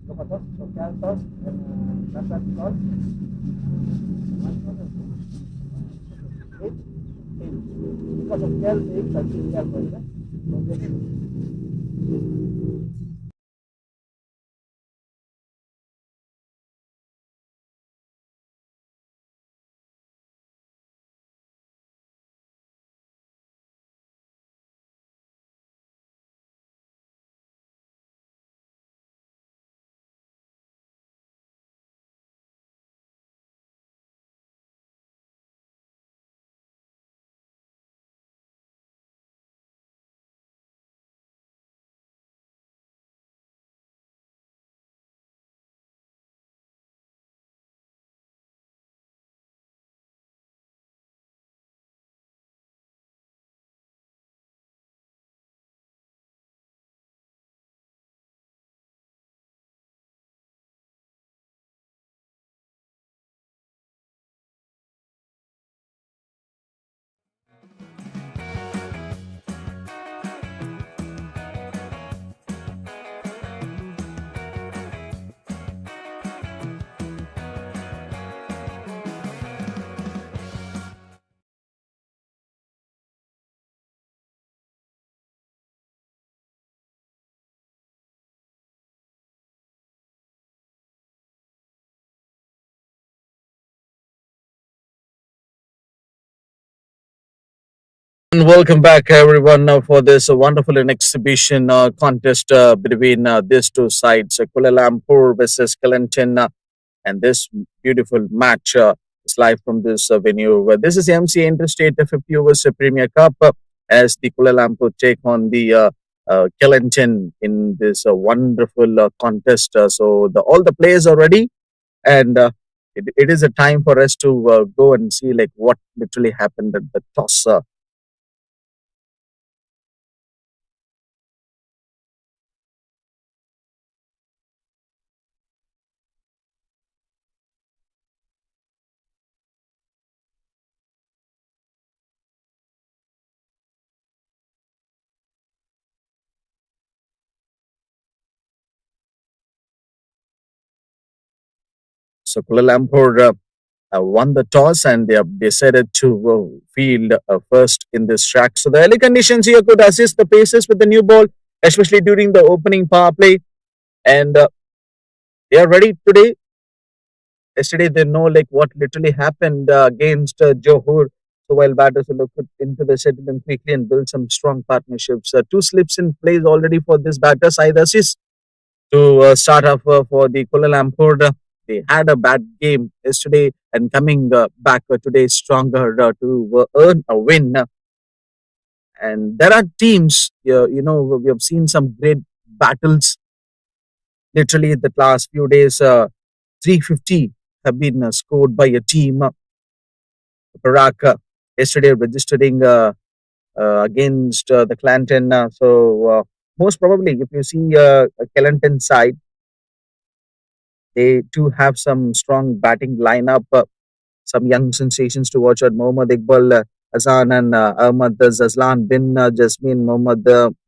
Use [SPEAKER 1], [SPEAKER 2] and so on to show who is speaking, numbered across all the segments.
[SPEAKER 1] tomatos, so carrots, and pepper sauce. Eight, eight. Because of 12 eggs, I think they are going to.
[SPEAKER 2] And welcome back, everyone, for this wonderful exhibition contest between these two sides, Kuala Lumpur versus Kelantan, and this beautiful match is live from this venue. This is MC Interstate 50 Overs Premier Cup as the Kuala Lumpur take on the Kelantan in this wonderful contest. So all the players are ready, and it is a time for us to go and see like what literally happened at the toss. So Kuala Lumpur won the toss and they have decided to field first in this track. So the early conditions here could assist the Pacers with the new ball, especially during the opening power play. And they are ready today. Yesterday they know like what literally happened against Johor. So while batters will look into the settlement quickly and build some strong partnerships. Two slips in place already for this batter side assist to start off for the Kuala Lumpur. They had a bad game yesterday and coming back today stronger to earn a win. And there are teams, we have seen some great battles literally the last few days. 350 have been scored by a team. Perak yesterday registering against the Kelantan. So most probably, if you see a Kelantan side, they too have some strong batting lineup, some young sensations to watch out. Mohammad Iqbal, Hassan, and Ahmad Zazlan bin Jasmine, Mohammad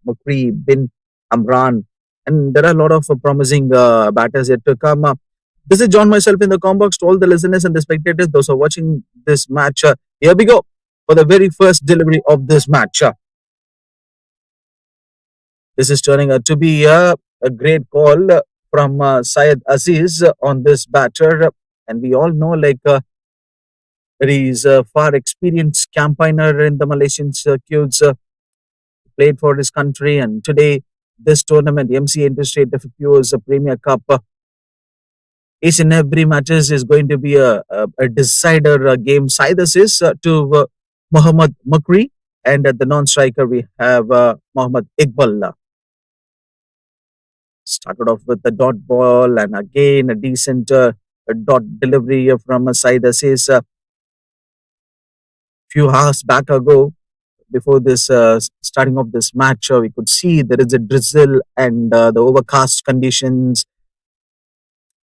[SPEAKER 2] Mukri bin Amran. And there are a lot of promising batters yet to come. This is John myself in the combox to all the listeners and the spectators, those who are watching this match. Here we go for the very first delivery of this match. This is turning out to be a great call from Syed Aziz on this batter. And we all know, like, he is a far experienced campaigner in the Malaysian circuits, played for his country. And today, this tournament, MC Interstate FPO's Premier Cup, each and every matches is going to be a decider game. Syed Aziz to Muhammad Makri. And at the non-striker, we have Muhammad Iqbal. Started off with the dot ball and again a decent dot delivery from a side assist a few hours back ago. Before this starting of this match, we could see there is a drizzle and the overcast conditions.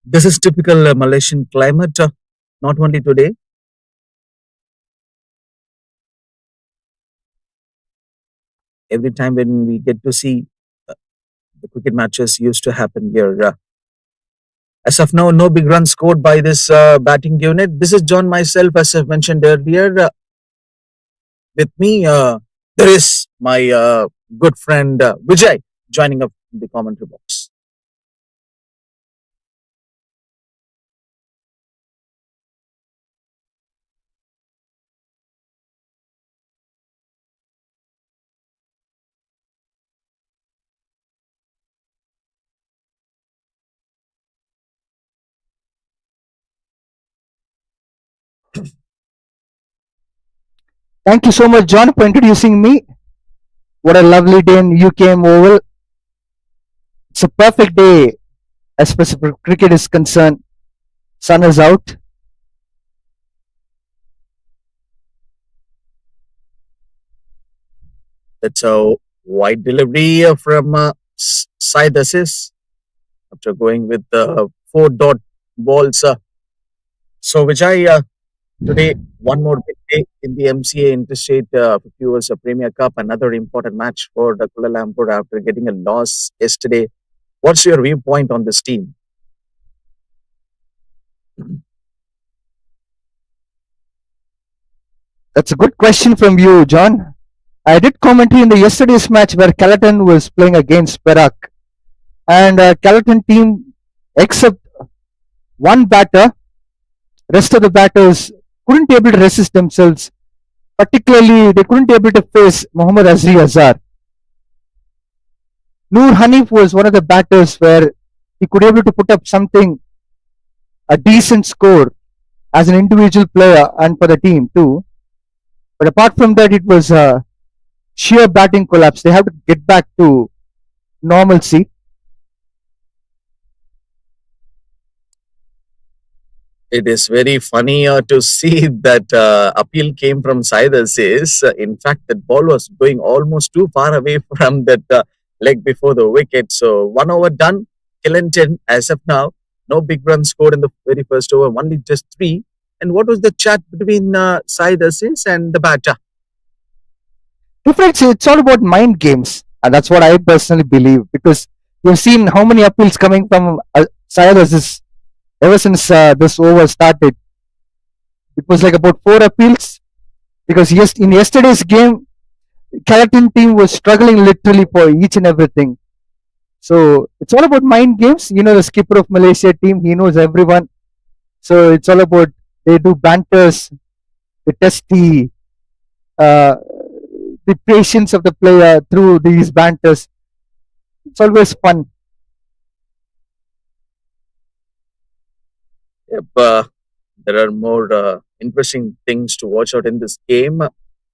[SPEAKER 2] This is typical Malaysian climate, not only today. Every time when we get to see the cricket matches used to happen here. As of now, no big run scored by this batting unit. This is John myself, as I've mentioned earlier. With me, there is my good friend Vijay joining up in the commentary box.
[SPEAKER 1] Thank you so much, John, for introducing me. What a lovely day in UKM Oval. It's a perfect day as far as cricket is concerned. Sun is out.
[SPEAKER 2] That's a wide delivery from side assist after going with the four dot balls. So, Vijay, today, one more big day in the MCA Interstate 50 Overs Premier Cup, another important match for the Kuala Lumpur after getting a loss yesterday. What's your viewpoint on this team?
[SPEAKER 1] That's a good question from you, John. I did commentary in the yesterday's match where Kelantan was playing against Perak. And Kelantan team, except one batter, rest of the batters couldn't able to resist themselves. Particularly, they couldn't able to face Muhammad Azri Azhar. Noor Hanif was one of the batters where he could able to put up something, a decent score as an individual player and for the team too. But apart from that, it was a sheer batting collapse. They have to get back to normalcy.
[SPEAKER 2] It is very funny to see that appeal came from Said Aziz. In fact, that ball was going almost too far away from that leg before the wicket. So, 1 over done. Kelantan, as of now, no big run scored in the very first over, only just three. And what was the chat between Said Aziz and the batter?
[SPEAKER 1] Difference, it's all about mind games. And that's what I personally believe because you've seen how many appeals coming from Syed Aziz ever since this over started. It was like about four appeals because yes, in yesterday's game, Kelantan team was struggling literally for each and everything. So it's all about mind games. You know, the skipper of Malaysia team, he knows everyone. So it's all about they do banters, they test uh, the patience of the player through these banters. It's always fun.
[SPEAKER 2] Yep, there are more interesting things to watch out in this game.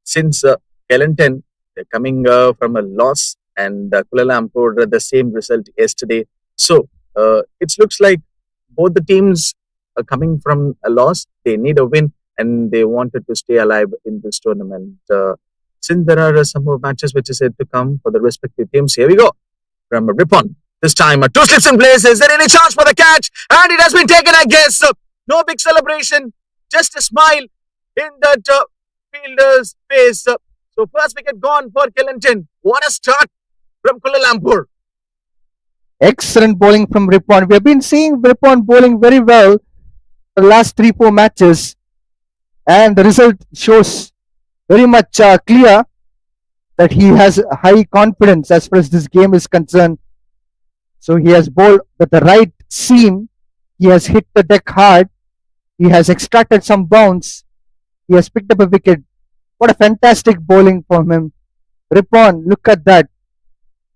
[SPEAKER 2] Since Kelantan, they're coming from a loss, and Kuala Lumpur the same result yesterday. So it looks like both the teams are coming from a loss. They need a win, and they wanted to stay alive in this tournament. Since there are some more matches which is yet to come for the respective teams, here we go from Ripon. This time, two slips in place. Is there any chance for the catch? And it has been taken, I guess. No big celebration, just a smile in that fielder's face. So, first wicket gone for Kelantan. What a start from Kuala Lumpur.
[SPEAKER 1] Excellent bowling from Ripon. We have been seeing Ripon bowling very well for the last 3-4 matches, and the result shows very much clear that he has high confidence as far as this game is concerned. So he has bowled with the right seam. He has hit the deck hard. He has extracted some bounce. He has picked up a wicket. What a fantastic bowling from him. Ripon, look at that.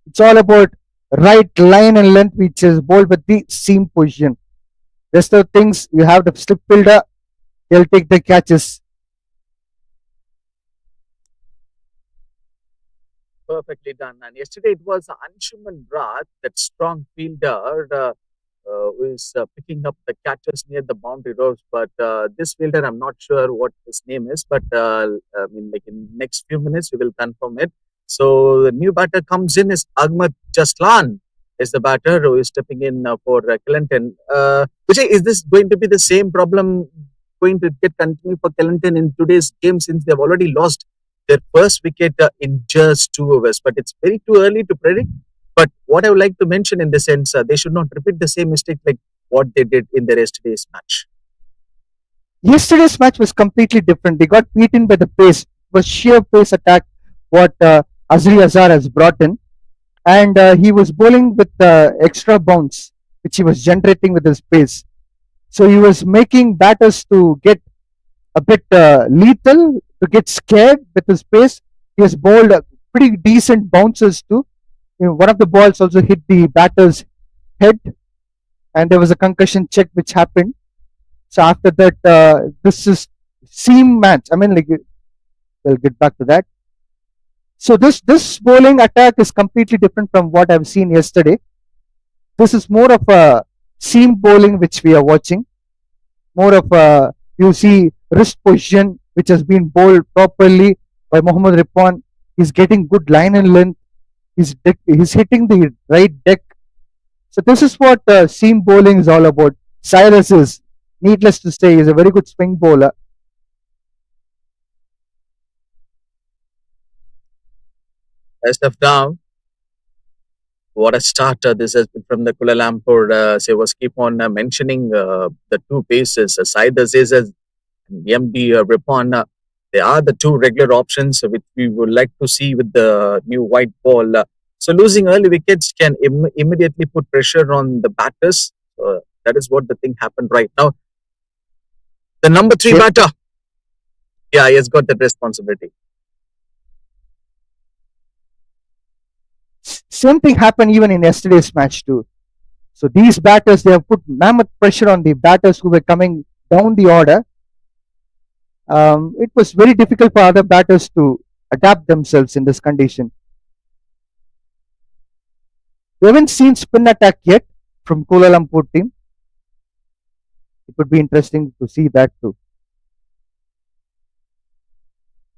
[SPEAKER 1] It's all about right line and length, which is bowled with the seam position. Rest of the things, you have the slip fielder. He'll take the catches.
[SPEAKER 2] Perfectly done. And yesterday it was Anshuman Raj, that strong fielder, who is picking up the catches near the boundary rows. But this fielder, I'm not sure what his name is, but I mean, like in next few minutes, we will confirm it. So the new batter comes in is Ahmad Jaslan, is the batter who is stepping in for Kelantan. Vijay, is this going to be the same problem going to get continued for Kelantan in today's game since they've already lost their first wicket in just 2 overs? But it's very too early to predict. But what I would like to mention in the sense, they should not repeat the same mistake like what they did in their yesterday's match.
[SPEAKER 1] Yesterday's match was completely different. They got beaten by the pace. It was sheer pace attack what Azri Azar has brought in, and he was bowling with extra bounce, which he was generating with his pace. So he was making batters to get a bit lethal, to get scared with his pace. He has bowled pretty decent bounces too. One of the balls also hit the batter's head, and there was a concussion check which happened. So after that, this is seam match. I mean, like we'll get back to that. So this bowling attack is completely different from what I've seen yesterday. This is more of a seam bowling which we are watching. More of a, you see, wrist position which has been bowled properly by Mohammad Ripon. He's getting good line and length. He's hitting the right deck. So this is what seam bowling is all about. Cyrus is, needless to say, is a very good swing bowler.
[SPEAKER 2] As of now, what a starter this has been from the Kuala Lumpur. Say was keep on mentioning the two paces, Said Aziz and MD Ripon. They are the two regular options which we would like to see with the new white ball. So losing early wickets can immediately put pressure on the batters. That is what the thing happened right now. The number three
[SPEAKER 1] Yeah.
[SPEAKER 2] batter, yeah, he has got that responsibility.
[SPEAKER 1] Same thing happened even in yesterday's match too. So these batters, they have put mammoth pressure on the batters who were coming down the order. It was very difficult for other batters to adapt themselves in this condition. We haven't seen spin attack yet from Kuala Lumpur team. It would be interesting to see that too.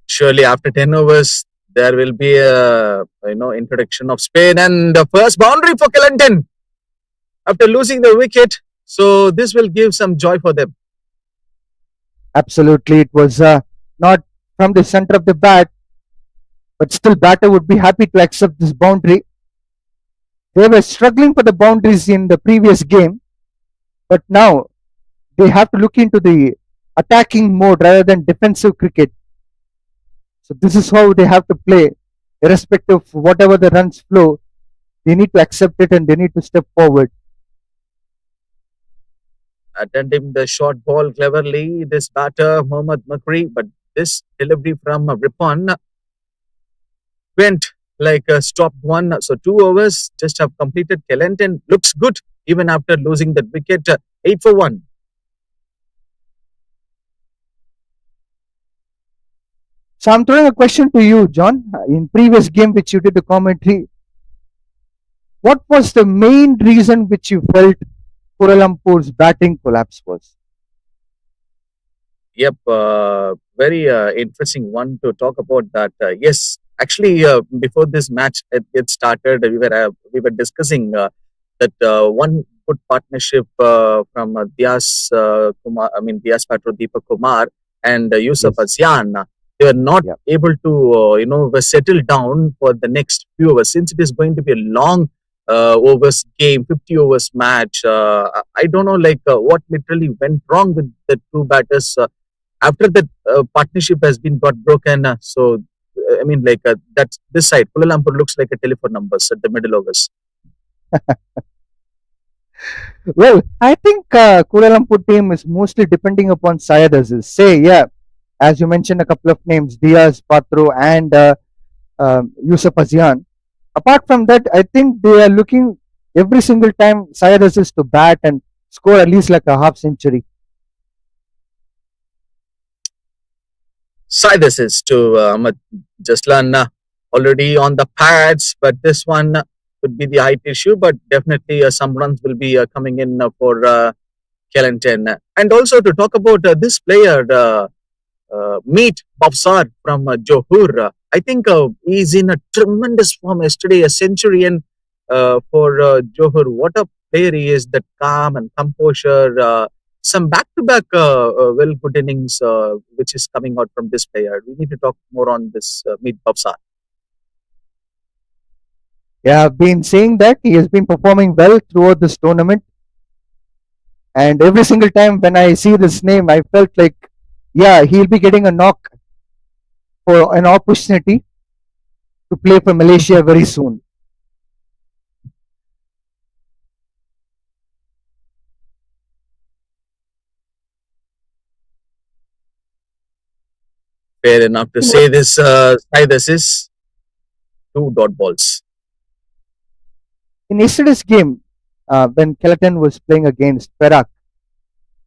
[SPEAKER 2] Surely after 10 overs, there will be a introduction of spin and the first boundary for Kelantan after losing the wicket. So this will give some joy for them.
[SPEAKER 1] Absolutely, it was not from the center of the bat, but still batter would be happy to accept this boundary. They were struggling for the boundaries in the previous game, but now they have to look into the attacking mode rather than defensive cricket. So this is how they have to play, irrespective of whatever the runs flow. They need to accept it and they need to step forward.
[SPEAKER 2] Attending the short ball cleverly, this batter, Mohammad Makri, but this delivery from Ripon went like a stopped one. So 2 overs just have completed. Kelantan looks good even after losing that wicket. 8 for 1.
[SPEAKER 1] So I'm throwing a question to you, John. In previous game which you did the commentary, what was the main reason which you felt Kuala Lumpur's batting collapse was?
[SPEAKER 2] Yep, very interesting one to talk about that. Yes, actually, before this match it started, we were discussing that one good partnership from Kumar, Dias Patro Deepak Kumar and Yusuf
[SPEAKER 1] Yes.
[SPEAKER 2] Asian. They were not
[SPEAKER 1] Yeah.
[SPEAKER 2] able to, settle down for the next few overs since it is going to be a long overs game, 50 overs match. I don't know, like what literally went wrong with the two batters. After that partnership has been got broken, that's this side. Kuala Lumpur looks like a telephone numbers at the middle overs.
[SPEAKER 1] Well, I think Kuala Lumpur team is mostly depending upon Syed Aziz. Say, yeah, as you mentioned a couple of names, Diaz, Patro, and Yusuf Azian. Apart from that, I think they are looking every single time Syed Aziz to bat and score at least like a half century.
[SPEAKER 2] Side assist to Ahmad Jaslan already on the pads, but this one could be the height issue, but definitely some runs will be coming in for Kelantan. And also to talk about this player, Meet Bafsar from Johor. I think he's in a tremendous form yesterday, a centurion for Johor. What a player he is, that calm and composure. Some back-to-back well good innings which is coming out from this player. We need to talk more on this Meet Bafsar.
[SPEAKER 1] Yeah, I've been saying that he has been performing well throughout this tournament. And every single time when I see this name, I felt like, yeah, he'll be getting a knock for an opportunity to play for Malaysia very soon.
[SPEAKER 2] Fair enough to
[SPEAKER 1] In,
[SPEAKER 2] say this. This is two dot balls.
[SPEAKER 1] in yesterday's game, when Kelantan was playing against Perak,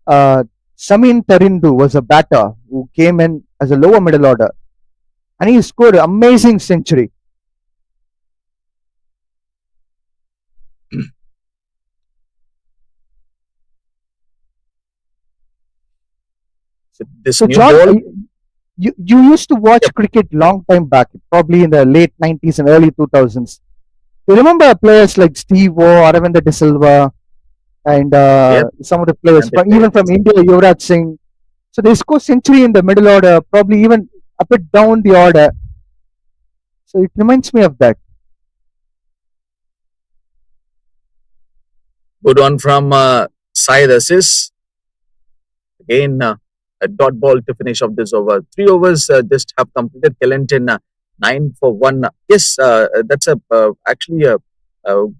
[SPEAKER 1] uh, Samin Tarindu was a batter who came in as a lower middle order, and he scored an amazing century.
[SPEAKER 2] So this
[SPEAKER 1] So,
[SPEAKER 2] new
[SPEAKER 1] John,
[SPEAKER 2] ball.
[SPEAKER 1] you used to watch
[SPEAKER 2] Yep.
[SPEAKER 1] cricket long time back, probably in the late 90s and early 2000s. You remember players like Steve O, Aravinda De Silva, and
[SPEAKER 2] Yep.
[SPEAKER 1] some of the players,
[SPEAKER 2] And the
[SPEAKER 1] from, even from
[SPEAKER 2] players.
[SPEAKER 1] India, Yuvraj Singh. So they score century in the middle order, probably even a bit down the order. So it reminds me of that.
[SPEAKER 2] Good one from Assist. Again, a dot ball to finish off this over. 3 overs just have completed. Kelantan 9 for 1. Yes, that's actually a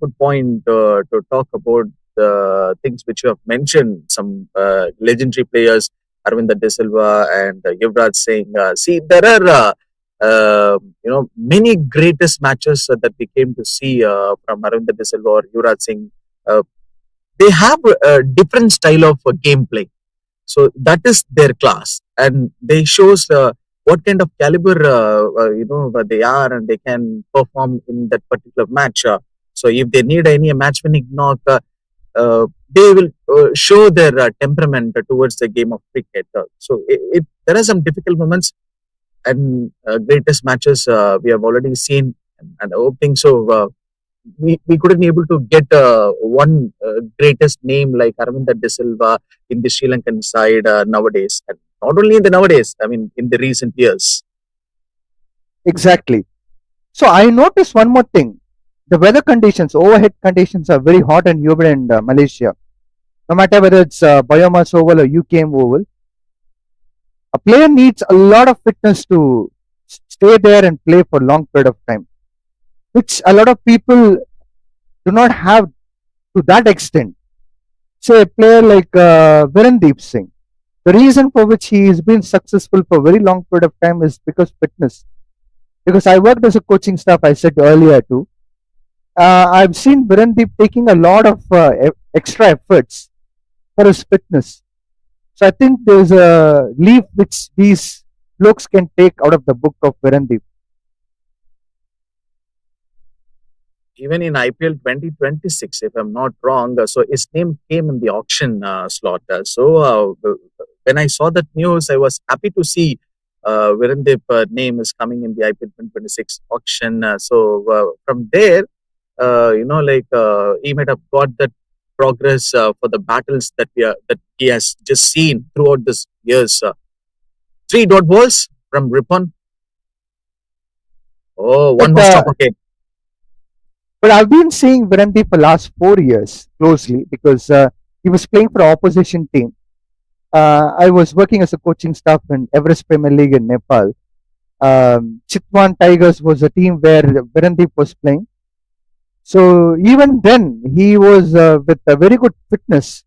[SPEAKER 2] good point to talk about the things which you have mentioned. Some legendary players, Arvind De Silva and Yuvraj Singh. See, there are many greatest matches that we came to see from Arvind De Silva or Yuvraj Singh. Uh, they have a different style of gameplay, so that is their class, and they shows what kind of caliber they are, and they can perform in that particular match. So if they need any match winning knock, they will show their temperament towards the game of cricket. There are some difficult moments and greatest matches we have already seen, and I hope think so. We couldn't able to get one greatest name like Aravinda De Silva in the Sri Lankan side nowadays. And not only in the nowadays, I mean, in the recent years.
[SPEAKER 1] Exactly. So I noticed one more thing. The weather conditions, overhead conditions are very hot and humid in Malaysia. No matter whether it's biomass oval or UKM oval, a player needs a lot of fitness to stay there and play for a long period of time, which a lot of people do not have to that extent. Say a player like Virendeep Singh. The reason for which he has been successful for a very long period of time is because fitness. Because I worked as a coaching staff, I said earlier too. I've seen Virendeep taking a lot of extra efforts for his fitness. So I think there's a leaf which these blokes can take out of the book of Virendeep.
[SPEAKER 2] Even in IPL 2026, if I'm not wrong, so his name came in the auction slot. When I saw that news, I was happy to see Virendip name is coming in the IPL 2026 auction. From there, he might have got that progress for the battles that he has just seen throughout this years. Three dot balls from Ripon. Oh,
[SPEAKER 1] But
[SPEAKER 2] one more stop. Okay.
[SPEAKER 1] but I've been seeing Virendeep for the last 4 years closely because he was playing for an opposition team. I was working as a coaching staff in Everest Premier League in Nepal. Chitwan Tigers was a team where Virendeep was playing. So even then, he was with a very good fitness.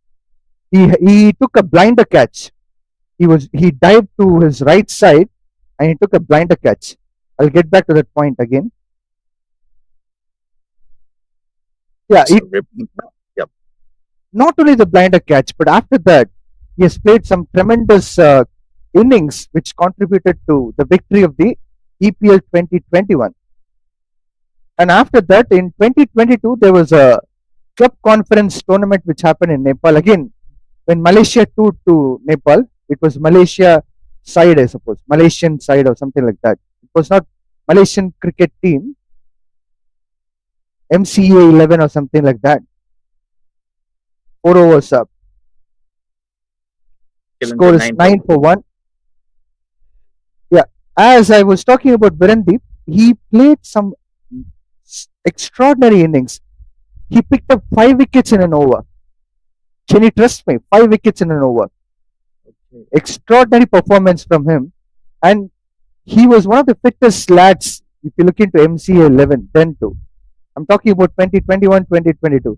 [SPEAKER 1] He took a blinder catch. He dived to his right side and he took a blinder catch. I'll get back to that point again. Yeah,
[SPEAKER 2] So Ripon. Yep.
[SPEAKER 1] not only the blinder catch, but after that, he has played some tremendous innings which contributed to the victory of the EPL 2021. And after that, in 2022, there was a club conference tournament which happened in Nepal. Again, when Malaysia toured to Nepal, it was Malaysia side, I suppose, Malaysian side or something like that. It was not Malaysian cricket team, MCA 11 or something like that. 4 overs up. Score
[SPEAKER 2] Kelantan
[SPEAKER 1] is
[SPEAKER 2] 9 for
[SPEAKER 1] 9 for 1. Yeah. As I was talking about Virendeep, he played some extraordinary innings. He picked up 5 wickets in an over. Can you trust me? 5 wickets in an over. Extraordinary performance from him. And he was one of the fittest lads if you look into MCA 11, then too. I'm talking about 2021, 2022.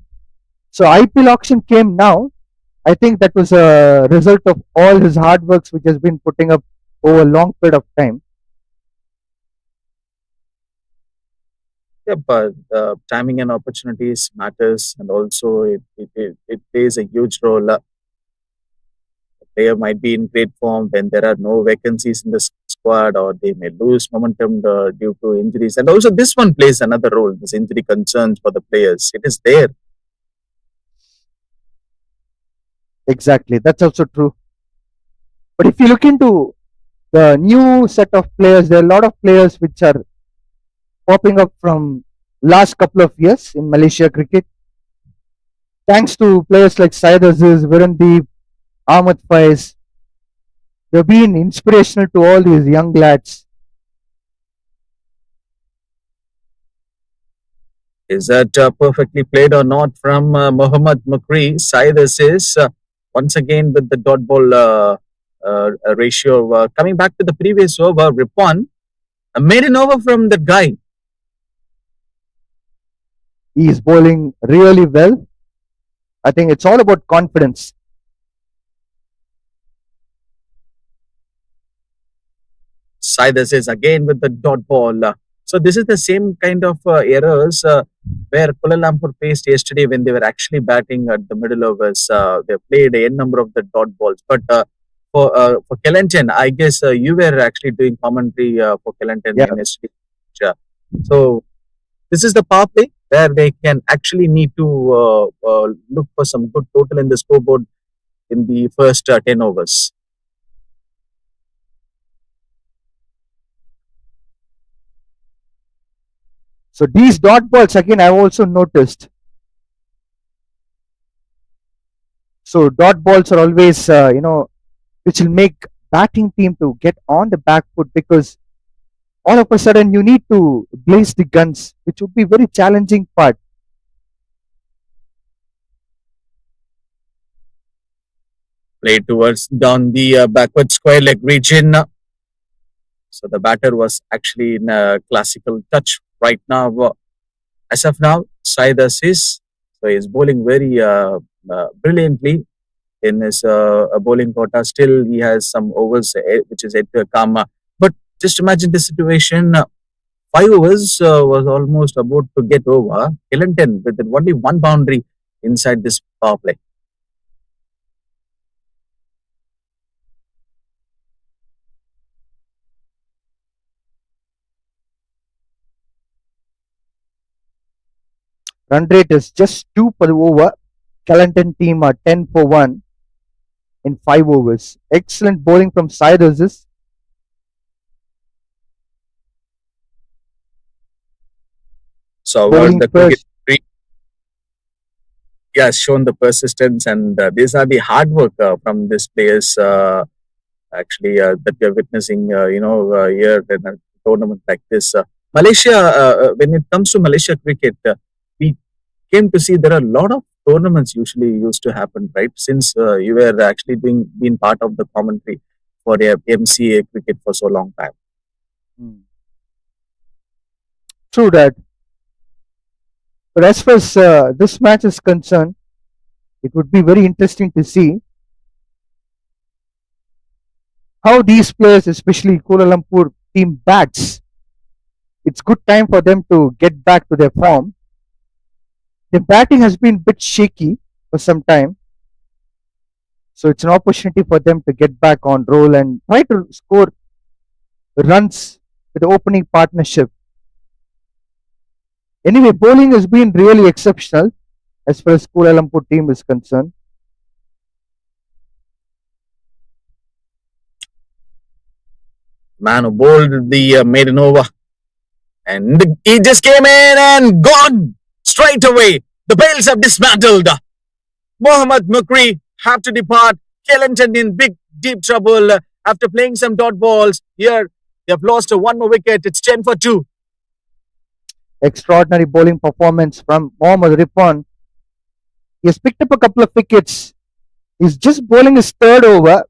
[SPEAKER 1] So IPL auction came now. I think that was a result of all his hard works which has been putting up over a long period of time.
[SPEAKER 2] Yeah, but timing and opportunities matters, and also it plays a huge role. Player might be in great form when there are no vacancies in the squad, or they may lose momentum due to injuries. And also, this one plays another role. This injury concerns for the players. It is there.
[SPEAKER 1] Exactly. That's also true. But if you look into the new set of players, there are a lot of players which are popping up from last couple of years in Malaysia cricket. Thanks to players like Syed Aziz, Virandeep, Ahmed Faiz, they've been inspirational to all these young lads.
[SPEAKER 2] Is that perfectly played or not from Mohammad Makri? Syed Aziz once again with the dot ball ratio. Coming back to the previous over, Ripon made an over from that guy.
[SPEAKER 1] He is bowling really well. I think it's all about confidence.
[SPEAKER 2] Syed Aziz again with the dot ball. So this is the same kind of errors where Kuala Lumpur faced yesterday when they were actually batting at the middle overs. They played a n number of the dot balls. But for Kelantan, I guess you were actually doing commentary for Kelantan
[SPEAKER 1] Yeah.
[SPEAKER 2] in yesterday. So this is the power play where they can actually need to look for some good total in the scoreboard in the first 10 overs.
[SPEAKER 1] So these dot balls again, I've also noticed. So dot balls are always, which will make batting team to get on the back foot because all of a sudden you need to blaze the guns, which would be very challenging part.
[SPEAKER 2] Played towards down the backward square leg region. So the batter was actually in a classical touch right now. As of now, Syed Aziz, so he's bowling very brilliantly in his bowling quota. Still, he has some overs which is yet to come. But just imagine the situation. 5 overs was almost about to get over. Kelantan with only one boundary inside this power play.
[SPEAKER 1] Run rate is just 2 per over. Kelantan team are 10 for 1 in 5 overs. Excellent bowling from Syed Aziz.
[SPEAKER 2] So
[SPEAKER 1] Bowling
[SPEAKER 2] the
[SPEAKER 1] first.
[SPEAKER 2] cricket has shown the persistence, and these are the hard work from these players actually that we are witnessing here in a tournament like this. Malaysia, when it comes to Malaysia cricket, we came to see there are a lot of tournaments usually used to happen, right? Since you were actually being part of the commentary for the MCA cricket for so long time.
[SPEAKER 1] True that. But as far as this match is concerned, it would be very interesting to see how these players, especially Kuala Lumpur team bats. It's good time for them to get back to their form. The batting has been a bit shaky for some time. So it's an opportunity for them to get back on roll and try to score runs with the opening partnership. Anyway, bowling has been really exceptional as far as Kuala Lumpur team is concerned.
[SPEAKER 2] Man who bowled the maiden over, and he just came in and gone straight away. The Bales have dismantled. Mohammad Mukri have to depart. Kelantan in big, deep trouble after playing some dot balls. Here, they have lost one more wicket. It's 10 for 2.
[SPEAKER 1] Extraordinary bowling performance from Mohammad Ripon. He has picked up a couple of wickets He's just bowling his third over,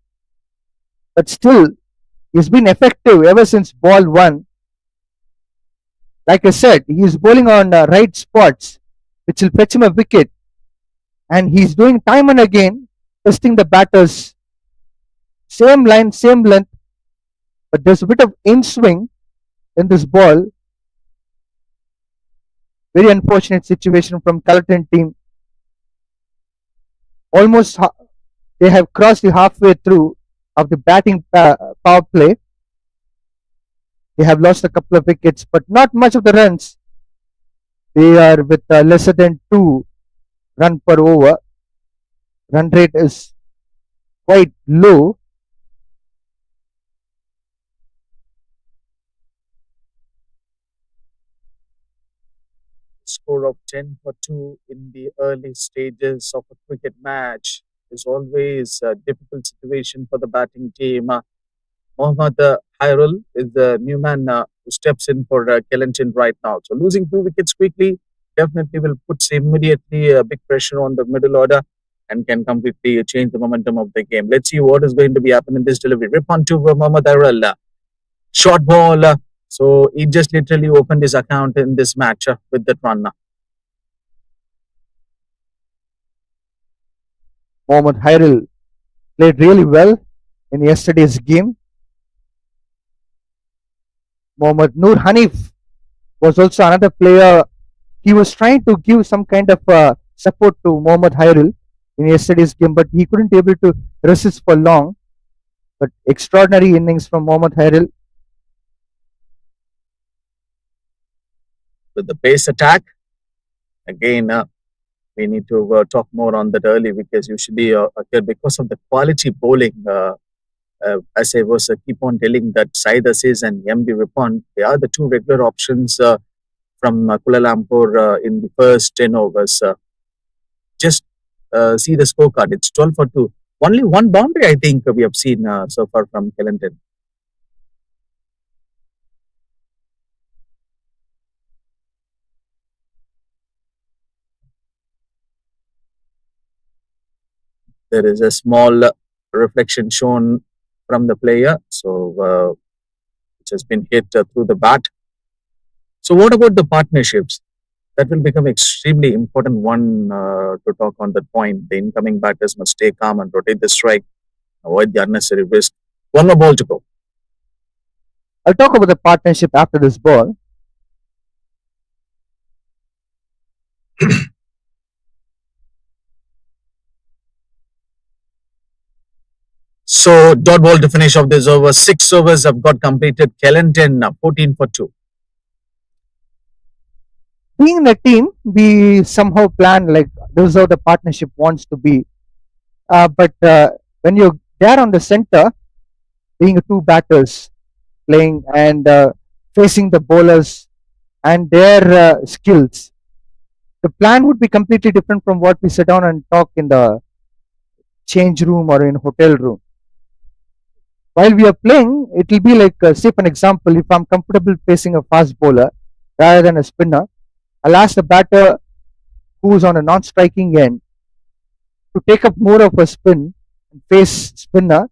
[SPEAKER 1] but still he's been effective ever since ball one. Like I said, he's bowling on right spots, which will fetch him a wicket, and he's doing time and again testing the batters. Same line, same length, but there's a bit of in swing in this ball. Very unfortunate situation from Kelantan team. Almost they have crossed the halfway through of the batting power play. They have lost a couple of wickets, but not much of the runs. They are with lesser than 2 run per over. Run rate is quite low.
[SPEAKER 2] Score of 10 for 2 in the early stages of a cricket match is always a difficult situation for the batting team. Mohammad Hairul is the new man who steps in for Kelantan right now. So losing 2 wickets quickly definitely will put immediately big pressure on the middle order and can completely change the momentum of the game. Let's see what is going to be happening in this delivery. Rip on to Mohammad Hairul. Short ball. So he just literally opened his account in this match with that run.
[SPEAKER 1] Mohammad Hairil played really well in yesterday's game. Mohammad Noor Hanif was also another player. He was trying to give some kind of support to Mohammad Hairil in yesterday's game, but he couldn't able to resist for long. But extraordinary innings from Mohammad Hairil.
[SPEAKER 2] With the pace attack, again, we need to talk more on that early because usually because of the quality bowling, as I was keep on telling that Said Aziz and MD Ripon, they are the 2 regular options from Kuala Lumpur in the first 10 overs. Just see the scorecard. It's 12 for 2. Only one boundary, I think, we have seen so far from Kelantan. There is a small reflection shown from the player, so which has been hit through the bat. So, what about the partnerships? That will become extremely important one to talk on that point. The incoming batters must stay calm and rotate the strike, avoid the unnecessary risk. One more ball to go.
[SPEAKER 1] I'll talk about the partnership after this ball.
[SPEAKER 2] So, dot ball to finish off this over. 6 overs have got completed. Kelantan 14 for 2.
[SPEAKER 1] Being in a team, we somehow plan like this is how the partnership wants to be. But when you're there on the center, being 2 batters playing and facing the bowlers and their skills, the plan would be completely different from what we sit down and talk in the change room or in hotel room. While we are playing, it will be like, say for an example, if I'm comfortable facing a fast bowler rather than a spinner, I'll ask the batter who's on a non-striking end to take up more of a spin and face spinner.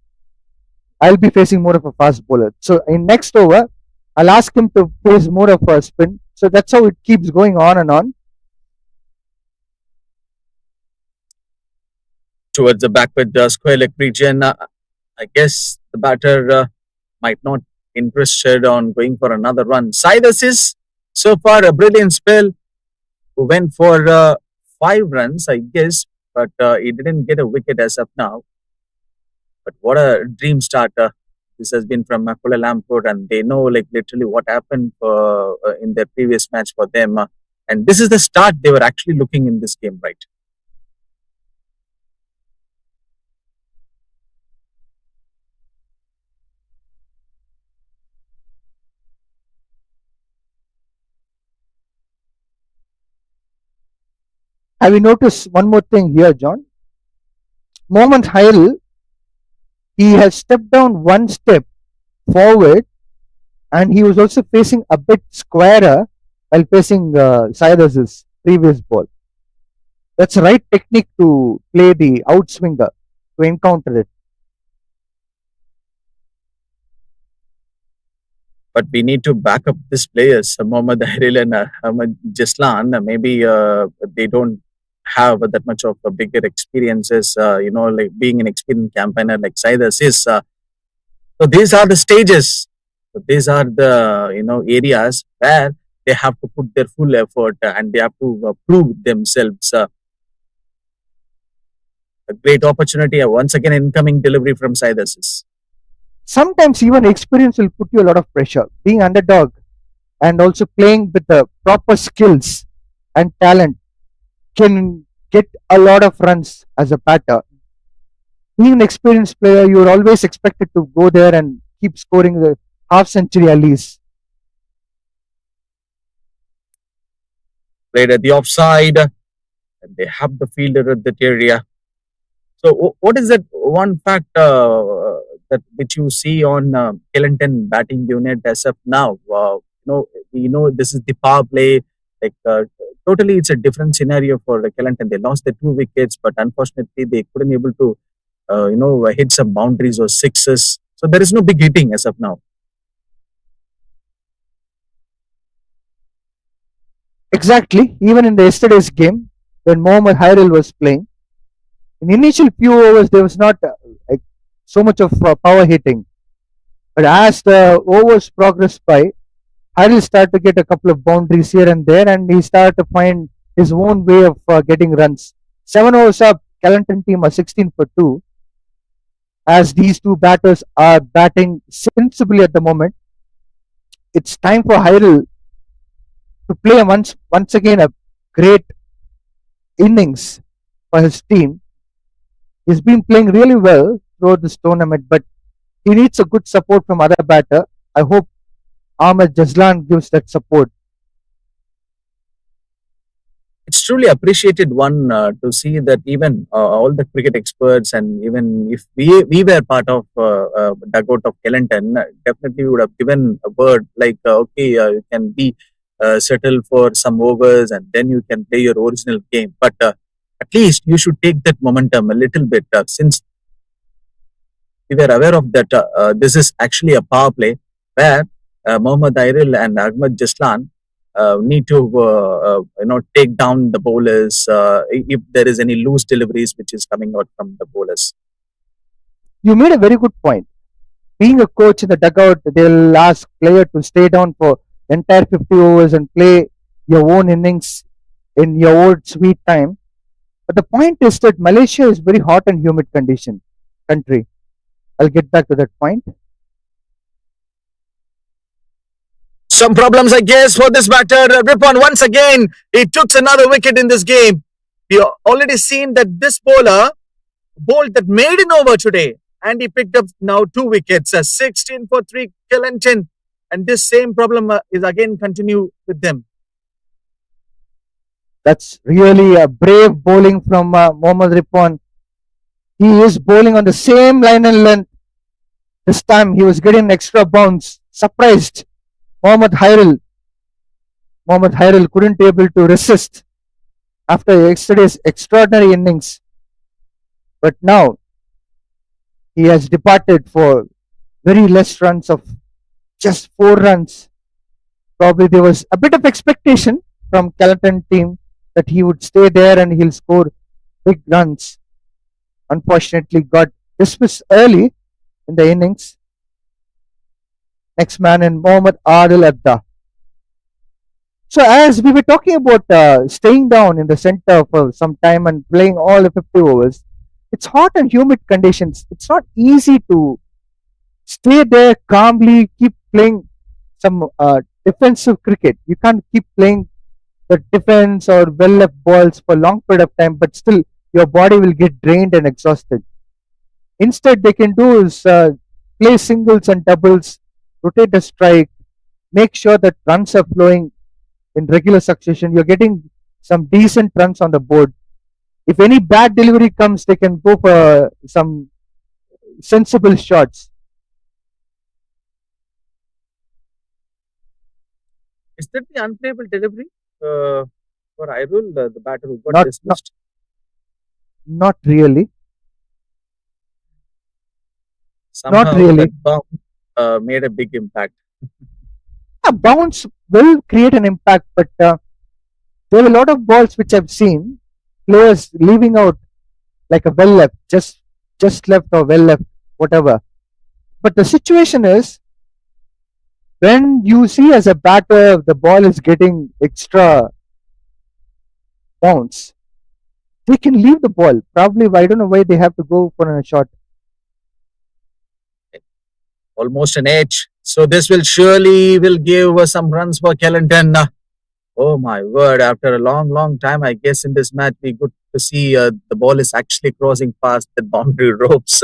[SPEAKER 1] I'll be facing more of a fast bowler. So in next over, I'll ask him to face more of a spin. So that's how it keeps going on and on.
[SPEAKER 2] Towards the backward square leg region, I guess the batter might not interested on going for another run. Said Aziz, so far a brilliant spell, who went for 5 runs, I guess, but he didn't get a wicket as of now. But what a dream start this has been from Kuala Lumpur, and they know like literally what happened in their previous match for them. And this is the start they were actually looking in this game, right?
[SPEAKER 1] Have you noticed one more thing here, John? Moment Hail, he has stepped down 1 step forward, and he was also facing a bit squarer while facing Saidaz's previous ball. That's the right technique to play the outswinger. to encounter it.
[SPEAKER 2] But we need to back up these players, Mohammad Haril and Ahmad Jaslan. Maybe they don't have that much of a bigger experiences, like being an experienced campaigner like Saidus is. So these are the stages. So these are the areas where they have to put their full effort and they have to prove themselves. A great opportunity. Once again, incoming delivery from Saidus.
[SPEAKER 1] Sometimes even experience will put you a lot of pressure. Being underdog and also playing with the proper skills and talent can get a lot of runs as a batter. Being an experienced player, you're always expected to go there and keep scoring the half century at least.
[SPEAKER 2] Played at the offside. And they have the fielder at that area. So, what is that one fact that which you see on Kelantan batting unit as of now? This is the power play. Like totally, it's a different scenario for Kelantan. They lost the 2 wickets, but unfortunately, they couldn't able to hit some boundaries or sixes. So there is no big hitting as of now.
[SPEAKER 1] Exactly. Even in the yesterday's game, when Mohammad Hairil was playing, in the initial few overs there was not like so much of power hitting. But as the overs progressed by, Hairil started to get a couple of boundaries here and there, and he started to find his own way of getting runs. 7 overs up, Kelantan team are 16 for 2. As these two batters are batting sensibly at the moment, it's time for Hairil to play once again a great innings for his team. He's been playing really well throughout this tournament, but he needs a good support from other batter. I hope Ahmed Jazlan gives that support.
[SPEAKER 2] It's truly appreciated one to see that even all the cricket experts and even if we were part of dugout of Kelantan, definitely would have given a word like okay, you can be settle for some overs and then you can play your original game, but at least you should take that momentum a little bit since we were aware of that this is actually a power play where Mohammad Airil and Ahmad Jaslan need to take down the bowlers if there is any loose deliveries which is coming out from the bowlers.
[SPEAKER 1] You made a very good point. Being a coach in the dugout, they'll ask player to stay down for entire 50 overs and play your own innings in your own sweet time. But the point is that Malaysia is very hot and humid condition country. I'll get back to that point.
[SPEAKER 2] Some problems, I guess, for this batter. Ripon once again, he took another wicket in this game. We already seen that this bowler bowled that maiden over today, and he picked up now 2 wickets, 16 for 3 Kelantan, and this same problem is again continue with them.
[SPEAKER 1] That's really a brave bowling from Mohammad Ripon. He is bowling on the same line and length. This time he was getting an extra bounce. Surprised Mohammad Hairil. Mohammad Hairil couldn't able to resist after yesterday's extraordinary innings. But now he has departed for very less runs of just 4 runs. Probably there was a bit of expectation from Kelantan team that he would stay there and he'll score big runs. Unfortunately, got dismissed early in the innings. Next man in Mohammad Adil Adda. So as we were talking about staying down in the center for some time and playing all the 50 overs, it's hot and humid conditions. It's not easy to stay there calmly, keep playing some defensive cricket. You can't keep playing the defense or well left balls for a long period of time, but still your body will get drained and exhausted. Instead, they can do is play singles and doubles, rotate the strike, make sure that runs are flowing in regular succession. You're getting some decent runs on the board. If any bad delivery comes, they can go for some sensible shots.
[SPEAKER 2] Is that the unplayable delivery for Irul, the batter who got
[SPEAKER 1] Not
[SPEAKER 2] dismissed?
[SPEAKER 1] not really. Not
[SPEAKER 2] Somehow
[SPEAKER 1] really.
[SPEAKER 2] that bounce made a big impact.
[SPEAKER 1] A bounce will create an impact, but there are a lot of balls which I've seen players leaving out like a well left, just left or well left, whatever. But the situation is when you see as a batter the ball is getting extra bounce, they can leave the ball. Probably I don't know why they have to go for a shot.
[SPEAKER 2] Almost an edge. So this will surely will give some runs for Kelantan. Oh my word! After a long, long time, I guess in this match we good to see the ball is actually crossing past the boundary ropes.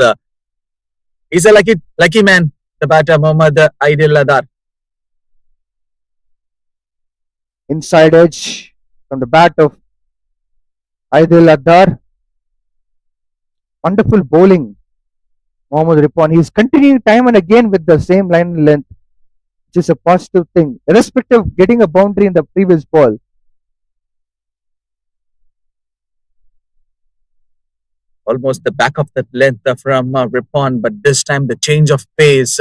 [SPEAKER 2] He's a lucky man, the batter Mohammad Aidil Adar.
[SPEAKER 1] Inside edge from the bat of Aidil Adar. Wonderful bowling, Mohammad Ripon. He's continuing time and again with the same line and length, which is a positive thing, irrespective of getting a boundary in the previous ball.
[SPEAKER 2] Almost the back of the length from Ripon, but this time the change of pace.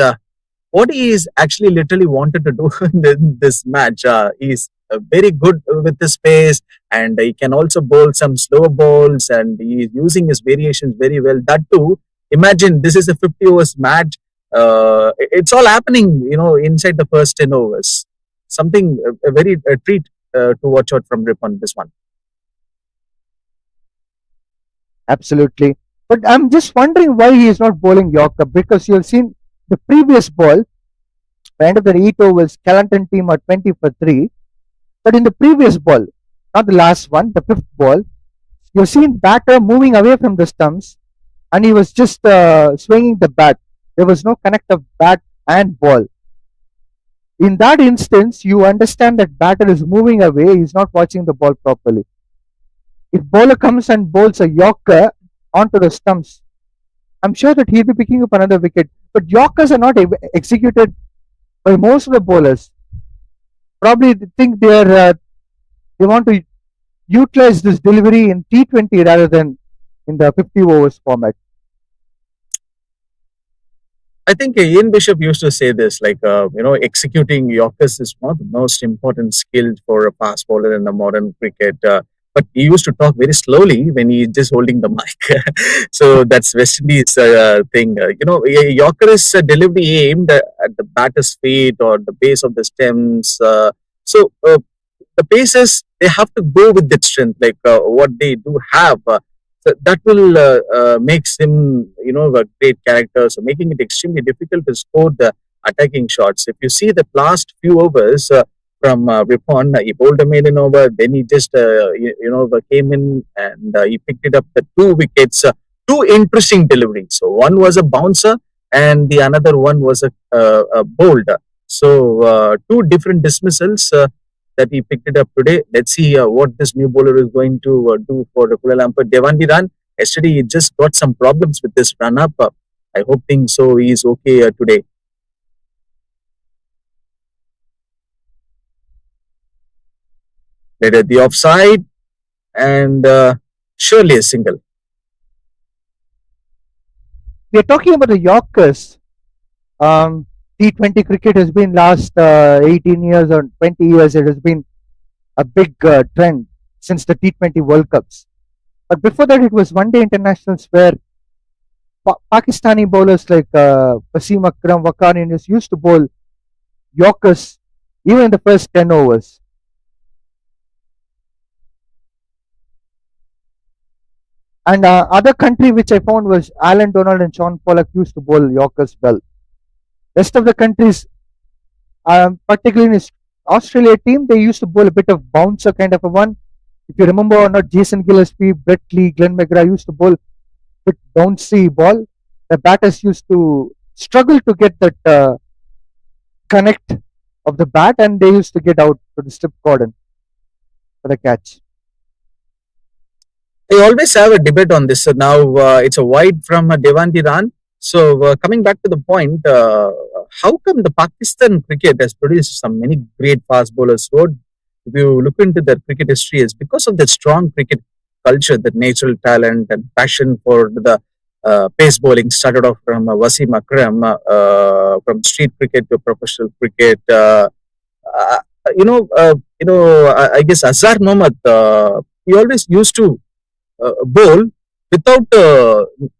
[SPEAKER 2] What he is actually literally wanted to do in this match. He's very good with his pace, and he can also bowl some slow balls, and he's using his variations very well. That too, imagine this is a 50 overs match. It's all happening, inside the first 10 overs. Something a very a treat to watch out from Ripon this one.
[SPEAKER 1] Absolutely. But I'm just wondering why he is not bowling Yorker, because you've seen the previous ball, the end of the 8 overs, Kelantan team are 20 for 3. But in the previous ball, not the last one, the fifth ball, you've seen batter moving away from the stumps and he was just swinging the bat. There was no connect of bat and ball. In that instance, you understand that batter is moving away, he's not watching the ball properly. If bowler comes and bowls a Yorker onto the stumps, I'm sure that he'll be picking up another wicket. But Yorkers are not executed by most of the bowlers. Probably they think they want to utilize this delivery in T20 rather than in the 50 overs format.
[SPEAKER 2] I think Ian Bishop used to say this, executing Yorkers is one of the most important skills for a fast bowler in the modern cricket. But he used to talk very slowly when he's just holding the mic. So that's West Indies thing. A Yorker is a delivery aimed at the batter's feet or the base of the stems. So the paces, they have to go with that strength, like what they do have. So that will makes him, a great character. So making it extremely difficult to score the attacking shots. If you see the last few overs from Ripon, he bowled a maiden over, then he just, came in and he picked it up the 2 wickets. Two interesting deliveries. So one was a bouncer and the another one was a bowled. So two different dismissals. That he picked it up today. Let's see what this new bowler is going to do for the Kuala Lumpur. Devandi Run, yesterday he just got some problems with this run up. I hope things so he is okay today. Later the offside and surely a single.
[SPEAKER 1] We are talking about the Yorkers. T20 cricket has been last 18 years or 20 years. It has been a big trend since the T20 World Cups. But before that, it was one-day internationals where Pakistani bowlers like Wasim Akram, Waqar Yunus used to bowl Yorkers even in the first 10 overs. And other country which I found was Alan Donald and Sean Pollock used to bowl Yorkers well. Rest of the countries, particularly in Australia team, they used to bowl a bit of bouncer kind of a one. If you remember or not, Jason Gillespie, Brett Lee, Glenn McGrath used to bowl a bit bouncy ball. The batters used to struggle to get that connect of the bat and they used to get out to the slip cordon for the catch.
[SPEAKER 2] I always have a debate on this. So now it's a wide from Devandi Ran. So coming back to the point, how come the Pakistan cricket has produced some many great fast bowlers? So if you look into their cricket history, it's because of the strong cricket culture, the natural talent and passion for the pace bowling started off from Wasim Akram, from street cricket to professional cricket. Uh, I guess Azhar Mohammed, he always used to bowl without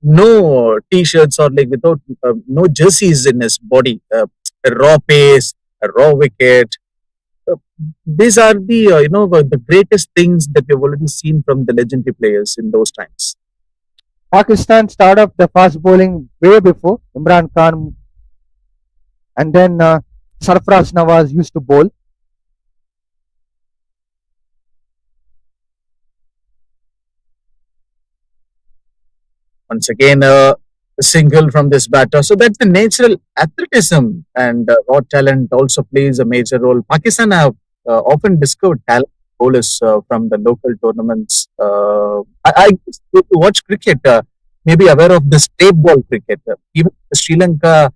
[SPEAKER 2] no t-shirts or like without no jerseys in his body. A raw pace, a raw wicket. Uh, these are the greatest things that we've already seen from the legendary players in those times.
[SPEAKER 1] Pakistan started off the fast bowling way before Imran Khan, and then Sarfraz Nawaz used to bowl.
[SPEAKER 2] Once again, a single from this batter. So that's the natural athleticism and raw talent also plays a major role. Pakistan have often discovered talent bowlers from the local tournaments. I guess if you watch cricket, maybe aware of this tape ball cricket. Even the Sri Lanka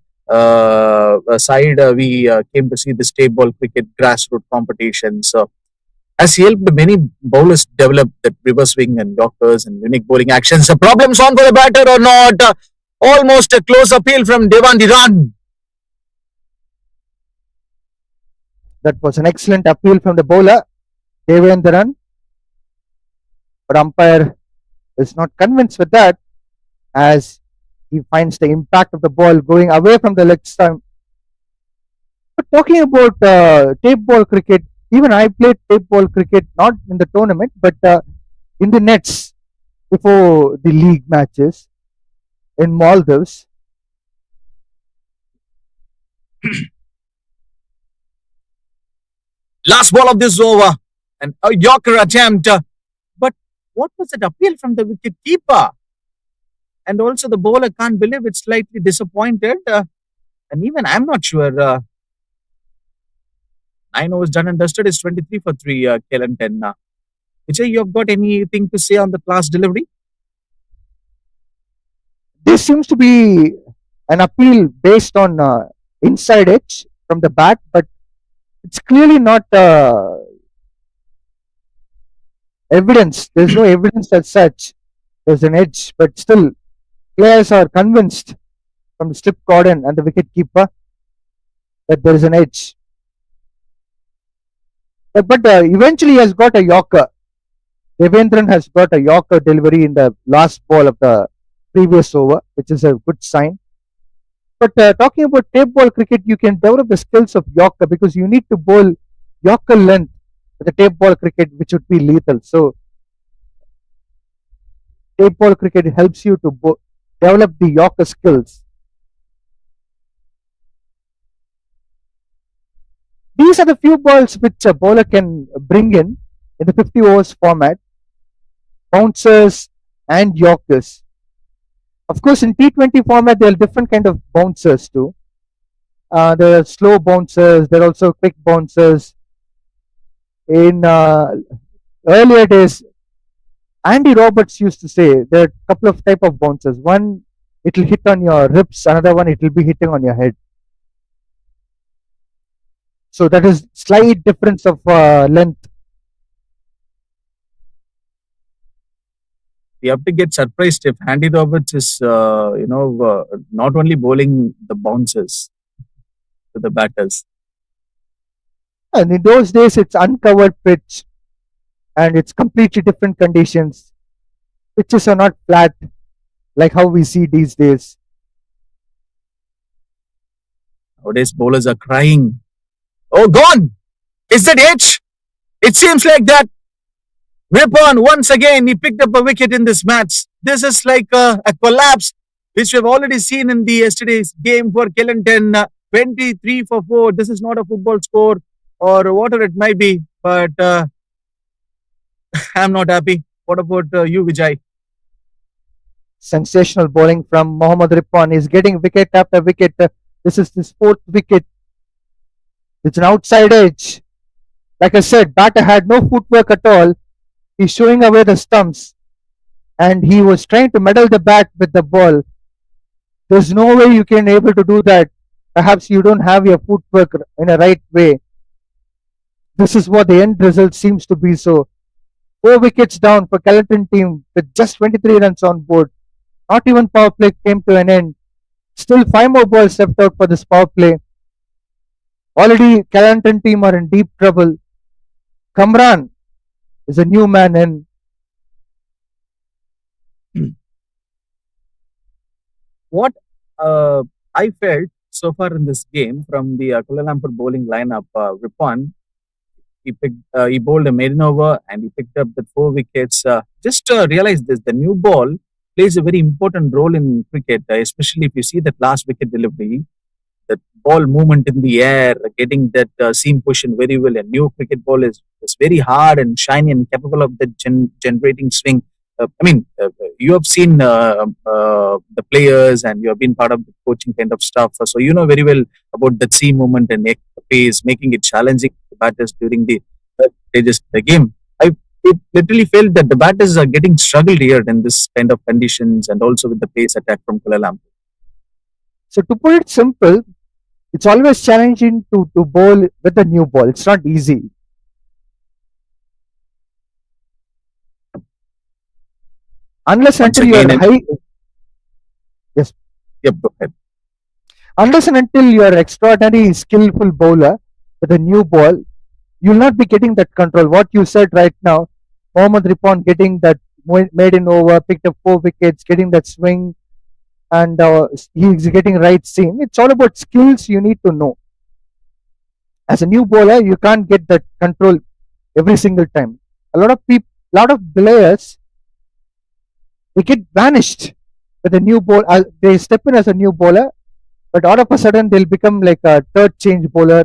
[SPEAKER 2] side, we came to see this tape ball cricket grassroots competitions. Has helped many bowlers develop that reverse swing and yorkers and unique bowling actions. A problems on for the batter or not? Almost a close appeal from Devan Diran.
[SPEAKER 1] That was an excellent appeal from the bowler, Devendran, but umpire is not convinced with that as he finds the impact of the ball going away from the leg stump. But talking about tape ball cricket, even I played tape ball cricket not in the tournament, but in the nets before the league matches in Maldives.
[SPEAKER 2] Last ball of this over. And a Yorker attempt. But what was that appeal from the wicket keeper? And also the bowler can't believe it's slightly disappointed. And even I'm not sure. 9 overs done and dusted is 23 for 3, Kelantan. Vijay, you have got anything to say on the class delivery?
[SPEAKER 1] This seems to be an appeal based on inside edge from the bat, but it's clearly not evidence. There's no evidence as such. There's an edge, but still, players are convinced from the slip cordon and the wicket keeper that there is an edge. But eventually, he has got a Yorker. Devendran has got a Yorker delivery in the last ball of the previous over, which is a good sign. But talking about tape ball cricket, you can develop the skills of Yorker because you need to bowl Yorker length with the tape ball cricket, which would be lethal. So, tape ball cricket helps you to develop the Yorker skills. These are the few balls which a bowler can bring in the 50 overs format: bouncers and Yorkers. Of course, in T20 format, there are different kind of bouncers too. There are slow bouncers. There are also quick bouncers. In earlier days, Andy Roberts used to say there are a couple of type of bouncers. One, it will hit on your ribs. Another one, it will be hitting on your head. So that is slight difference of length.
[SPEAKER 2] We have to get surprised if Andy Roberts is, not only bowling the bounces to the batters.
[SPEAKER 1] And in those days, it's uncovered pitch and it's completely different conditions. Pitches are not flat like how we see these days.
[SPEAKER 2] Nowadays, bowlers are crying. Oh, gone! Is that H? It seems like that. Ripon, once again, he picked up a wicket in this match. This is like a collapse, which we've already seen in the yesterday's game for Kelantan. 23 for 4. This is not a football score or whatever it might be, but I'm not happy. What about you, Vijay?
[SPEAKER 1] Sensational bowling from Mohammad Ripon. He's getting wicket after wicket. This is his fourth wicket. It's an outside edge. Like I said, batter had no footwork at all. He's showing away the stumps and he was trying to meddle the bat with the ball. There's no way you can able to do that. Perhaps you don't have your footwork in a right way. This is what the end result seems to be. So 4 wickets down for Kelantan team with just 23 runs on board. Not even power play came to an end. Still, five more balls left out for this power play. Already, Kelantan team are in deep trouble. Kamran is a new man in.
[SPEAKER 2] What I felt so far in this game from the Kuala Lumpur bowling lineup, Ripon, he bowled a maiden over and he picked up the 4 wickets. Just realize this: the new ball plays a very important role in cricket, especially if you see that last wicket delivery, that ball movement in the air, getting that seam position very well. A new cricket ball is very hard and shiny and capable of the generating swing. You have seen the players and you have been part of the coaching kind of stuff. So you know very well about that seam movement and neck pace, making it challenging for batters during the stages of the game. It literally felt that the batters are getting struggled here in this kind of conditions and also with the pace attack from Kuala Lumpur.
[SPEAKER 1] So, to put it simple, it's always challenging to bowl with a new ball. It's not easy. Unless
[SPEAKER 2] Once
[SPEAKER 1] until you
[SPEAKER 2] again,
[SPEAKER 1] are high, yes,
[SPEAKER 2] yep, go ahead.
[SPEAKER 1] unless and until you are extraordinary skillful bowler with a new ball, you'll not be getting that control. What you said right now, Mohammad Ripon getting that maiden over, picked up 4 wickets, getting that swing, and he's getting right seam. It's all about skills you need to know. As a new bowler, you can't get that control every single time. A lot of people, lot of players, they get vanished with a new ball. They step in as a new bowler, but all of a sudden they'll become like a third change bowler,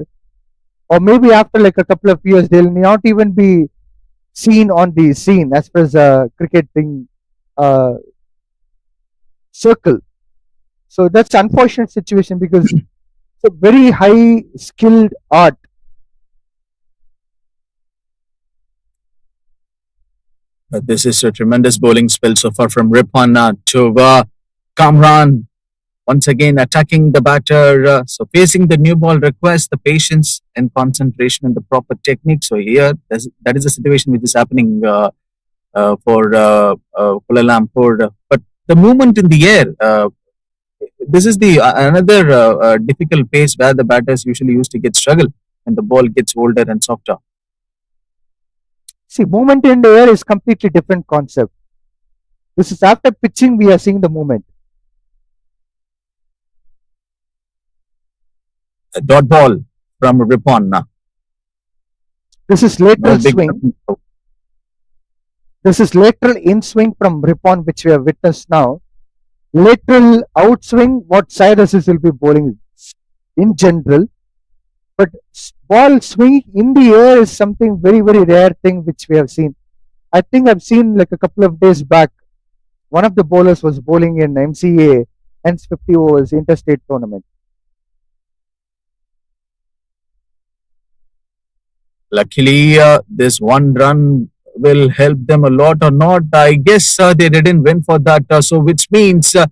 [SPEAKER 1] or maybe after like a couple of years they'll not even be seen on the scene as far as cricketing uh, circle. So that's unfortunate situation because it's a very high skilled art.
[SPEAKER 2] This is a tremendous bowling spell so far from Ripon to Kamran. Once again, attacking the batter. So facing the new ball requires the patience and concentration and the proper technique. So here, that is the situation which is happening for Kuala Lumpur. But the movement in the air, this is the another difficult pace where the batters usually used to get struggle and the ball gets older and softer.
[SPEAKER 1] See, movement in the air is completely different concept. This is after pitching we are seeing the movement.
[SPEAKER 2] A dot ball from Ripon.
[SPEAKER 1] This is
[SPEAKER 2] No
[SPEAKER 1] lateral
[SPEAKER 2] big.
[SPEAKER 1] swing. This is lateral in swing from Ripon, which we have witnessed now. Lateral outswing, what Cyrus will be bowling in general. But ball swing in the air is something very, very rare thing which we have seen. I think I've seen like a couple of days back, one of the bowlers was bowling in MCA, hence 50 overs interstate tournament.
[SPEAKER 2] Luckily, this one run will help them a lot or not. I guess they didn't win for that. So, which means a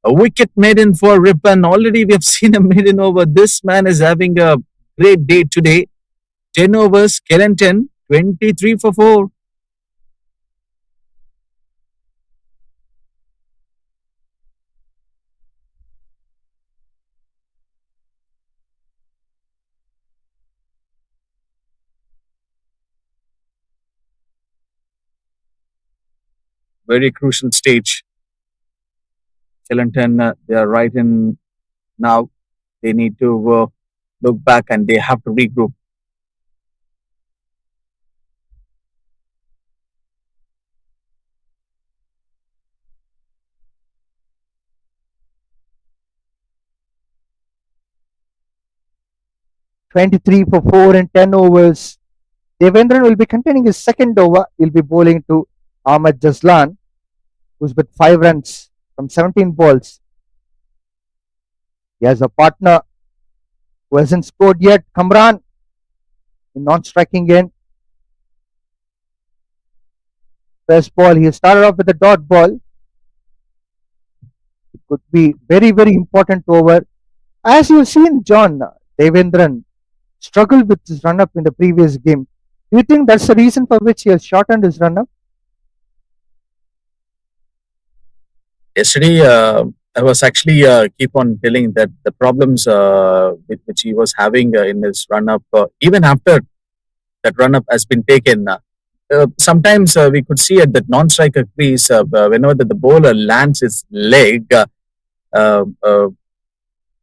[SPEAKER 2] wicket maiden for Ripon. Already we have seen a maiden over. This man is having a great day today. 10 overs, Kelantan, 23 for 4. Very crucial stage. Kelantan, they are right in now. They need to look back and they have to regroup.
[SPEAKER 1] Twenty-three for 4 and 10 overs. Devendran will be containing his second over. He'll be bowling to Ahmad Jaslan, who's with 5 runs from 17 balls. He has a partner who hasn't scored yet, Kamran, in non-striking end. First ball, he started off with a dot ball. It could be very, very important over. As you've seen, John, Devendran struggled with his run-up in the previous game. Do you think that's the reason for which he has shortened his run-up?
[SPEAKER 2] Yesterday, I was actually keep on telling that the problems which he was having in his run up, even after that run up has been taken. Sometimes we could see at that non-striker crease, whenever the bowler lands his leg uh, uh,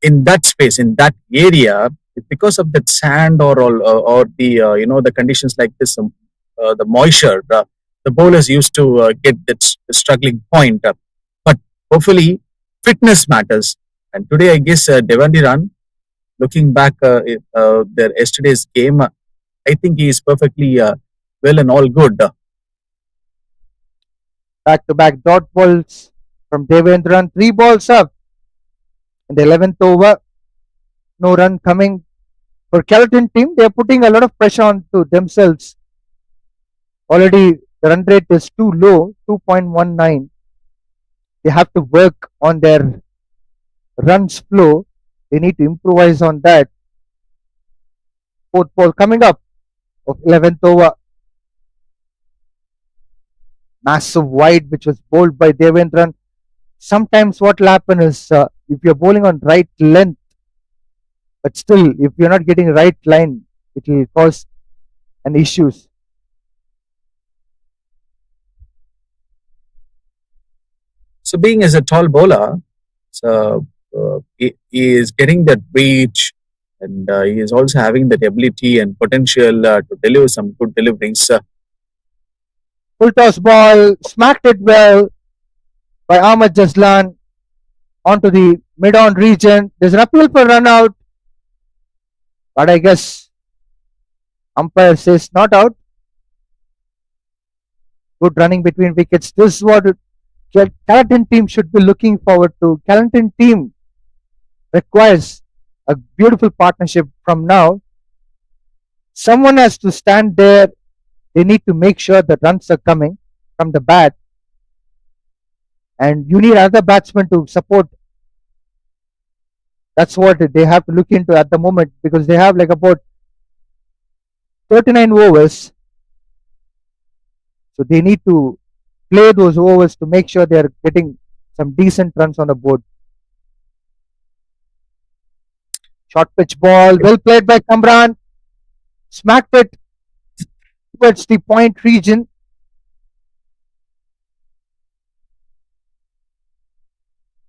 [SPEAKER 2] in that space, in that area, because of that sand or the the conditions like this, the moisture, the bowlers used to get that struggling point. But hopefully, fitness matters. And today, I guess Devandi Run, looking back their yesterday's game, I think he is perfectly well and all good.
[SPEAKER 1] Back to back dot balls from Devendran. 3 balls up in the 11th over. No run coming for Kelantan team. They are putting a lot of pressure onto themselves. Already the run rate is too low, 2.19. They have to work on their runs flow. They need to improvise on that. Fourth ball coming up of 11th over. Massive wide which was bowled by Devendran. Sometimes what will happen is if you're bowling on right length, but still if you're not getting right line, it will cause an issues.
[SPEAKER 2] So, being as a tall bowler, so he is getting that reach, and he is also having that ability and potential to deliver some good deliveries.
[SPEAKER 1] Full toss ball, smacked it well by Ahmad Jaslan onto the mid-on region. There's an appeal for run out, but I guess umpire says not out. Good running between wickets. This is what Kelantan team should be looking forward to. Kelantan team requires a beautiful partnership from now. Someone has to stand there. They need to make sure the runs are coming from the bat, and you need other batsmen to support. That's what they have to look into at the moment because they have like about 39 overs. So they need to play those overs to make sure they are getting some decent runs on the board. Short pitch ball, well played by Kamran. Smacked it towards the point region.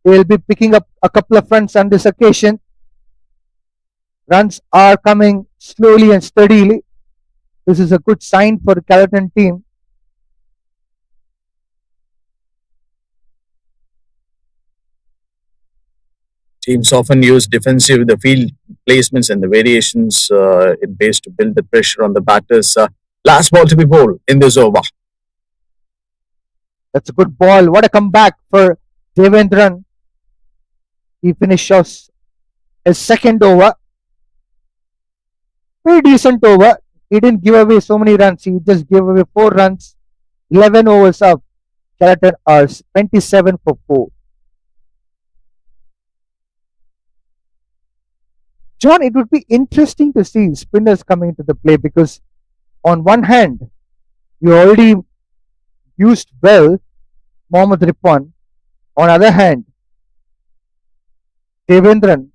[SPEAKER 1] They will be picking up a couple of runs on this occasion. Runs are coming slowly and steadily. This is a good sign for the Kelantan team.
[SPEAKER 2] Teams often use defensive, the field placements and the variations in base to build the pressure on the batters. Last ball to be bowled in this over.
[SPEAKER 1] That's a good ball. What a comeback for Devendran. He finishes his second over. Very decent over. He didn't give away so many runs. He just gave away 4 runs. 11 overs up. Kelantan are 27 for 4. John, it would be interesting to see spinners coming into the play because on one hand, you already used well Mohammad Ripon. On other hand, Devendran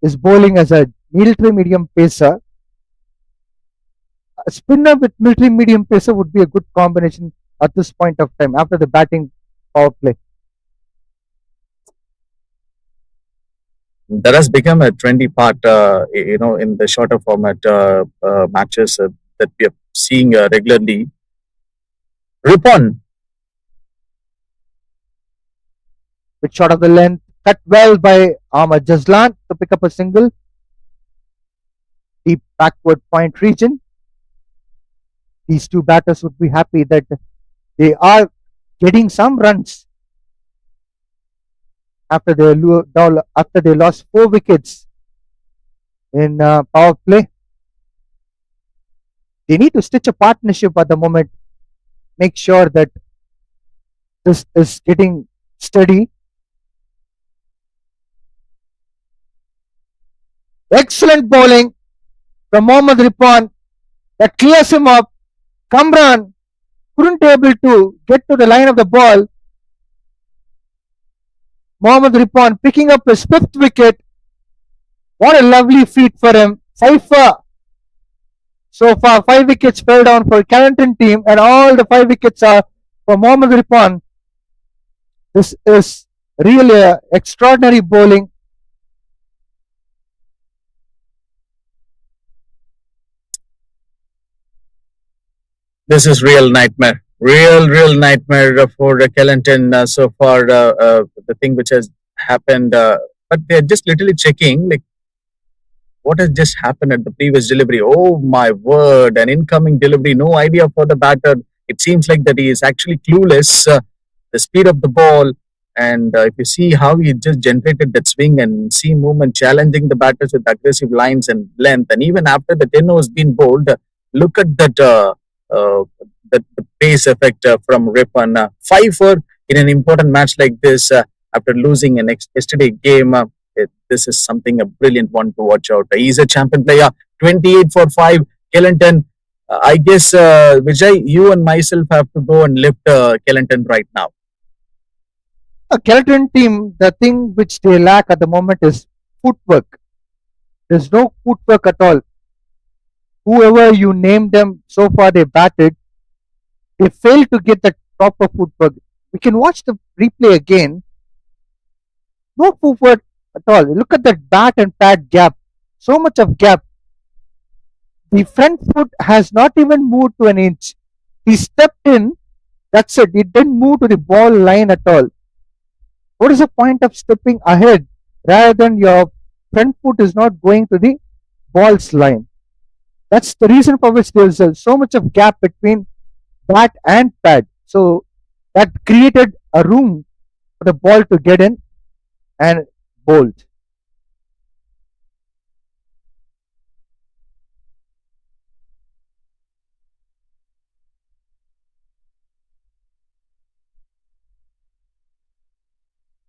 [SPEAKER 1] is bowling as a military medium pacer. A spinner with military medium pacer would be a good combination at this point of time after the batting power play.
[SPEAKER 2] That has become a trendy part, in the shorter format matches that we are seeing regularly. Ripon,
[SPEAKER 1] With shot of the length, cut well by Ahmad Jaslan to pick up a single. Deep backward point region. These two batters would be happy that they are getting some runs after they lost 4 wickets in power play. They need to stitch a partnership at the moment. Make sure that this is getting steady. Excellent bowling from Mohammad Ripon that clears him up. Kamran couldn't able to get to the line of the ball. Mohammad Ripon picking up his fifth wicket. What a lovely feat for him. So far, 5 wickets fell down for Kelantan team, and all the 5 wickets are for Mohammad Ripon. This is really a extraordinary bowling.
[SPEAKER 2] This is real nightmare. Real nightmare for Kelantan so far. The thing which has happened, but they're just literally checking like what has just happened at the previous delivery. Oh my word! An incoming delivery. No idea for the batter. It seems like that he is actually clueless. The speed of the ball, and if you see how he just generated that swing and seam movement, challenging the batters with aggressive lines and length, and even after the 10 has been bowled, look at that. Uh, the pace effect from Ripan. 5 for in an important match like this after losing an yesterday game. This is something a brilliant one to watch out. He's a champion player. 28 for 5. Kelantan. I guess Vijay, you and myself have to go and lift Kelantan right now.
[SPEAKER 1] A Kelantan team, the thing which they lack at the moment is footwork. There's no footwork at all. Whoever you name them so far, they batted. They failed to get the proper footwork. We can watch the replay again. No footwork at all. Look at that bat and pad gap. So much of gap. The front foot has not even moved to an inch. He stepped in. That's it. It didn't move to the ball line at all. What is the point of stepping ahead rather than your front foot is not going to the ball's line? That's the reason for which there's so much of gap between bat and pad. So that created a room for the ball to get in and bowled.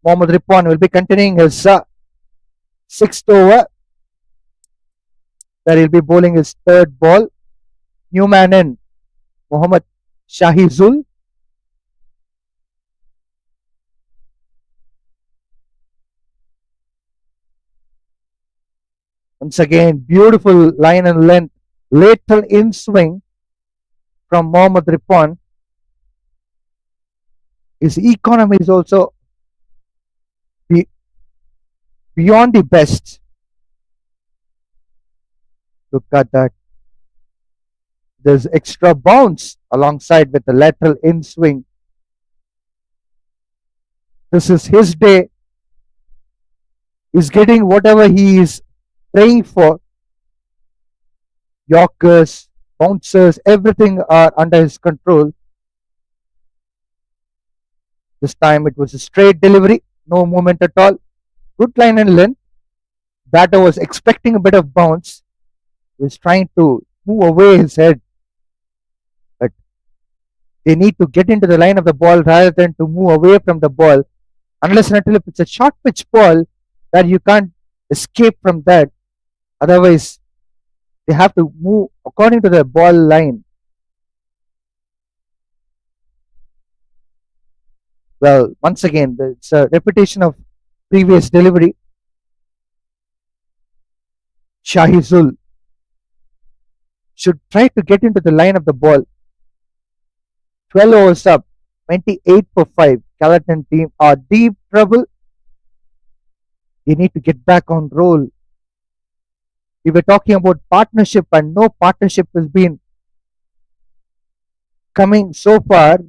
[SPEAKER 1] Mohammad Ripwan will be continuing his sixth over, where he'll be bowling his third ball. New man in, Mohammad Shahizul. Once again, beautiful line and length, lateral in swing from Mohammad Ripwan. His economy is also beyond the best. Look at that. There's extra bounce alongside with the lateral in swing. This is his day. He's getting whatever he is praying for. Yorkers, bouncers, everything are under his control. This time it was a straight delivery, no movement at all. Good line and length. Batter was expecting a bit of bounce. He was trying to move away his head. But they need to get into the line of the ball rather than to move away from the ball. Unless and until if it's a short pitch ball, that you can't escape from that. Otherwise, they have to move according to the ball line. Well, once again, it's a repetition of previous delivery. Shahizul should try to get into the line of the ball. 12 overs up, 28 for 5. Kelantan team are deep trouble. They need to get back on roll. We were talking about partnership, and no partnership has been coming so far.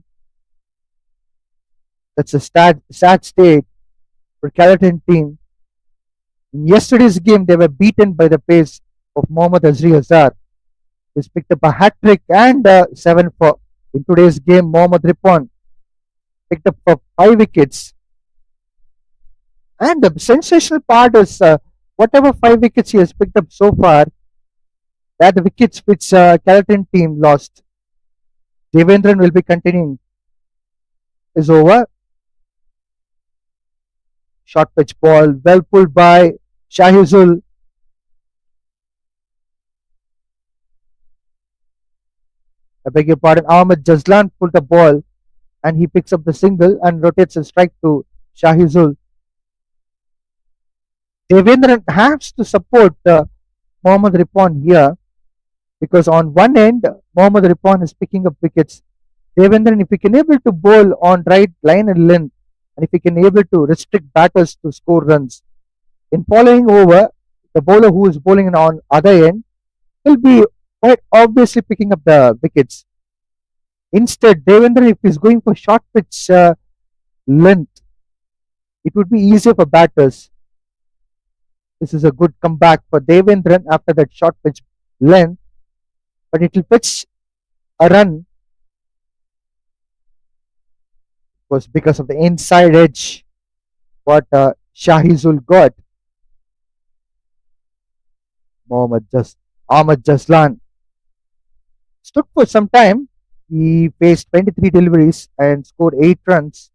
[SPEAKER 1] That's a sad state for Kelantan team. In yesterday's game, they were beaten by the pace of Mohammad Azri Azhar. He's picked up a hat trick and 7 for. In today's game, Mohammad Ripon picked up for 5 wickets. And the sensational part is whatever 5 wickets he has picked up so far, they are the wickets which Kelantan team lost. Devendran will be continuing his over. Short pitch ball, well pulled by Shahizul. I beg your pardon, Ahmed Jazlan pulled the ball and he picks up the single and rotates a strike to Shahizul. Devendran has to support Mohammad Ripon here because on one end, Mohammad Ripon is picking up wickets. Devendran, if he can able to bowl on right line and length, and if he can able to restrict batters to score runs, in following over, the bowler who is bowling on other end will be quite obviously picking up the wickets. Instead, Devendran, if he's going for short pitch length, it would be easier for batters. This is a good comeback for Devendran after that short pitch length, but it will pitch a run was because of the inside edge what Shahizul got. Ahmad Jaslan stood for some time. He faced 23 deliveries and scored 8 runs.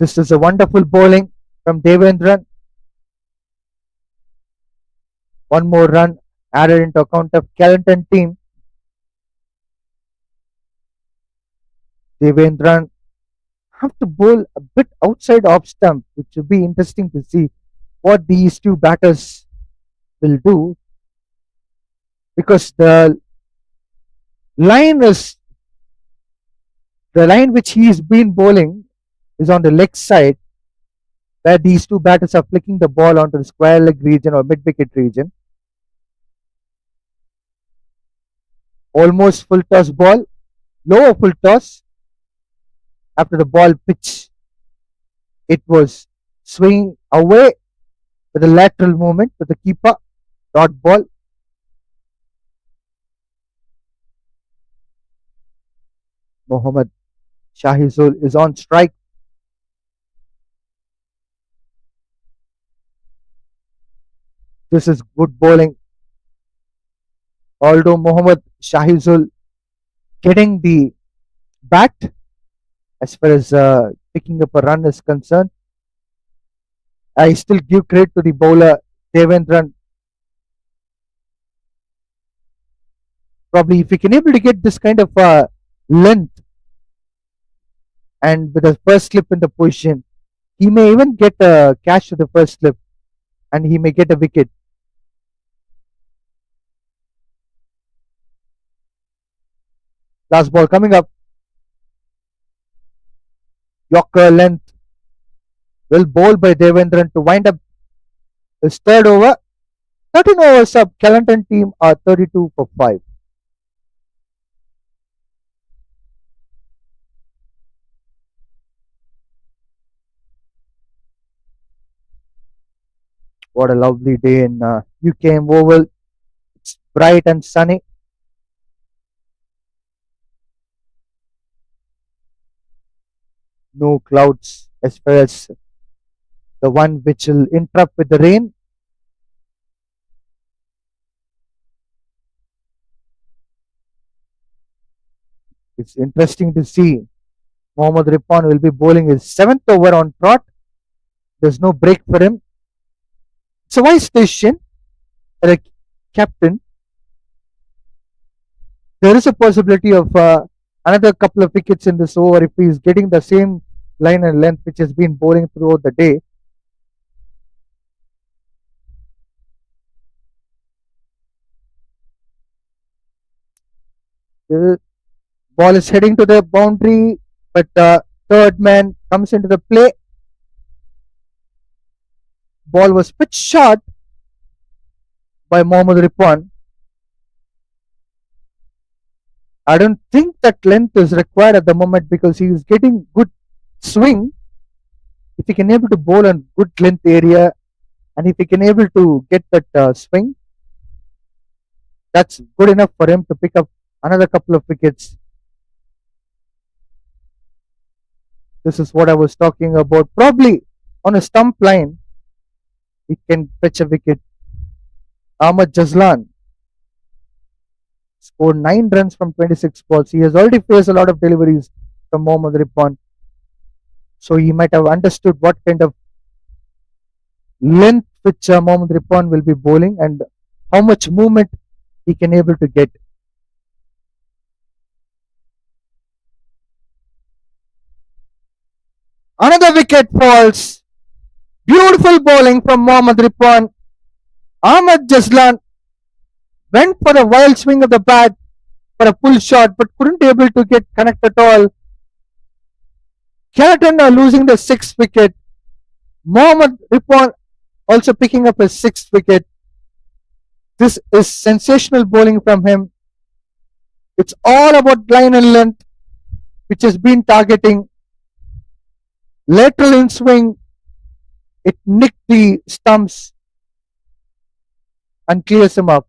[SPEAKER 1] This is a wonderful bowling from Devendran. One more run added into account of Kelantan team. Devendran have to bowl a bit outside off stump, which will be interesting to see what these two batters will do because line is the line which he's been bowling is on the leg side where these two batters are flicking the ball onto the square leg region or mid wicket region. Almost full toss ball, lower full toss. After the ball pitch, it was swinging away with a lateral movement with the keeper. Dot ball. Mohammad Shahizul is on strike. This is good bowling. Although Mohammad Shahizul getting the bat as far as picking up a run is concerned, I still give credit to the bowler Devendran. Probably if he can able to get this kind of length and with the first slip in the position, he may even get a catch to the first slip and he may get a wicket. Last ball coming up. Yorker length will bowl by Devendran to wind up his third over. 13 overs up. Kelantan team are 32 for 5. What a lovely day in UKM Oval. It's bright and sunny. No clouds as far as the one which will interrupt with the rain. It's interesting to see Mohammad Ripon will be bowling his 7th over on trot. There's no break for him. It's a wise decision as a captain. There is a possibility of another couple of wickets in this over if he is getting the same line and length which has been bowling throughout the day. The ball is heading to the boundary, but the third man comes into the play. Ball was pitched short by Mohammad Ripon. I don't think that length is required at the moment because he is getting good swing. If he can able to bowl on good length area and if he can able to get that swing, that's good enough for him to pick up another couple of wickets. This is what I was talking about. Probably on a stump line, he can fetch a wicket. Ahmad Jaslan scored 9 runs from 26 balls. He has already faced a lot of deliveries from Mohammad Ripon. So he might have understood what kind of length which Mohammad Ripon will be bowling and how much movement he can able to get. Another wicket falls. Beautiful bowling from Mohammad Ripwan. Ahmad Jaslan went for a wild swing of the bat for a pull shot but couldn't able to get connect at all. Kelantan are losing the sixth wicket. Mohammad Ripwan also picking up his sixth wicket. This is sensational bowling from him. It's all about line and length, which has been targeting. Lateral in swing, it nicked the stumps and clears him up.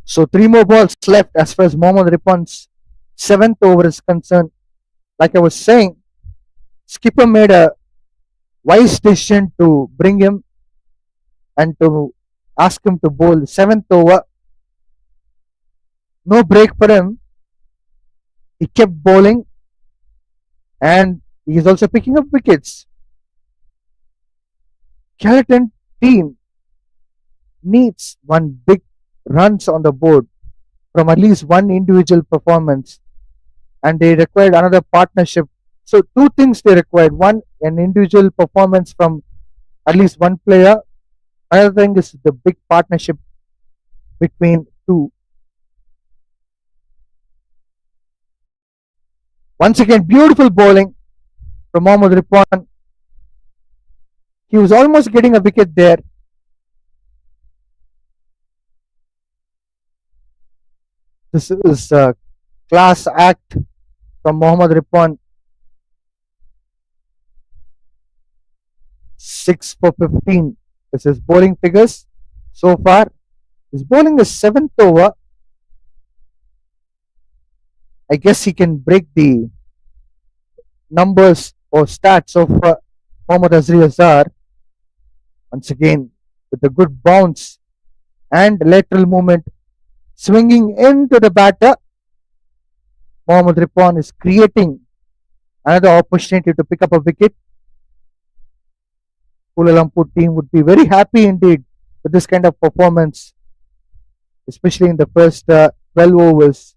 [SPEAKER 1] So three more balls left as far as Mohammad Ripwan's seventh over is concerned. Like I was saying, skipper made a wise decision to bring him and to ask him to bowl seventh over. No break for him. He kept bowling and he is also picking up wickets. Skeleton team needs one big runs on the board from at least one individual performance, and they required another partnership. So two things they required: one, an individual performance from at least one player. Another thing is the big partnership between two. Once again, beautiful bowling from Mohammad Ripwan. He was almost getting a wicket there. This is a class act from Mohammad Ripwan. 6 for 15 is his bowling figures so far. He's bowling the seventh over. I guess he can break the numbers or stats of Mohammad Azri Azhar. Once again, with a good bounce and lateral movement, swinging into the batter, Mohammad Ripwan is creating another opportunity to pick up a wicket. Kuala Lumpur team would be very happy indeed with this kind of performance, especially in the first 12 overs.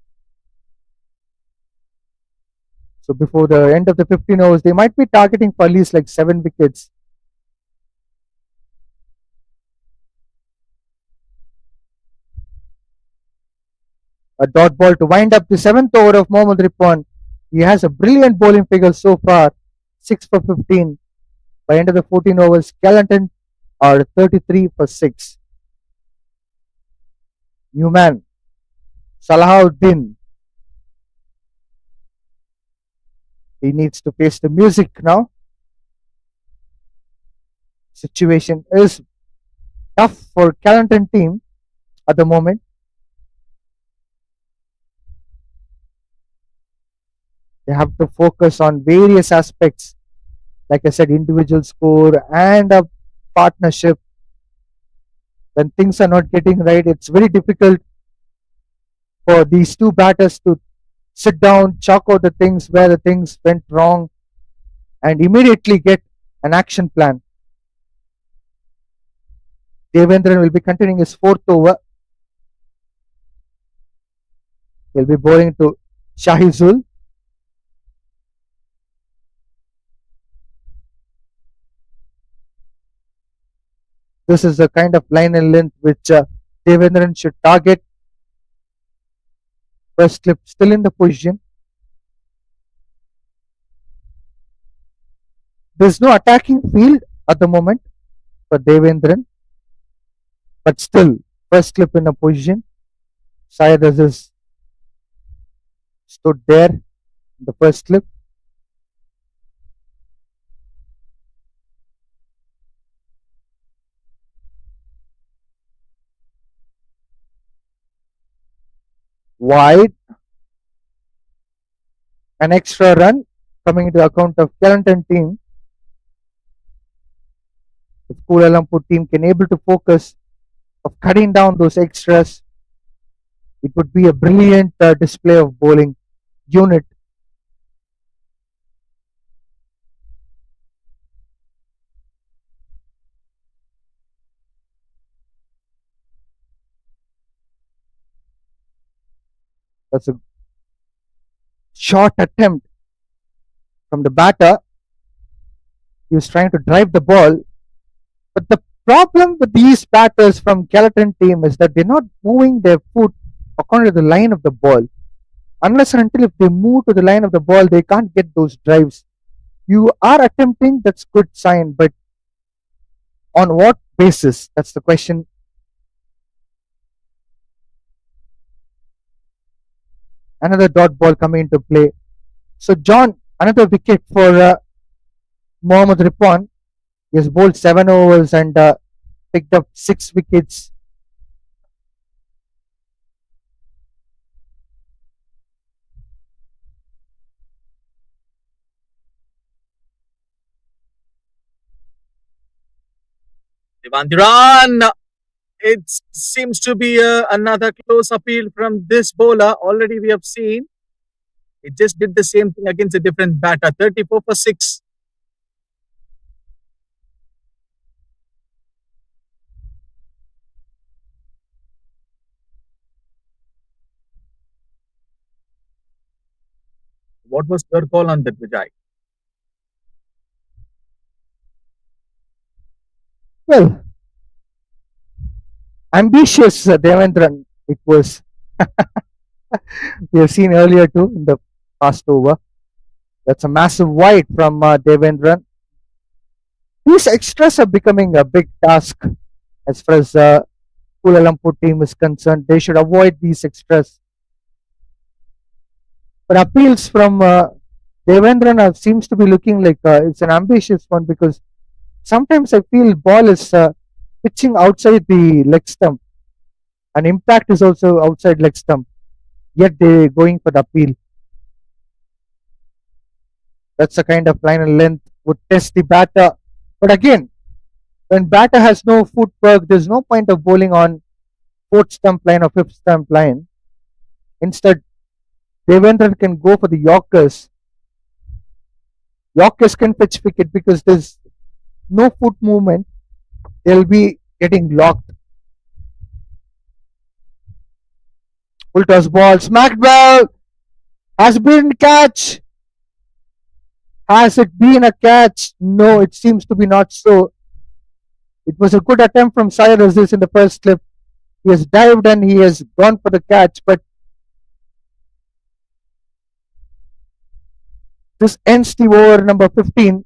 [SPEAKER 1] So before the end of the 15 overs, they might be targeting for at least like 7 wickets. A dot ball to wind up the 7th over of Mohammad Ripwan. He has a brilliant bowling figure so far, 6 for 15. By end of the 14 overs, Kelantan are 33 for 6. New man, Salahuddin. He needs to face the music now. Situation is tough for Kelantan team at the moment. They have to focus on various aspects, like I said, individual score and a partnership. When things are not getting right, it's very difficult for these two batters to sit down, chalk out the things where the things went wrong, and immediately get an action plan. Devendran will be continuing his fourth over. He'll be bowling to Shahizul. This is the kind of line and length which Devendran should target. First slip still in the position. There's no attacking field at the moment for Devendran, but still, first slip in a position. Syed Aziz stood there in the first slip. Wide. An extra run coming into account of Kelantan team. If Kuala Lumpur team can able to focus of cutting down those extras, it would be a brilliant display of bowling unit. That's a short attempt from the batter. He was trying to drive the ball, but the problem with these batters from Kelantan team is that they're not moving their foot according to the line of the ball. Unless and until if they move to the line of the ball, they can't get those drives. You are attempting, that's good sign, but on what basis? That's the question. Another dot ball coming into play. So John, another wicket for Mohammad Ripon. He has bowled 7 overs and picked up 6 wickets.
[SPEAKER 2] Divandiran. It seems to be another close appeal from this bowler. Already we have seen. It just did the same thing against a different batter. 34 for 6. What was your call on that, Vijay?
[SPEAKER 1] Well, ambitious Devendran. It was we have seen earlier too in the past over. That's a massive wide from Devendran. These extras are becoming a big task as far as Kuala Lumpur team is concerned. They should avoid these extras. But appeals from Devendran seems to be looking like it's an ambitious one because sometimes I feel ball is pitching outside the leg stump and impact is also outside leg stump. Yet they're going for the appeal. That's the kind of line and length would test the batter. But again, when batter has no footwork, there's no point of bowling on fourth stump line or fifth stump line. Instead, Devendran can go for the Yorkers. Yorkers can pitch wicket because there's no foot movement. They'll be getting locked. Full toss ball, smacked well. Has been catch. Has it been a catch? No, it seems to be not so. It was a good attempt from Syed Aziz in the first slip. He has dived and he has gone for the catch, but this ends the over number 15.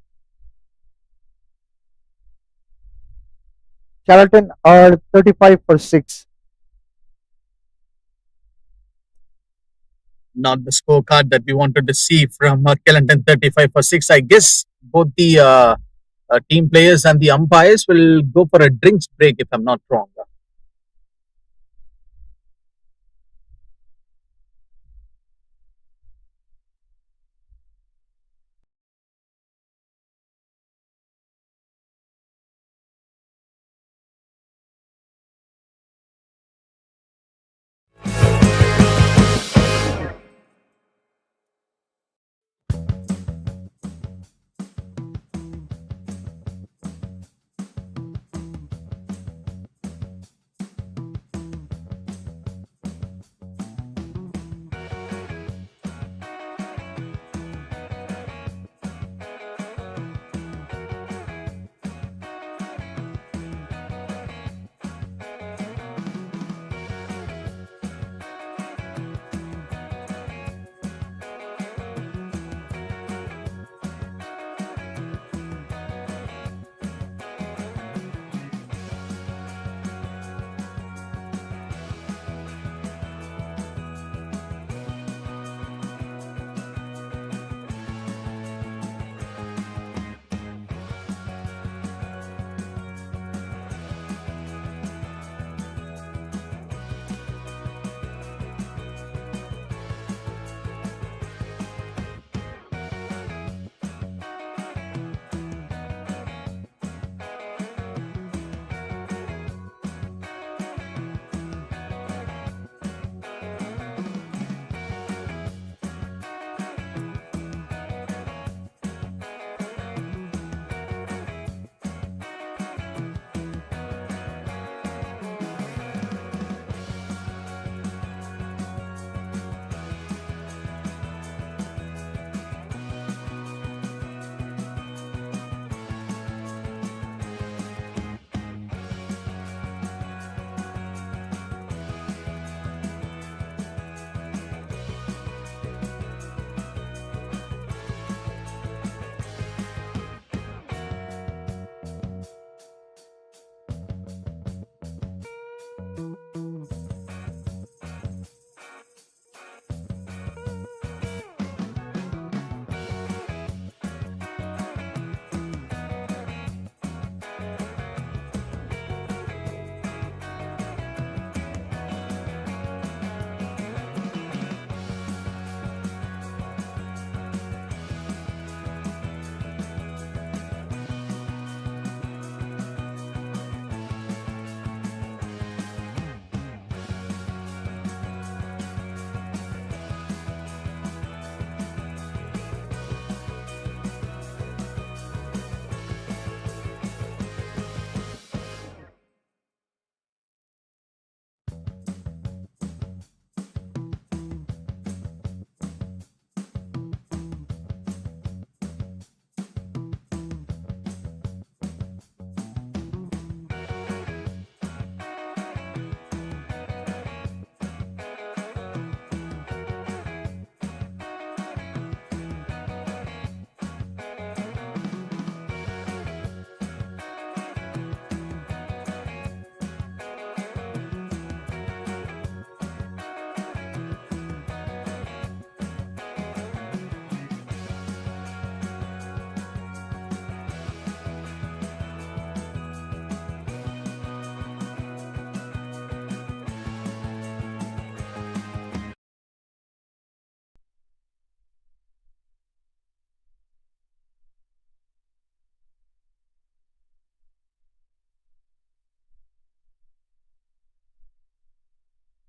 [SPEAKER 1] Carlton are 35 for 6.
[SPEAKER 2] Not the scorecard that we wanted to see from Kelantan. 35 for 6. I guess both the team players and the umpires will go for a drinks break if I'm not wrong.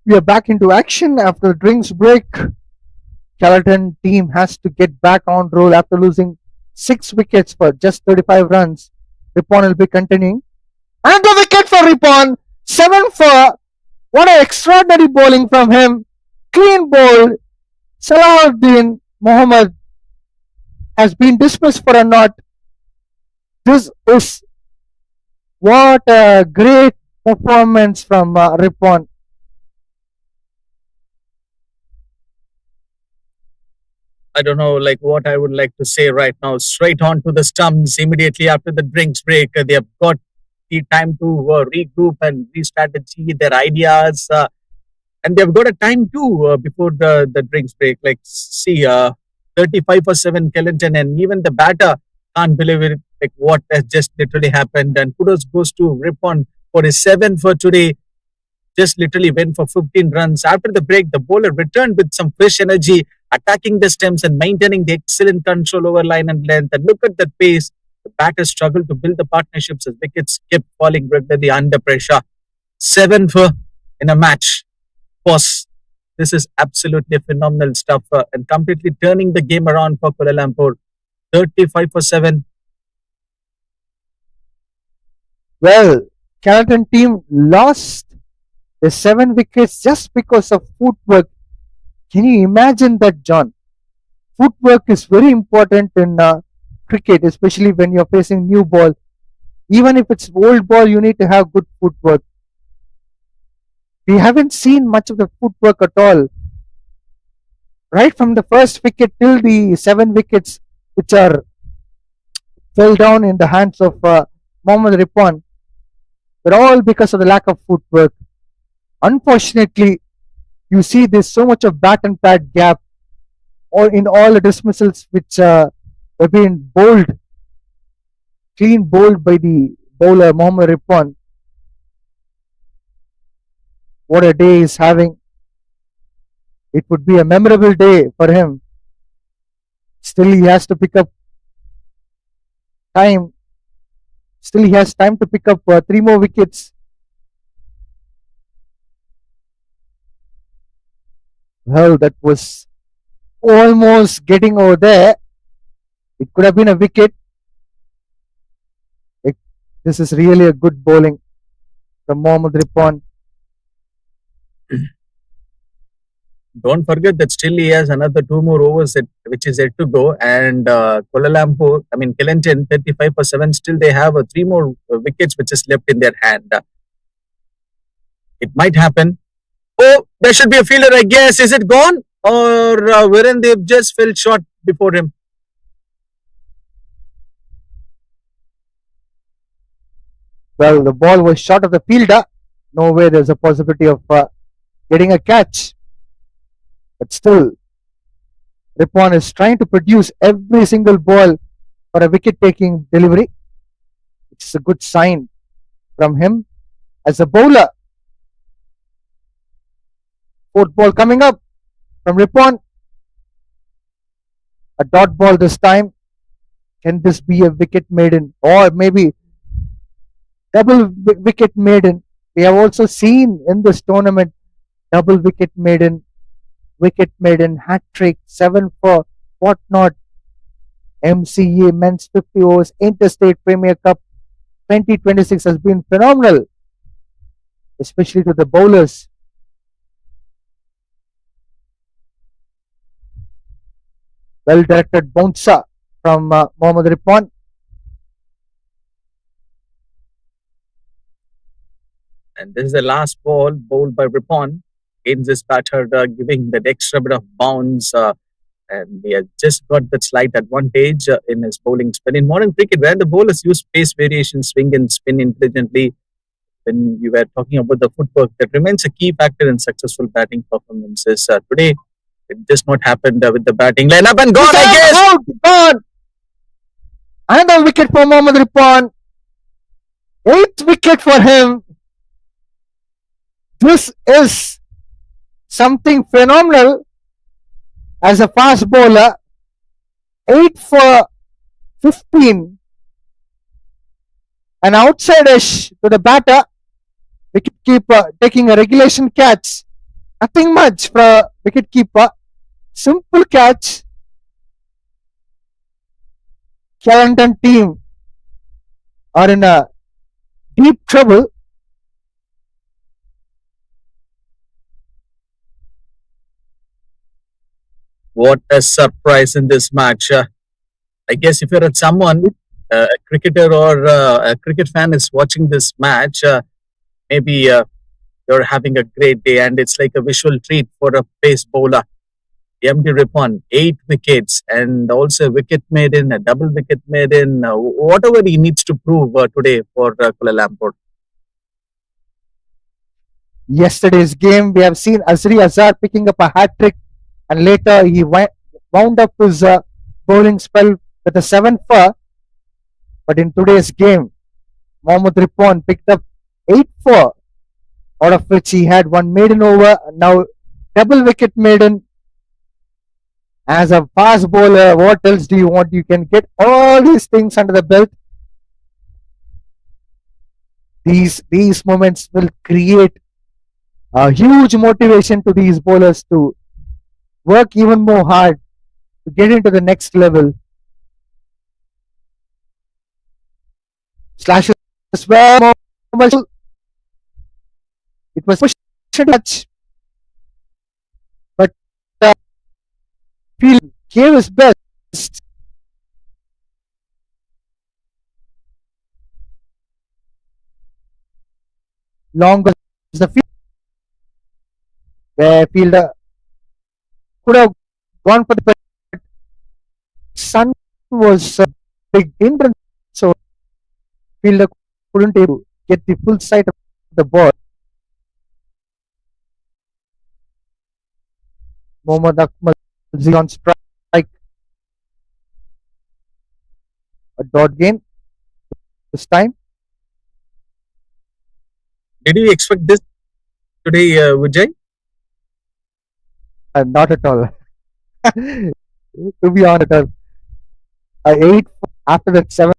[SPEAKER 1] We are back into action after the drinks break. Kelantan team has to get back on roll after losing 6 wickets for just 35 runs. Ripon will be continuing. And the wicket for Ripon. 7 for. What an extraordinary bowling from him. Clean bowled. Salahuddin Mohammed has been dismissed for a not. This is what a great performance from Ripon.
[SPEAKER 2] I don't know, like what I would like to say right now. Straight on to the stumps immediately after the drinks break. They have got the time to regroup and re-strategy their ideas, and they've got a time too before the drinks break. Like, see, 35 for 7, Kelantan, and even the batter can't believe it. Like what has just literally happened. And kudos goes to Ripon for his 7 for today. Just literally went for 15 runs. After the break, the bowler returned with some fresh energy, attacking the stems and maintaining the excellent control over line and length. And look at that pace. The batters struggled to build the partnerships as wickets kept falling regularly under pressure. 7 for in a match. Boss, this is absolutely phenomenal stuff and completely turning the game around for Kuala Lumpur. 35 for 7.
[SPEAKER 1] Well, Kelantan team lost the 7 wickets just because of footwork. Can you imagine that, John? Footwork is very important in cricket, especially when you're facing new ball. Even if it's old ball, you need to have good footwork. We haven't seen much of the footwork at all. Right from the first wicket till the 7 wickets, which are fell down in the hands of Mohammad Ripon, were all because of the lack of footwork. Unfortunately, you see there's so much of bat and pad gap or in all the dismissals which have been bowled, clean bowled by the bowler Mohammad Ripon. What a day he's having. It would be a memorable day for him. Still, he has to pick up time. Still, he has time to pick up 3 more wickets. Well, that was almost getting over there. It could have been a wicket. This is really a good bowling from Mohammad Ripon.
[SPEAKER 2] Don't forget that still he has another 2 more overs which is yet to go. And Kuala Lumpur, I mean Kelantan, 35 for 7. Still they have 3 more wickets which is left in their hand. It might happen. Oh, there should be a fielder, I guess. Is it gone? Or wherein they've just fell short before him?
[SPEAKER 1] Well, the ball was short of the fielder. No way there's a possibility of getting a catch. But still, Ripon is trying to produce every single ball for a wicket taking delivery, which is a good sign from him as a bowler. Fourth ball coming up from Ripon. A dot ball this time. Can this be a wicket maiden? Or maybe double wicket maiden. We have also seen in this tournament double wicket maiden, hat trick, 7 for whatnot. MCA Men's 50 Overs Interstate Premier Cup 2026 has been phenomenal, especially to the bowlers. Well directed bouncer from Mohammad Ripon.
[SPEAKER 2] And this is the last ball bowled by Ripon. Against this batter, giving that extra bit of bounce. And he has just got that slight advantage in his bowling spin. In modern cricket, where the bowlers use pace variation, swing and spin intelligently, when you were talking about the footwork, that remains a key factor in successful batting performances. Today, it just not happened with the batting lineup and gone, I guess.
[SPEAKER 1] Out, gone. Another wicket for Mohammad Ripon. 8th wicket for him. This is something phenomenal as a fast bowler. 8 for 15. An outside edge to the batter. Wicketkeeper taking a regulation catch. Nothing much for wicket keeper. Simple catch. Kelantan team are in a deep trouble.
[SPEAKER 2] What a surprise in this match. I guess if you're at someone, a cricketer or a cricket fan is watching this match, maybe you're having a great day and it's like a visual treat for a pace bowler. MD Ripon, 8 wickets and also a wicket maiden, a double wicket maiden, whatever he needs to prove today for Kuala Lumpur.
[SPEAKER 1] Yesterday's game, we have seen Azri Azhar picking up a hat trick, and later he wound up his bowling spell with a 7 for. But in today's game, Mohammad Ripon picked up 8 for, out of which he had one maiden over, now double wicket maiden. As a fast bowler, what else do you want? You can get all these things under the belt. These moments will create a huge motivation to these bowlers to work even more hard to get into the next level. Slashes were more. It was pushed much, but feel gave his best. Longer the field where fielder could have gone for the sun was big hindrance, so fielder couldn't able to get the full sight of the ball. Mohammad Akmal on strike, a dot gain this time.
[SPEAKER 2] Did you expect this today, Vijay?
[SPEAKER 1] Not at all. To be honest, 8 after that 7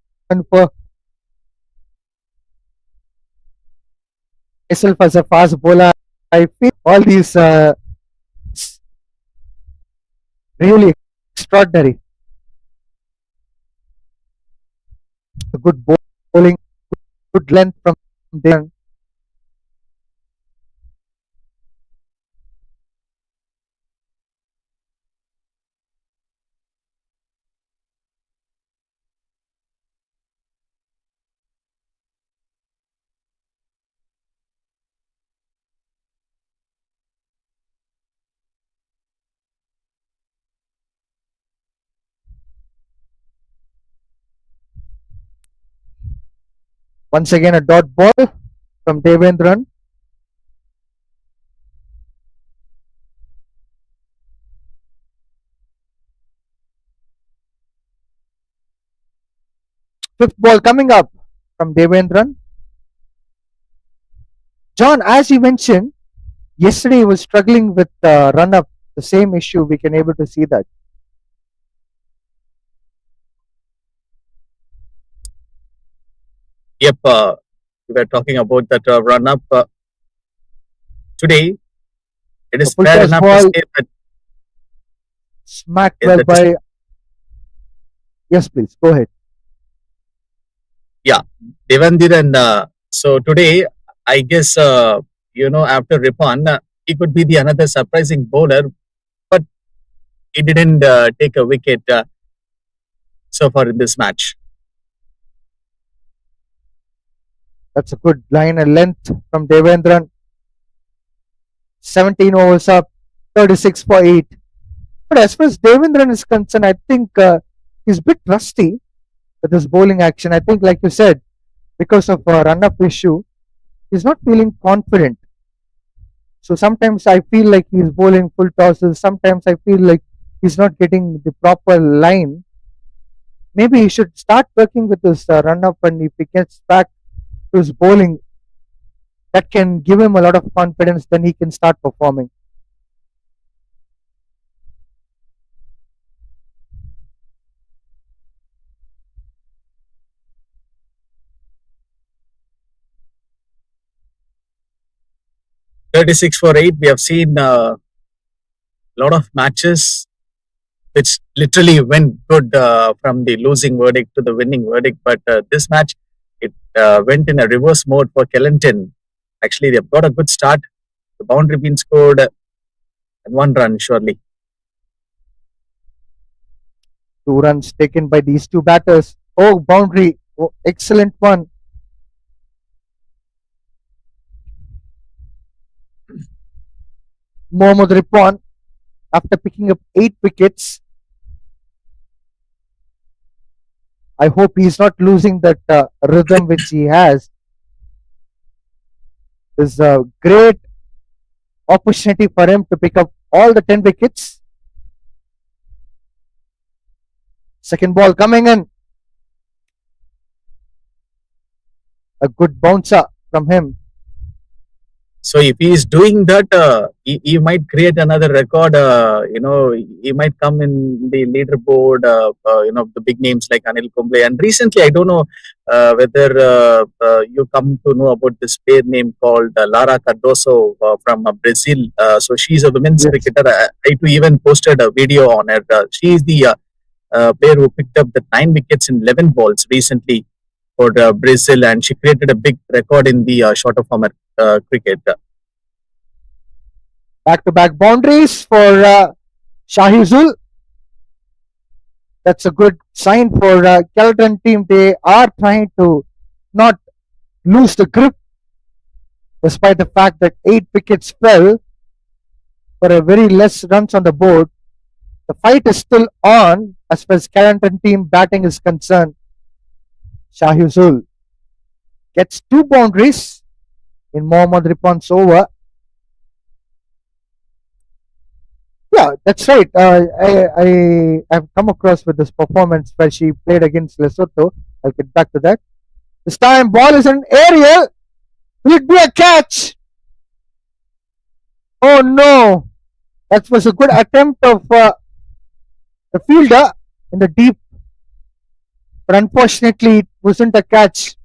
[SPEAKER 1] for myself as a fast bowler. I feel all these really extraordinary. A good bowling, good length from there. Once again, a dot ball from Devendran. Fifth ball coming up from Devendran. John, as you mentioned, yesterday he was struggling with run up. The same issue, we can able to see that.
[SPEAKER 2] Yep, we were talking about that run up today. It
[SPEAKER 1] A
[SPEAKER 2] is
[SPEAKER 1] full
[SPEAKER 2] fair
[SPEAKER 1] toss
[SPEAKER 2] enough to
[SPEAKER 1] ball
[SPEAKER 2] say that,
[SPEAKER 1] smacked well
[SPEAKER 2] that is,
[SPEAKER 1] by. Yes, please go ahead.
[SPEAKER 2] yeah, Devandiran. So today, I guess, after Ripon, he could be the another surprising bowler, but he didn't take a wicket so far in this match.
[SPEAKER 1] That's a good line and length from Devendran. 17 overs up, 36 for 8. But as far as Devendran is concerned, I think he's a bit rusty with his bowling action. I think, like you said, because of a run up issue, he's not feeling confident. So sometimes I feel like he's bowling full tosses. Sometimes I feel like he's not getting the proper line. Maybe he should start working with his run up, and if he gets back to his bowling, that can give him a lot of confidence. Then he can start performing.
[SPEAKER 2] 36 for 8. We have seen a lot of matches which literally went good from the losing verdict to the winning verdict. But this match, it went in a reverse mode for Kelantan. Actually, they've got a good start. The boundary being scored and one run, surely.
[SPEAKER 1] 2 runs taken by these two batters. Oh, boundary. Oh, excellent one. Mohammad Ripwan, after picking up 8 wickets, I hope he's not losing that rhythm which he has. There's a great opportunity for him to pick up all the 10 wickets. Second ball coming in. A good bouncer from him.
[SPEAKER 2] So if he is doing that, he might create another record. He might come in the leaderboard. The big names like Anil Kumble. And recently, I don't know whether you come to know about this player name called Lara Cardoso from Brazil. So she's a women's
[SPEAKER 1] Yes.
[SPEAKER 2] cricketer. I too even posted a video on her. She is the player who picked up the 9 wickets in 11 balls recently for Brazil, and she created a big record in the shorter format cricket.
[SPEAKER 1] Back-to-back boundaries for Shahizul. That's a good sign for Kelantan team. They are trying to not lose the grip, despite the fact that 8 wickets fell for a very less runs on the board. The fight is still on as far as Kelantan team batting is concerned. Shahizul gets 2 boundaries in Mohammad Ripwan's over. Yeah, that's right. I have come across with this performance where she played against Lesotho. I'll get back to that. This time, ball is an aerial. Will it be a catch? Oh no! That was a good attempt of the fielder in the deep, but unfortunately, it wasn't a catch.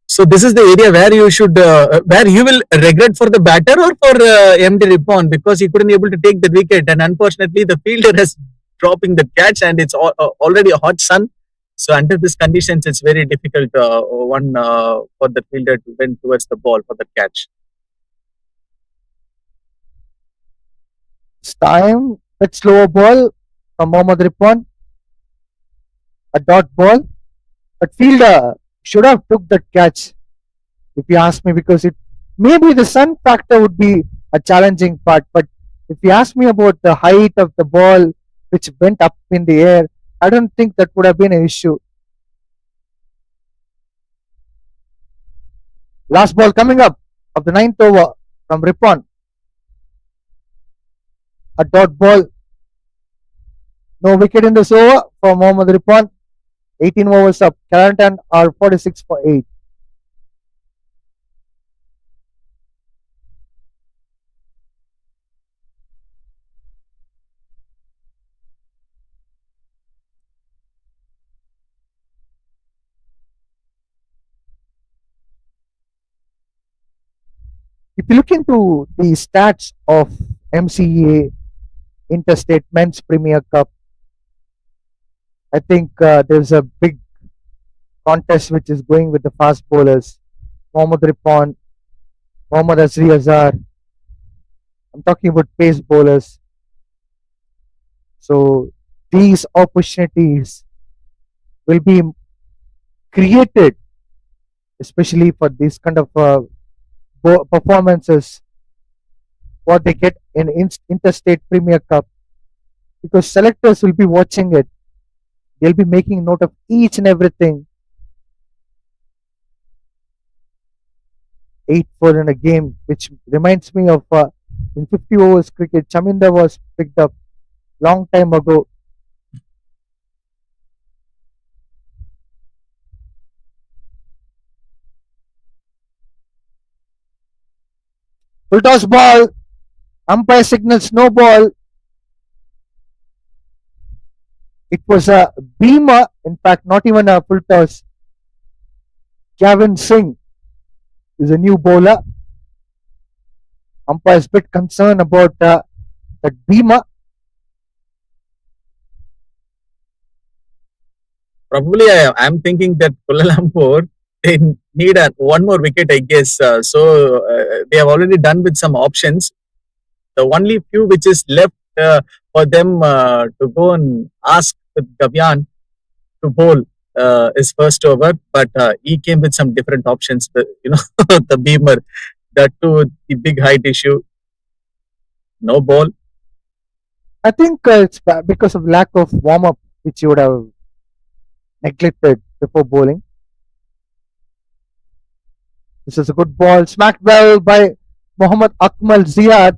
[SPEAKER 2] So this is the area where where you will regret for the batter or for MD Ripon, because he couldn't able to take the wicket, and unfortunately the fielder is dropping the catch, and it's already a hot sun. So under these conditions, it's very difficult for the fielder to win towards the ball for the catch.
[SPEAKER 1] This time, bit slower ball from Mohammad Ripwan. A dot ball, but fielder should have took that catch, if you ask me, because it maybe the sun factor would be a challenging part, but if you ask me about the height of the ball which went up in the air, I don't think that would have been an issue. Last ball coming up of the 9th over from Ripon. A dot ball. No wicket in this over for Mohammad Ripon. 18 overs up. Kelantan are 46 for 8. If you look into the stats of MCA Interstate Men's Premier Cup, I think there's a big contest which is going with the fast bowlers. Mohammad Ripon, Mohammad Azri Azhar. I'm talking about pace bowlers. So these opportunities will be created, especially for these kind of performances, what they get in Interstate Premier Cup, because selectors will be watching it. They'll be making note of each and everything. 8-4 in a game, which reminds me of in 50 overs cricket, Chaminda was picked up long time ago. Full toss ball. Umpire signals no ball. It was a beamer, in fact, not even a full toss. Gavin Singh is a new bowler. Umpire is a bit concerned about that Bhima.
[SPEAKER 2] Probably, I'm thinking that Kuala Lumpur they need one more wicket, I guess. They have already done with some options. The only few which is left for them to go and ask with Gavyan to bowl is first over, but he came with some different options. The beamer, that too, the big height issue, no ball.
[SPEAKER 1] I think it's because of lack of warm up, which you would have neglected before bowling. This is a good ball, smacked well by Mohammad Akmal Ziyad.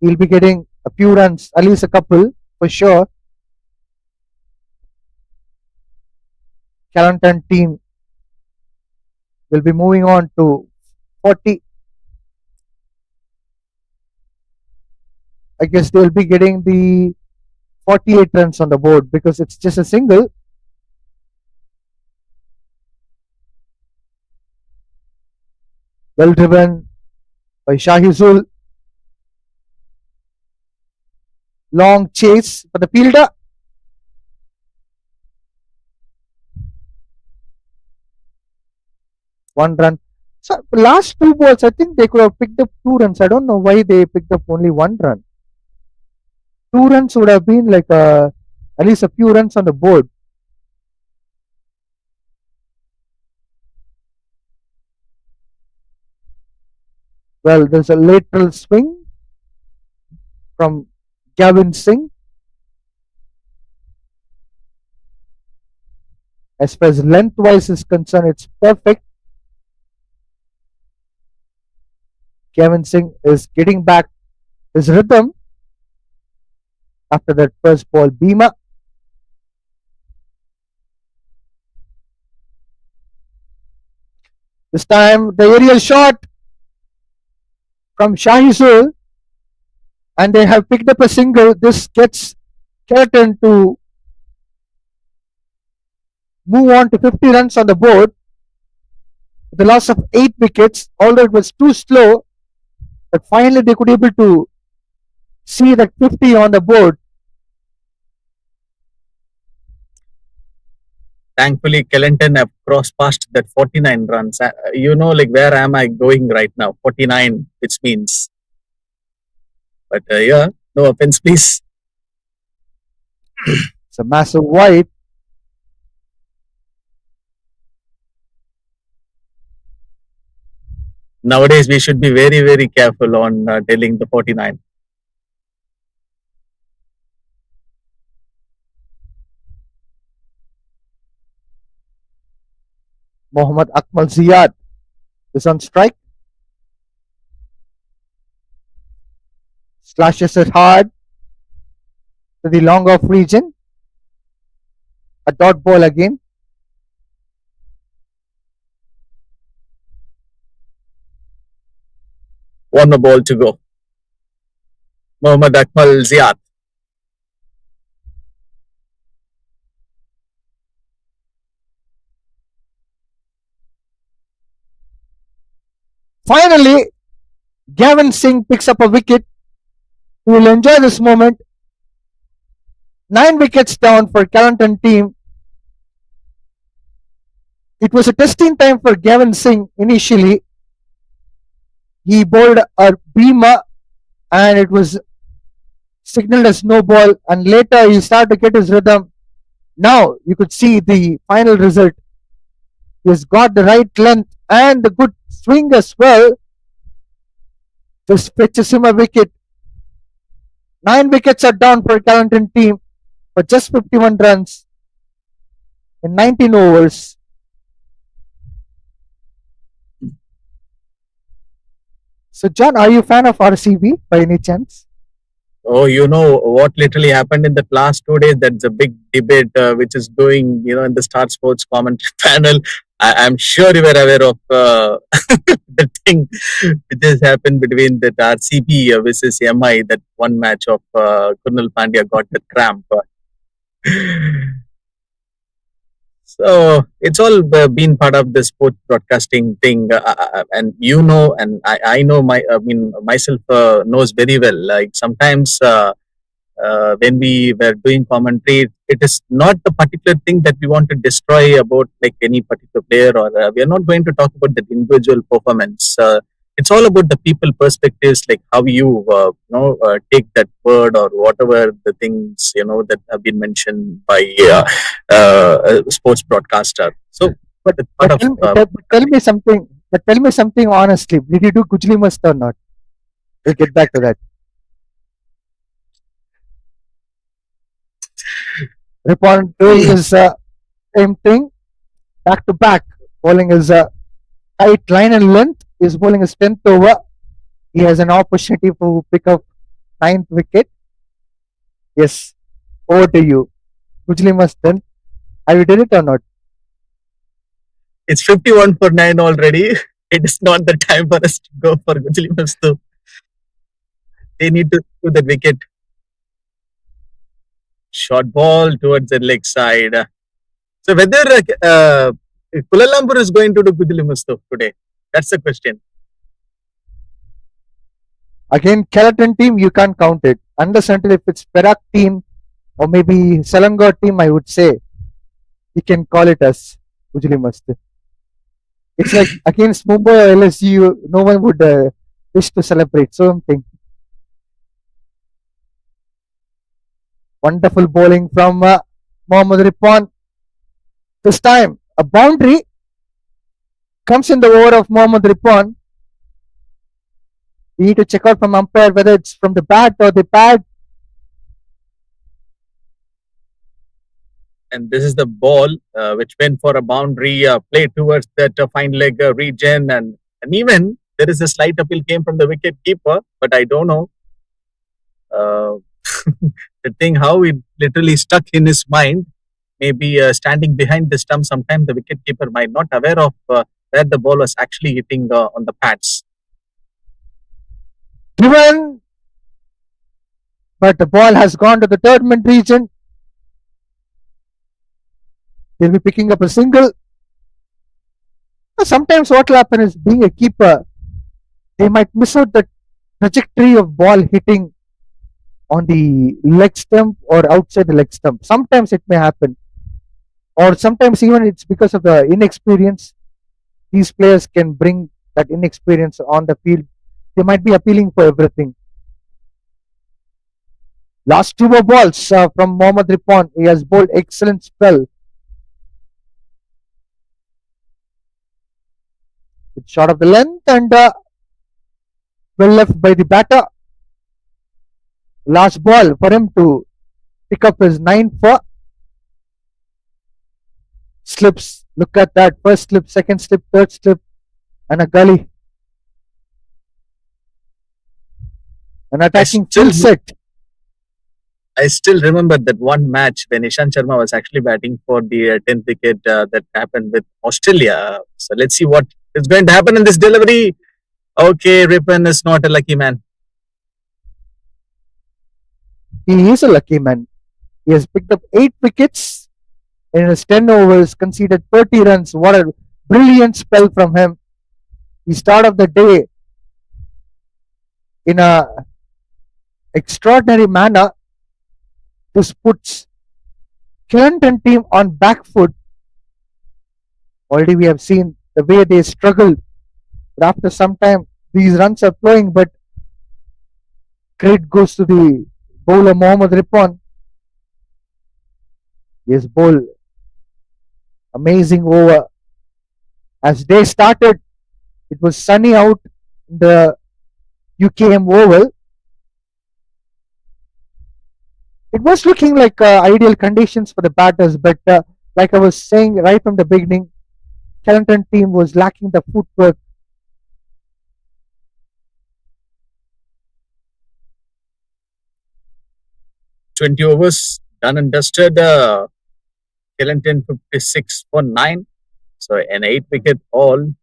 [SPEAKER 1] He'll be getting a few runs, at least a couple for sure. Kelantan team will be moving on to 40. I guess they'll be getting the 48 runs on the board because it's just a single. Well driven by Shahizul. Long chase for the fielder. One run. So last two balls, I think they could have picked up 2 runs. I don't know why they picked up only 1 run. 2 runs would have been like at least a few runs on the board. Well, there's a lateral swing from Gavin Singh. As far as lengthwise is concerned, it's perfect. Gavin Singh is getting back his rhythm after that first ball. Bhima. This time the aerial shot from Shahizul, and they have picked up a single. This gets Kelantan to move on to 50 runs on the board. With the loss of 8 wickets, although it was too slow, but finally they could able to see that 50 on the board.
[SPEAKER 2] Thankfully, Kelantan have crossed past that 49 runs. Like where am I going right now? 49, which means. But yeah, no offense, please.
[SPEAKER 1] It's a massive wide.
[SPEAKER 2] Nowadays, we should be very, very careful on telling the 49.
[SPEAKER 1] Mohammad Akmal Ziyad is on strike. Slashes it hard to the long off region. A dot ball again.
[SPEAKER 2] One more ball to go. Mohammad Akmal Ziyad.
[SPEAKER 1] Finally, Gavin Singh picks up a wicket. We will enjoy this moment. 9 wickets down for Kelantan team. It was a testing time for Gavin Singh initially. He bowled a Bhima and it was signaled as no ball, and later he started to get his rhythm. Now you could see the final result. He has got the right length and the good swing as well. This fetches him a wicket. 9 wickets are down for Kelantan team for just 51 runs in 19 overs. So, John, are you a fan of RCB by any chance?
[SPEAKER 2] Oh, what literally happened in the last 2 days? That's a big debate which is going, in the Star Sports commentary panel. I'm sure you were aware of the thing which has happened between that RCB versus MI, that one match of Kunal Pandya got the cramp. So it's all been part of the sports broadcasting thing, and and I know I mean myself knows very well. Like sometimes when we were doing commentary, it is not the particular thing that we want to destroy about like any particular player, or we are not going to talk about that individual performance. It's all about the people perspectives, like how you take that word or whatever the things that have been mentioned by a sports broadcaster. So
[SPEAKER 1] But
[SPEAKER 2] it's part
[SPEAKER 1] but
[SPEAKER 2] of
[SPEAKER 1] tell me something. But tell me something honestly. Did you do Kujli Mast or not? We'll get back to that. Ripon doing his same thing back to back. Bowling his tight line and length. He's bowling his 10th over. He has an opportunity to pick up ninth wicket. Yes, over to you. Kujli Mast then. Have you did it or not?
[SPEAKER 2] it's 51 for 9 already. It is not the time for us to go for Gujali Mastu. They need to do the wicket. Short ball towards the leg side. So whether Kuala Lumpur is going to do Gujali Mastu today, that's the question.
[SPEAKER 1] Again, Kelantan team, you can't count it. Unless until if it's Perak team or maybe Selangor team, I would say you can call it as Ujuli Mast. It's like against Mumbai or LSU, no one would wish to celebrate something. Wonderful bowling from Mohammad Ripon. This time, a boundary comes in the over of Mohammad Ripon. We need to check out from umpire whether it's from the bat or the pad.
[SPEAKER 2] And this is the ball which went for a boundary play towards that fine leg region. And even there is a slight appeal came from the wicket keeper, but I don't know. The thing how it literally stuck in his mind, maybe standing behind the stump, sometimes the wicket keeper might not aware of where the ball was actually hitting on the pads.
[SPEAKER 1] Given, but the ball has gone to the third man region. They'll be picking up a single. Sometimes what will happen is being a keeper, they might miss out the trajectory of ball hitting on the leg stump or outside the leg stump. Sometimes it may happen. Or sometimes even it's because of the inexperience. These players can bring that inexperience on the field. They might be appealing for everything. Last two more balls from Mohammad Ripon. He has bowled excellent spell. It's short of the length and well left by the batter. Last ball for him to pick up his 9 for slips. Look at that. First slip, second slip, third slip, and a gully. An attacking full set.
[SPEAKER 2] I still remember that one match when Ishant Sharma was actually batting for the 10th wicket that happened with Australia. So let's see what is going to happen in this delivery. Okay, Ripon is not a lucky man.
[SPEAKER 1] He is a lucky man. He has picked up 8 wickets in his 10 overs, conceded 30 runs. What a brilliant spell from him. He started the day in a extraordinary manner. This puts Kelantan team on back foot. Already we have seen the way they struggled. But after some time, these runs are flowing, but credit goes to the bowler Mohammad Ripon. His bowl amazing over. As day started, it was sunny out in the UKM Oval. It was looking like ideal conditions for the batters, but like I was saying right from the beginning, Kelantan team was lacking the footwork.
[SPEAKER 2] "20 overs done and dusted. Kelantan 56 for 9. So an 8-wicket haul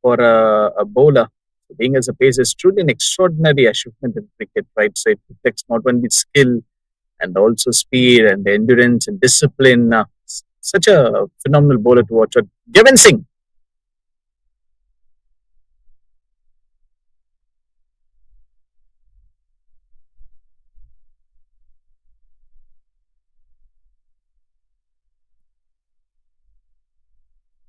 [SPEAKER 2] for a bowler. So being as a pace is truly an extraordinary achievement in cricket, right? So it reflects not only skill and also speed and endurance and discipline. such a phenomenal bowler to watch. Given Singh,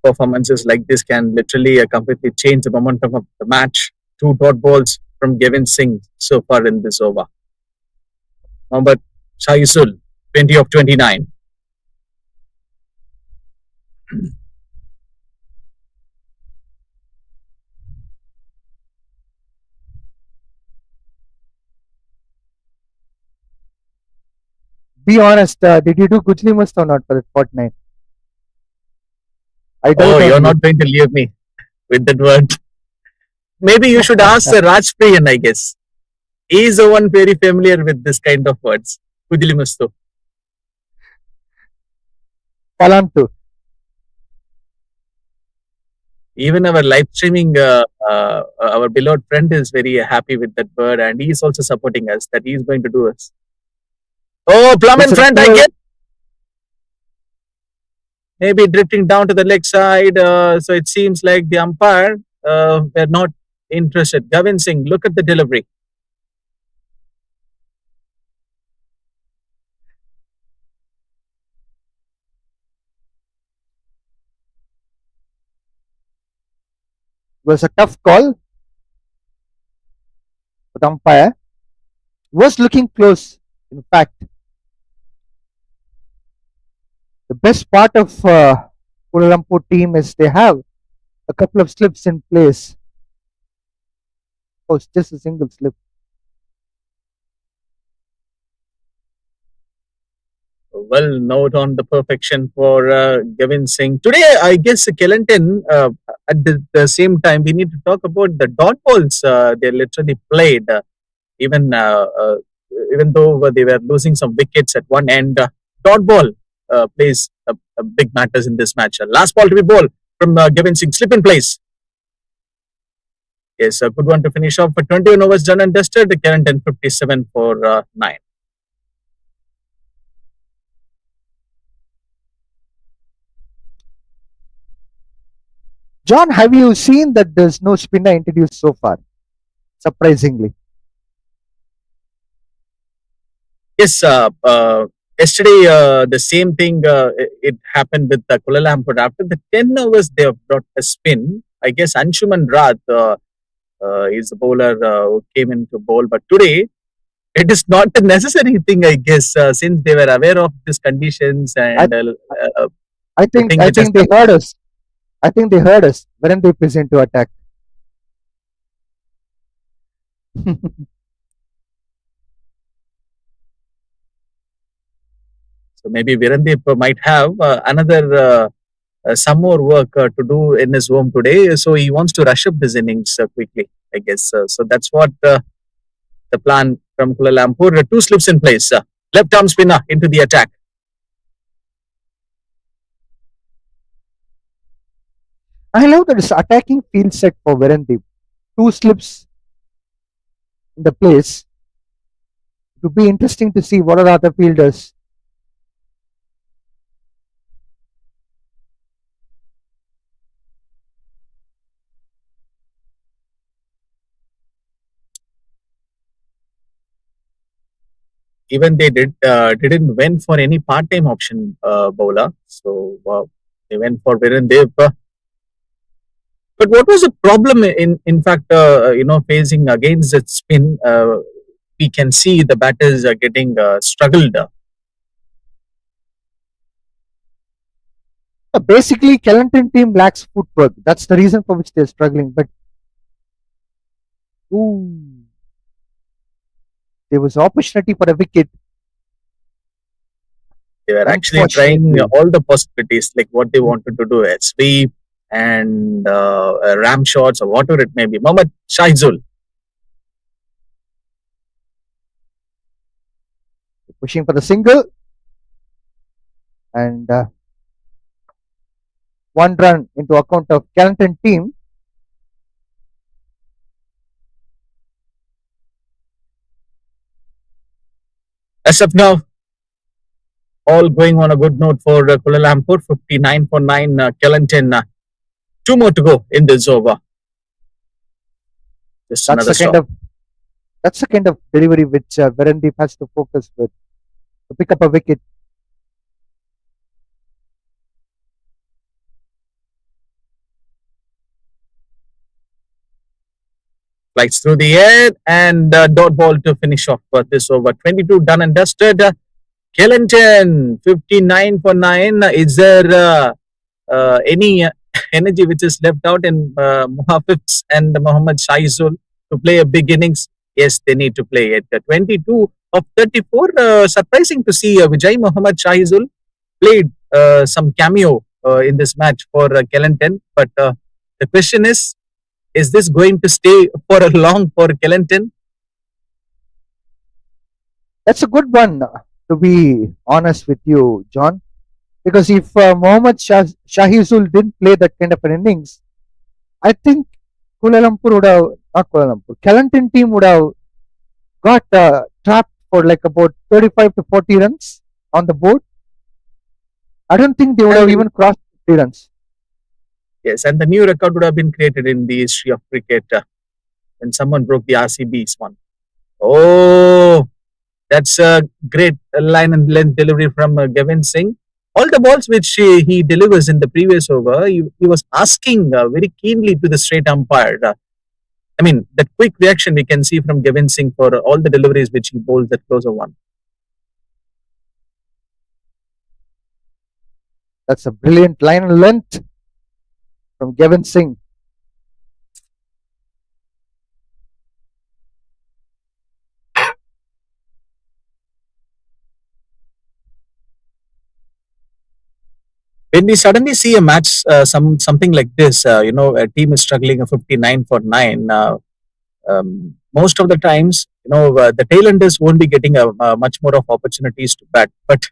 [SPEAKER 2] performances like this can literally completely change the momentum of the match. Two dot balls from Gavin Singh so far in this over. Mohammad Shaisul, 20 of 29.
[SPEAKER 1] Be honest, did you do Gujli Must or not for that fortnight? I
[SPEAKER 2] Oh,
[SPEAKER 1] doubt on
[SPEAKER 2] you're
[SPEAKER 1] you.
[SPEAKER 2] not going to leave me with that word. Maybe you should ask Raj Priyan, I guess. He is the one very familiar with this kind of words. Kujilimustu.
[SPEAKER 1] Palantu.
[SPEAKER 2] Even our live streaming, our beloved friend is very happy with that word, and he is also supporting us that he is going to do us. Oh, plum
[SPEAKER 1] It's
[SPEAKER 2] in
[SPEAKER 1] a
[SPEAKER 2] front, I
[SPEAKER 1] duel.
[SPEAKER 2] get. Maybe drifting down to the leg side. So it seems like the umpire were not interested. Gavin Singh, look at the delivery.
[SPEAKER 1] Was a tough call, but umpire was looking close. In fact, the best part of Kuala Lumpur team is they have a couple of slips in place. Oh, it's just a single slip.
[SPEAKER 2] Well, note on the perfection for Gavin Singh. Today, I guess Kelantan, at the same time, we need to talk about the dot balls they literally played. Even even though they were losing some wickets at one end, dot ball plays a big matters in this match. Last ball to be bowled from Gavin Singh, slip in place. Yes, a good one to finish off. For 21 overs done and dusted, Kelantan 57 for 9.
[SPEAKER 1] John, have you seen that there's no spinner introduced so far? Surprisingly.
[SPEAKER 2] Yes, yesterday the same thing it happened with Kuala Lumpur. After the 10 overs, they have brought a spin. I guess Anshuman Rath is the bowler who came in to bowl. But today, it is not a necessary thing, I guess, since they were aware of these conditions
[SPEAKER 1] I
[SPEAKER 2] and uh,
[SPEAKER 1] I think
[SPEAKER 2] putting
[SPEAKER 1] I
[SPEAKER 2] it as
[SPEAKER 1] think they heard us. I think they heard us. Weren't they present to attack?
[SPEAKER 2] so maybe Virandeep might have another some more work to do in his home today. So he wants to rush up his innings quickly, I guess. So that's what the plan from Kuala Lumpur. Two slips in place. Left arm spinner into the attack.
[SPEAKER 1] I love that it's attacking field set for Verandeep. Two slips in the place. It would be interesting to see what are the other fielders.
[SPEAKER 2] Even they didn't went for any part-time option bowler. So they went for Virandeep. But what was the problem in fact, facing against that spin? We can see the batters are getting struggled.
[SPEAKER 1] Basically, Kelantan team lacks footwork. That's the reason for which they're struggling. But ooh, there was opportunity for a wicket.
[SPEAKER 2] They were actually trying
[SPEAKER 1] Unfortunately,
[SPEAKER 2] all the possibilities, like what they wanted to do, a sweep and ram shots or whatever it may be. Mohammad Shahizul,
[SPEAKER 1] pushing for the single and 1 run into account of Kelantan team.
[SPEAKER 2] as of now, all going on a good note for Kuala Lumpur, 59 for 9. Kelantan, two more to go in this over. Just
[SPEAKER 1] That's
[SPEAKER 2] another
[SPEAKER 1] the kind
[SPEAKER 2] stop.
[SPEAKER 1] of that's the kind of delivery which Verandeep has to focus with to pick up a wicket.
[SPEAKER 2] Flights through the air and dot ball to finish off this over. 22 done and dusted. Kelantan, 59 for 9. Is there any energy which is left out in Muhafiz and Muhammad Shaizul to play a big innings? Yes, they need to play it. 22 of 34. Surprising to see Vijay Muhammad Shaizul played some cameo in this match for Kelantan. But the question is this going to stay for a long for Kelantan?
[SPEAKER 1] That's a good one, to be honest with you, John. Because if Mohammad Shahizul didn't play that kind of an innings, I think Kuala Lumpur would have, not Kuala Lumpur, Kelantan team would have got trapped for like about 35 to 40 runs on the board. I don't think they would have
[SPEAKER 2] And
[SPEAKER 1] even crossed 50 runs.
[SPEAKER 2] yes, and the new record would have been created in the history of cricket when someone broke the RCB's one. Oh, that's a great line and length delivery from Gavin Singh. All the balls which he delivers in the previous over, he was asking very keenly to the straight umpire. I mean, that quick reaction we can see from Gavin Singh for all the deliveries which he bowls that closer one.
[SPEAKER 1] That's a brilliant line and length from Gavin Singh.
[SPEAKER 2] When we suddenly see a match, something like this, a team is struggling a 59 for 9. Most of the times, the tailenders won't be getting much more of opportunities to bat. But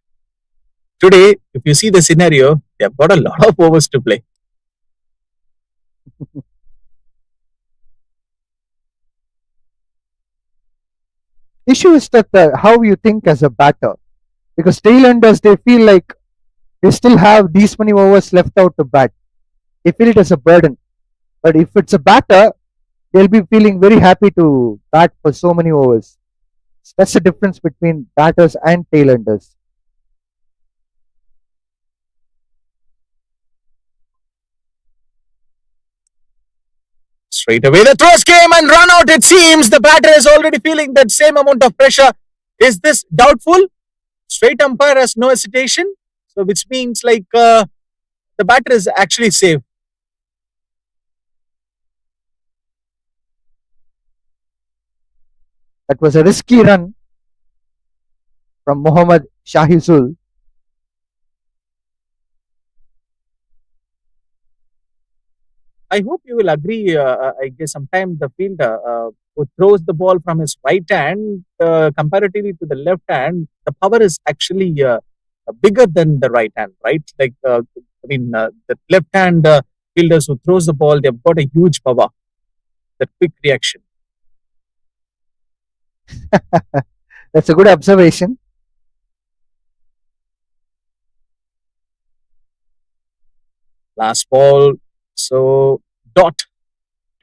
[SPEAKER 2] today, if you see the scenario, they have got a lot of overs to play.
[SPEAKER 1] Issue is that how you think as a batter. Because tailenders, they feel like they still have these many overs left out to bat. They feel it as a burden. But if it's a batter, they'll be feeling very happy to bat for so many overs. That's the difference between batters and tailenders.
[SPEAKER 2] Straight away, the throws came and run out. It seems the batter is already feeling that same amount of pressure. Is this doubtful? Straight umpire has no hesitation. So, which means like the batter is actually safe.
[SPEAKER 1] That was a risky run from Mohammad Shahizul.
[SPEAKER 2] I hope you will agree. I guess sometimes the fielder who throws the ball from his right hand, comparatively to the left hand, the power is actually bigger than the right hand, right? Like, the left hand fielders who throws the ball, they've got a huge power, that quick reaction.
[SPEAKER 1] That's a good observation.
[SPEAKER 2] Last ball, so dot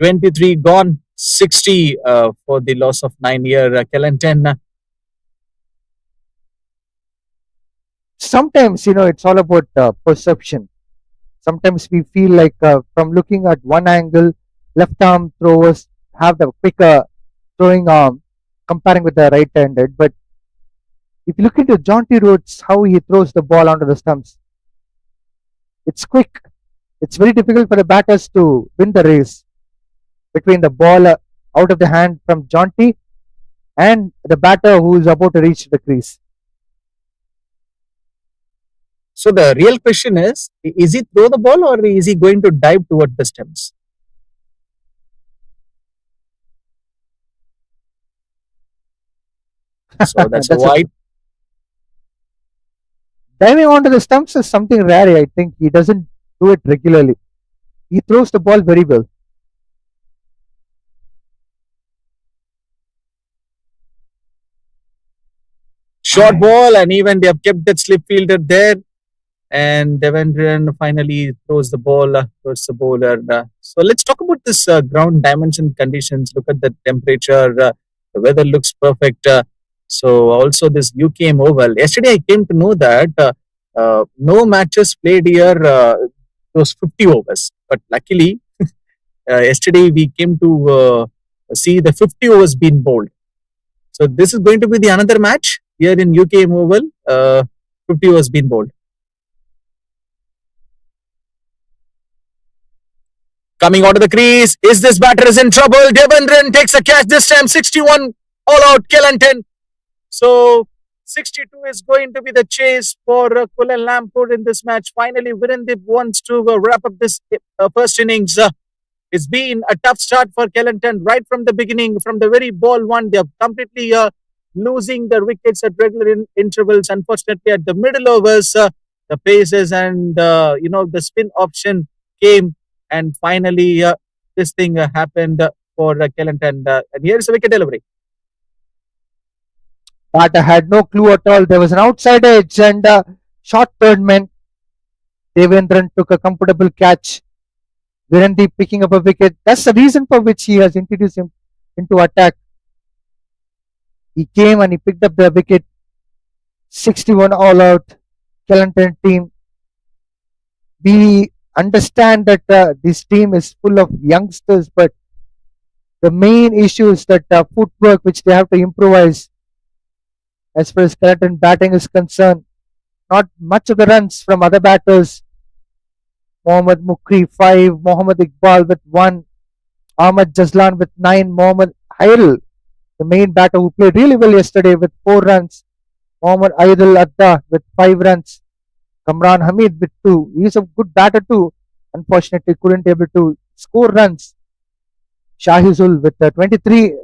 [SPEAKER 2] 23 gone, 60 for the loss of 9 year Kelantan.
[SPEAKER 1] Sometimes, it's all about perception. Sometimes we feel like from looking at one angle, left arm throwers have the quicker throwing arm comparing with the right handed. But if you look into Jaunty Rhodes, how he throws the ball onto the stumps, it's quick. It's very difficult for the batters to win the race between the ball out of the hand from Jaunty and the batter who is about to reach the crease.
[SPEAKER 2] So the real question is he throw the ball or is he going to dive toward the stumps? So that's a
[SPEAKER 1] That's a
[SPEAKER 2] wide.
[SPEAKER 1] diving onto the stumps is something rare. I think he doesn't do it regularly. He throws the ball very well.
[SPEAKER 2] short ball, and even they have kept that slip fielder there. And Devendran finally throws the ball towards the bowler. So let's talk about this ground dimension conditions. Look at the temperature. The weather looks perfect. So also this UKM Oval. Yesterday I came to know that no matches played here. Those 50 overs, but luckily yesterday we came to see the 50 overs being bowled. So this is going to be the another match here in UKM Oval. 50 overs being bowled. Coming out of the crease, is this batter is in trouble? Devendran takes a catch this time, 61 all out Kelantan. So 62 is going to be the chase for Kuala Lumpur in this match. Finally, Virendip wants to wrap up this first innings. It's been a tough start for Kelantan right from the beginning, from the very ball one. They're completely losing their wickets at regular intervals. Unfortunately, at the middle overs, the paces and the spin option came, and finally this thing happened for Kelantan. And here's a wicket delivery.
[SPEAKER 1] Batter had no clue at all. There was an outside edge and short third man. Devendran took a comfortable catch. Virendeep picking up a wicket. That's the reason for which he has introduced him into attack. He came and he picked up the wicket. 61 all out. Kelantan team. We understand that this team is full of youngsters, but the main issue is that footwork which they have to improvise as far as Kelantan batting is concerned. Not much of the runs from other batters. Mohammad Mukri 5, Mohammad Iqbal with 1, Ahmad Jazlan with 9, Mohammad Hairil, the main batter who played really well yesterday with 4 runs, Mohammad Aidul Adda with 5 runs, Kamran Hamid with 2. He's a good batter too. Unfortunately, couldn't able to score runs. Shahizul with 23.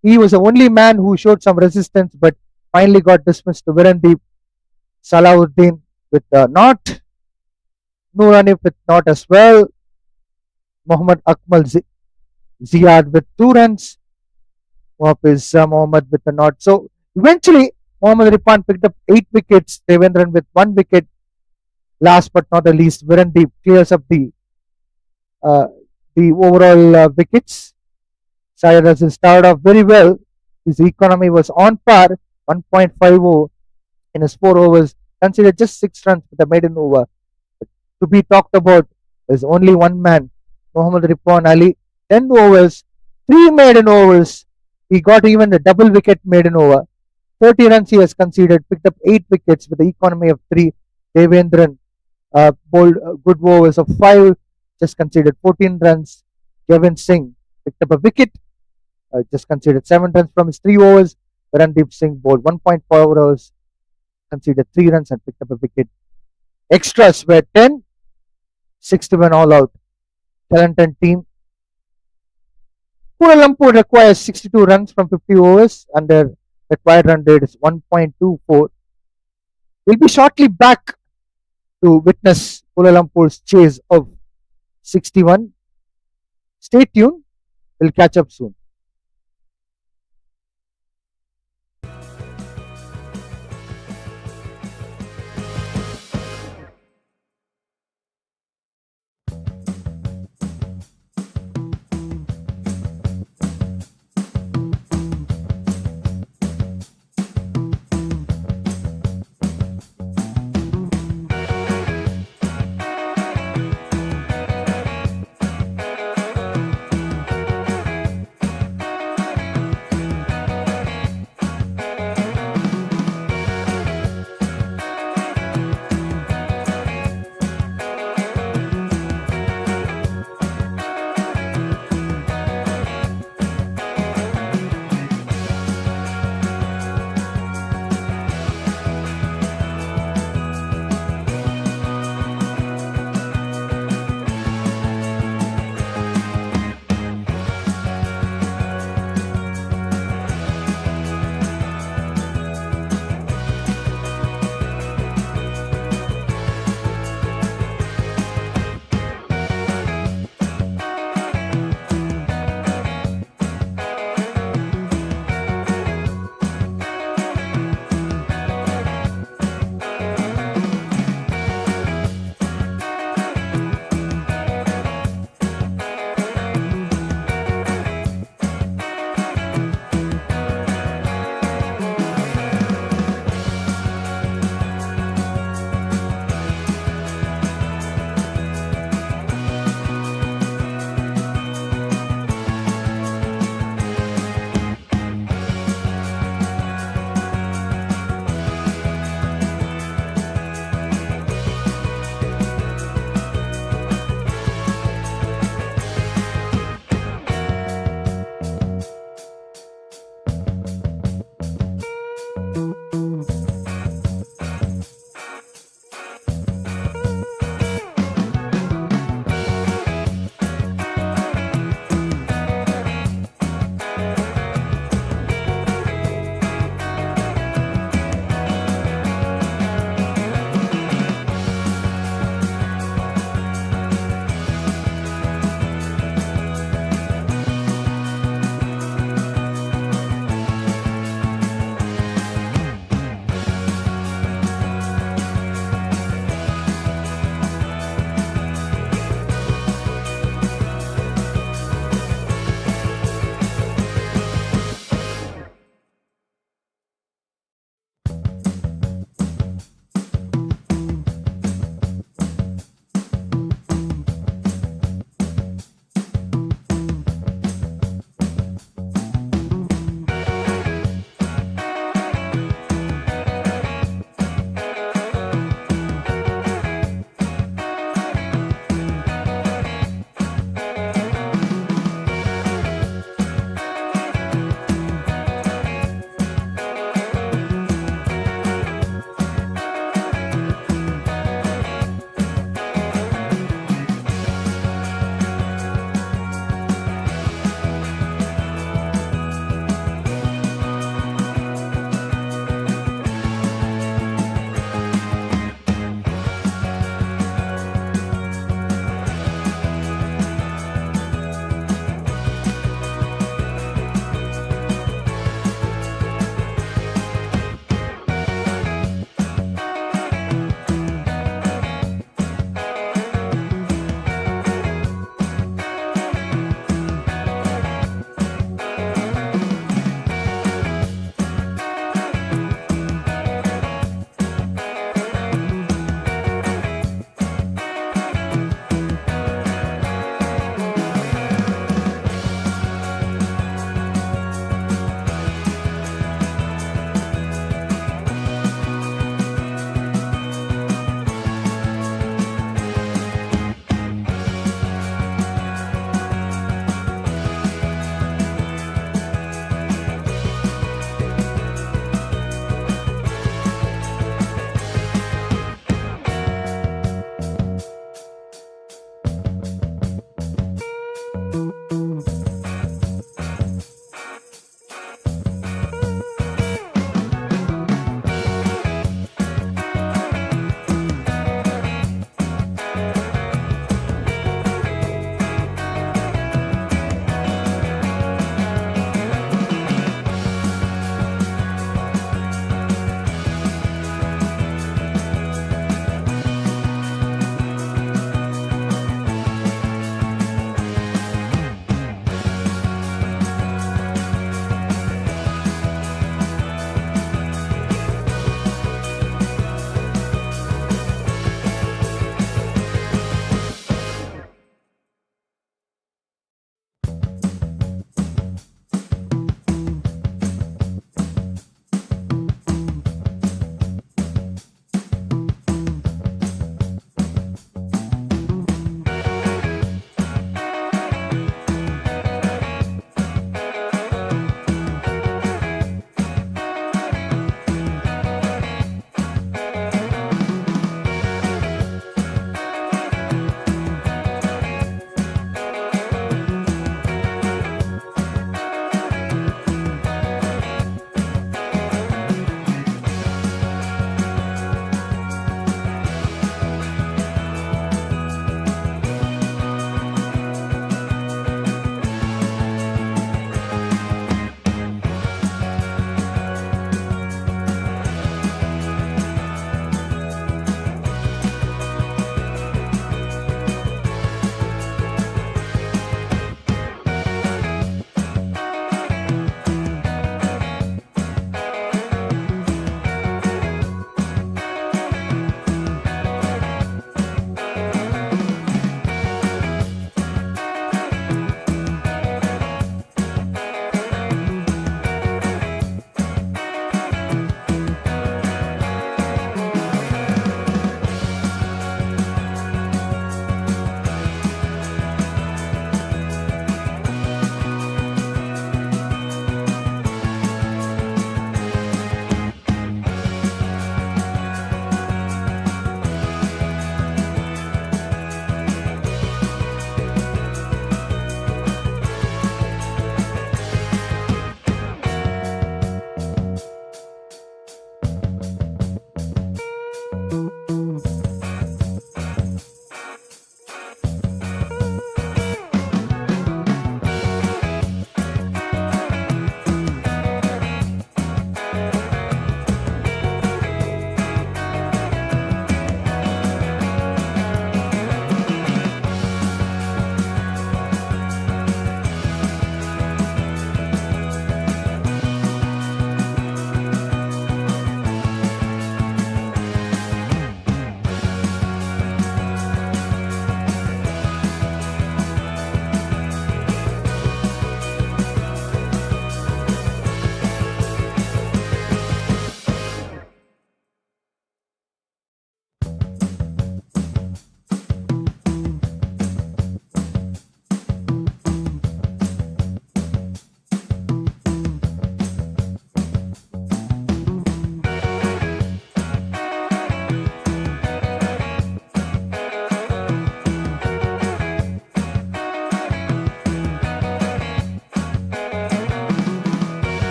[SPEAKER 1] He was the only man who showed some resistance, but finally got dismissed to Virendeep. Salahuddin with not. Nurani with not as well. Muhammad Akmal Ziyad with 2 runs. Wafiz Mohammad with a not. So eventually, Mohammad Ripan picked up 8 wickets. Devendran with 1 wicket. Last but not the least, Virendeep clears up the overall wickets. Syed Azil started off very well. His economy was on par, 1.50 in his 4 overs. Considered just 6 runs with a maiden over. But to be talked about is only one man, Muhammad Ripwan Ali. 10 overs, 3 maiden overs. He got even a double wicket maiden over. 30 runs he has conceded, picked up 8 wickets with the economy of 3. Devendran bowled good overs of 5, just conceded 14 runs. Kevin Singh picked up a wicket, just conceded 7 runs from his 3 overs. Randeep Singh bowled 1.4 overs, conceded 3 runs and picked up a wicket. Extras were 10, 61 all out. Kelantan team. Kuala Lumpur requires 62 runs from 50 overs and their required run rate is 1.24. We'll be shortly back to witness Kuala Lumpur's chase of 61. Stay tuned. We'll catch up soon.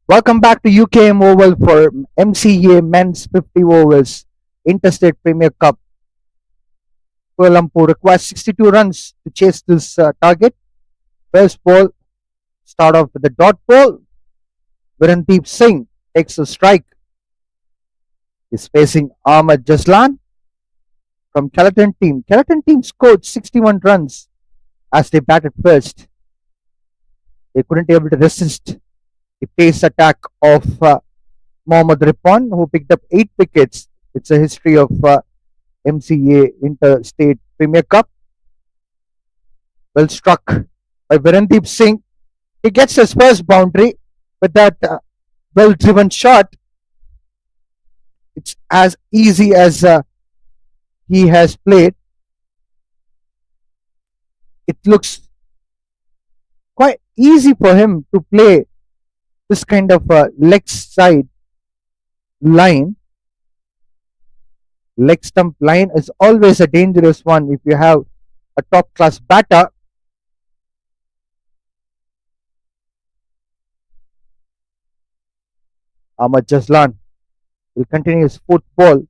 [SPEAKER 1] Welcome back to UKM Oval for MCA Men's 50 Overs Interstate Premier Cup. Kuala Lumpur requires 62 runs to chase this target. First ball, start off with the dot ball. Virendeep Singh takes a strike. He's facing Ahmad Jaslan from Kelantan team. Kelantan team scored 61 runs as they batted first. They couldn't be able to resist the pace attack of Mohammad Ripon, who picked up 8 wickets. It's a history of MCA Interstate Premier Cup. Well struck by Virendeep Singh. He gets his first boundary with that well driven shot. It's as easy as he has played. It looks quite easy for him to play this kind of leg side line. Leg stump line is always a dangerous one if you have a top class batter. Ahmad Jaslan will continue his fourth ball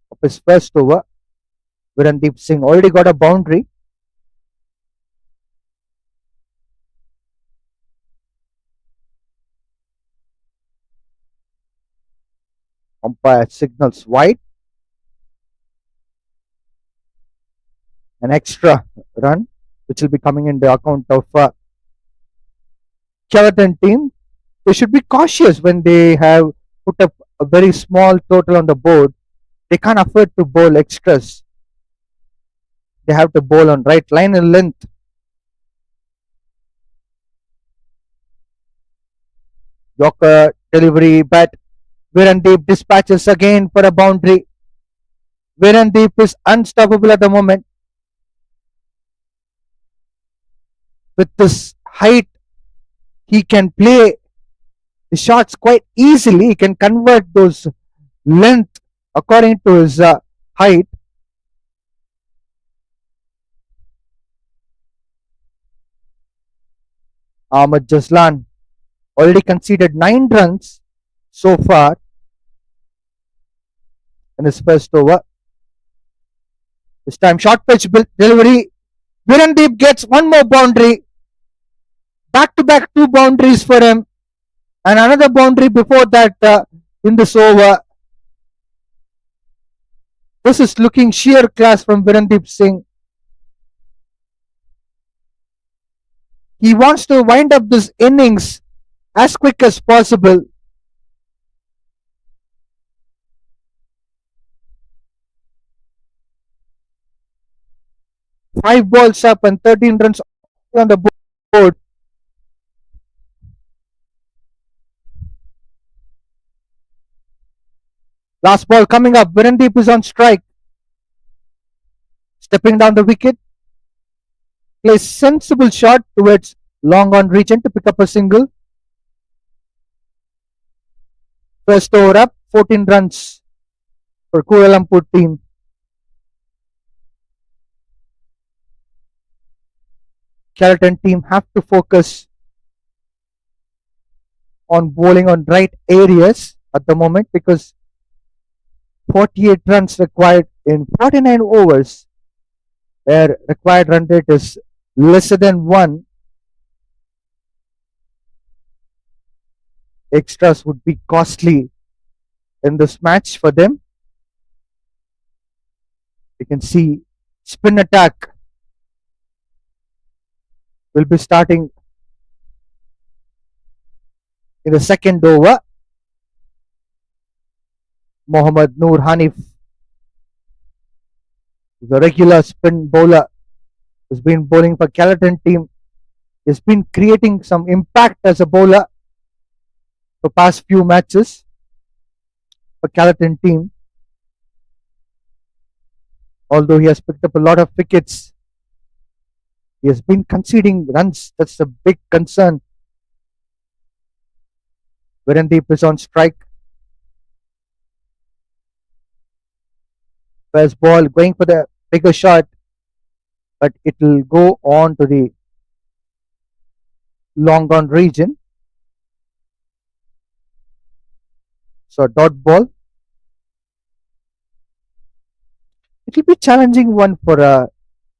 [SPEAKER 1] of his first over. Virendeep Singh already got a boundary. Umpire signals wide. An extra run, which will be coming in the account of Kelantan team. They should be cautious when they have put up a very small total on the board. They can't afford to bowl extras. They have to bowl on right line and length. Yorker delivery, but Virendeep dispatches again for a boundary. Virendeep is unstoppable at the moment. With this height, he can play the shots quite easily. He can convert those length according to his height. Ahmad Jaslan already conceded 9 runs so far in his first over. This time, short pitch delivery. Virendeep gets one more boundary. Back to back 2 boundaries for him. And another boundary before that in this over. This is looking sheer class from Virendeep Singh. He wants to wind up this innings as quick as possible. Five balls up and 13 runs on the board. Last ball coming up. Virendeep is on strike. Stepping down the wicket. Plays sensible shot towards long on region to pick up a single. First over up. 14 runs for Kuala Lumpur team. Kelantan team have to focus on bowling on right areas at the moment because 48 runs required in 49 overs. Their required run rate is lesser than 1. Extras would be costly in this match for them. You can see spin attack will be starting in the second over. Mohammad Noor Hanif, the regular spin bowler, has been bowling for Kelantan team. He's been creating some impact as a bowler for past few matches for Kelantan team. Although he has picked up a lot of wickets, he has been conceding runs. That's a big concern. Virendeep is on strike. First ball going for the bigger shot, but it will go on to the long on region. So dot ball. It will be challenging one for a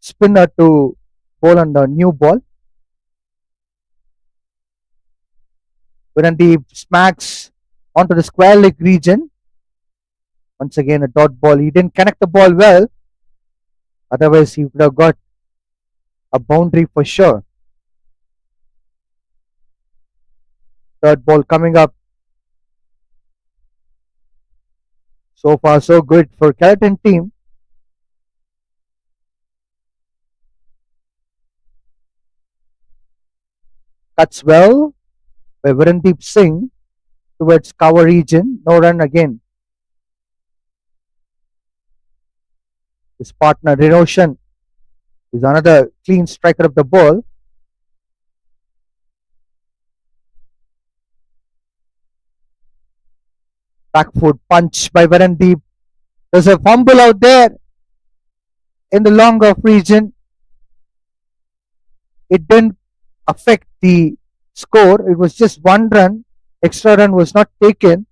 [SPEAKER 1] spinner to bowl on the new ball. When the smacks onto the square leg region. Once again, a dot ball. He didn't connect the ball well. Otherwise, he would have got a boundary for sure. Third ball coming up. So far, so good for Kelantan team. Cuts well by Virendeep Singh towards cover region. No run again. His partner Riroshan is another clean striker of the ball. Back foot punch by Virendeep. There's a fumble out there in the long off region. It didn't affect the score. It was just one run. Extra run was not taken.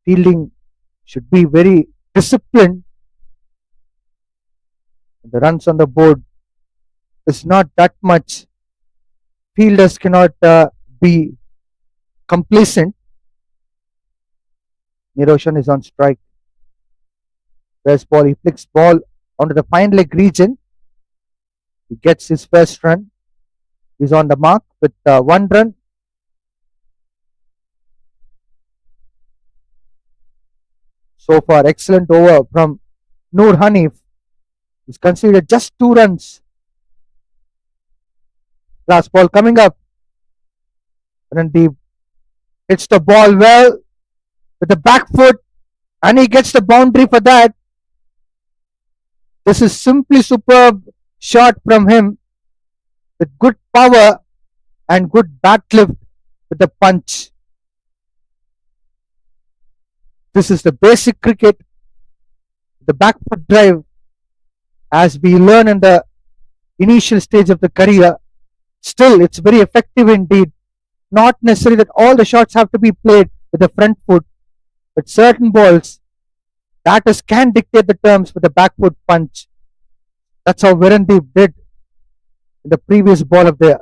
[SPEAKER 1] Fielding should be very disciplined. The runs on the board is not that much. Fielders cannot be complacent. Niroshan is on strike. First ball, he flicks ball onto the fine leg region. He gets his first run. He's on the mark with one run. So far, excellent over from Noor Hanif. He's conceded just 2 runs. Last ball coming up. Randeep hits the ball well with the back foot and he gets the boundary for that. This is simply superb shot from him with good power and good bat lift with the punch. This is the basic cricket, the back foot drive, as we learn in the initial stage of the career. Still, it's very effective indeed. Not necessary that all the shots have to be played with the front foot, but certain balls, batters can dictate the terms with the back foot punch. That's how Virendeep did in the previous ball of the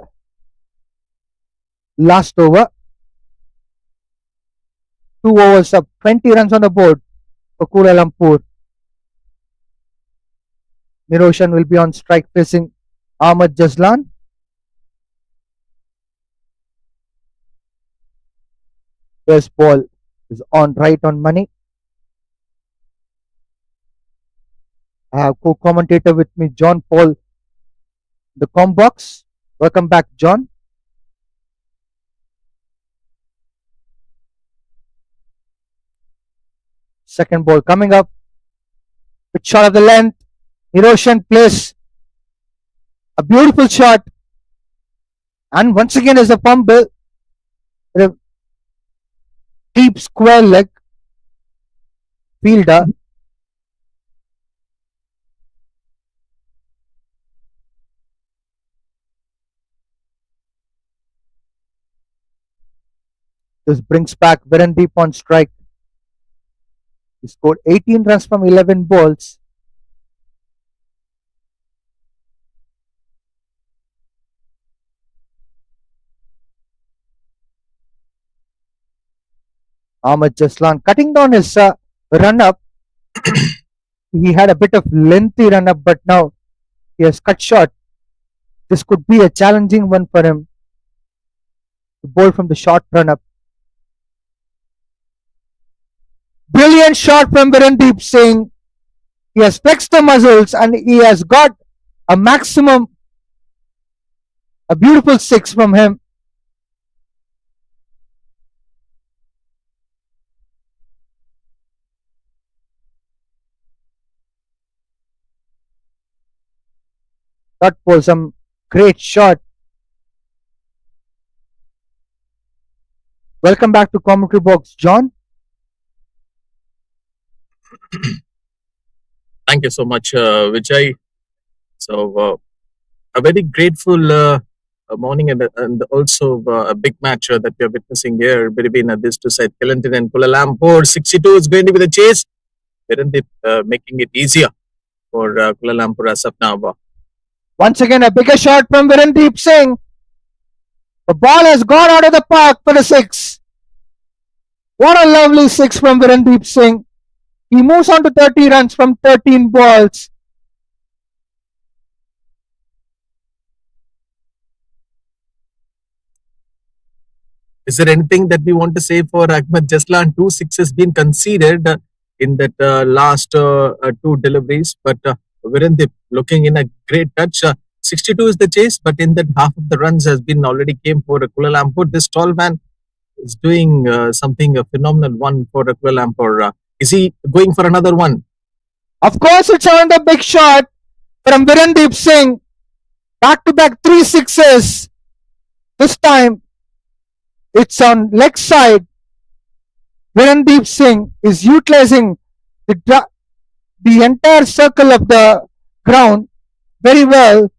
[SPEAKER 1] last over. 2 overs up, 20 runs on the board for Kuala Lumpur. Niroshan will be on strike facing Ahmad Jaslan. First ball is on right on money. I have co-commentator with me, John Paul, the com box. Welcome back, John. Second ball coming up. Good shot of the length. Niroshan plays a beautiful shot. And once again is a fumble. A deep square leg fielder. This brings back Virendeep on strike. He scored 18 runs from 11 balls. Ahmad Jaslan cutting down his run up. He had a bit of lengthy run up, but now he has cut short. This could be a challenging one for him to bowl from the short run up. Brilliant shot from Virendeep Singh. He has flexed the muscles and he has got a maximum, a beautiful six from him. That was some great shot. Welcome back to commentary box, John.
[SPEAKER 2] Thank you so much, Vijay. So, a very grateful morning and also a big match that we are witnessing here between this two sides, Kelantan and Kuala Lumpur. 62 is going to be the chase. Virendip making it easier for Kuala Lumpur as of now.
[SPEAKER 1] Once again, a bigger shot from Virendeep Singh. The ball has gone out of the park for the six. What a lovely six from Virendeep Singh. He moves on to 30 runs from 13 balls.
[SPEAKER 2] Is there anything that we want to say for Ahmed Jaslan? Two sixes been conceded in that last two deliveries, but Virendip looking in a great touch. 62 is the chase, but in that half of the runs has been already came for Kuala Lumpur. This tall man is doing something a phenomenal one for Kuala Lumpur. Is he going for another one?
[SPEAKER 1] Of course, it's on the big shot from Virendeep Singh. Back to back three sixes. This time, it's on leg side. Virendeep Singh is utilizing the entire circle of the ground very well.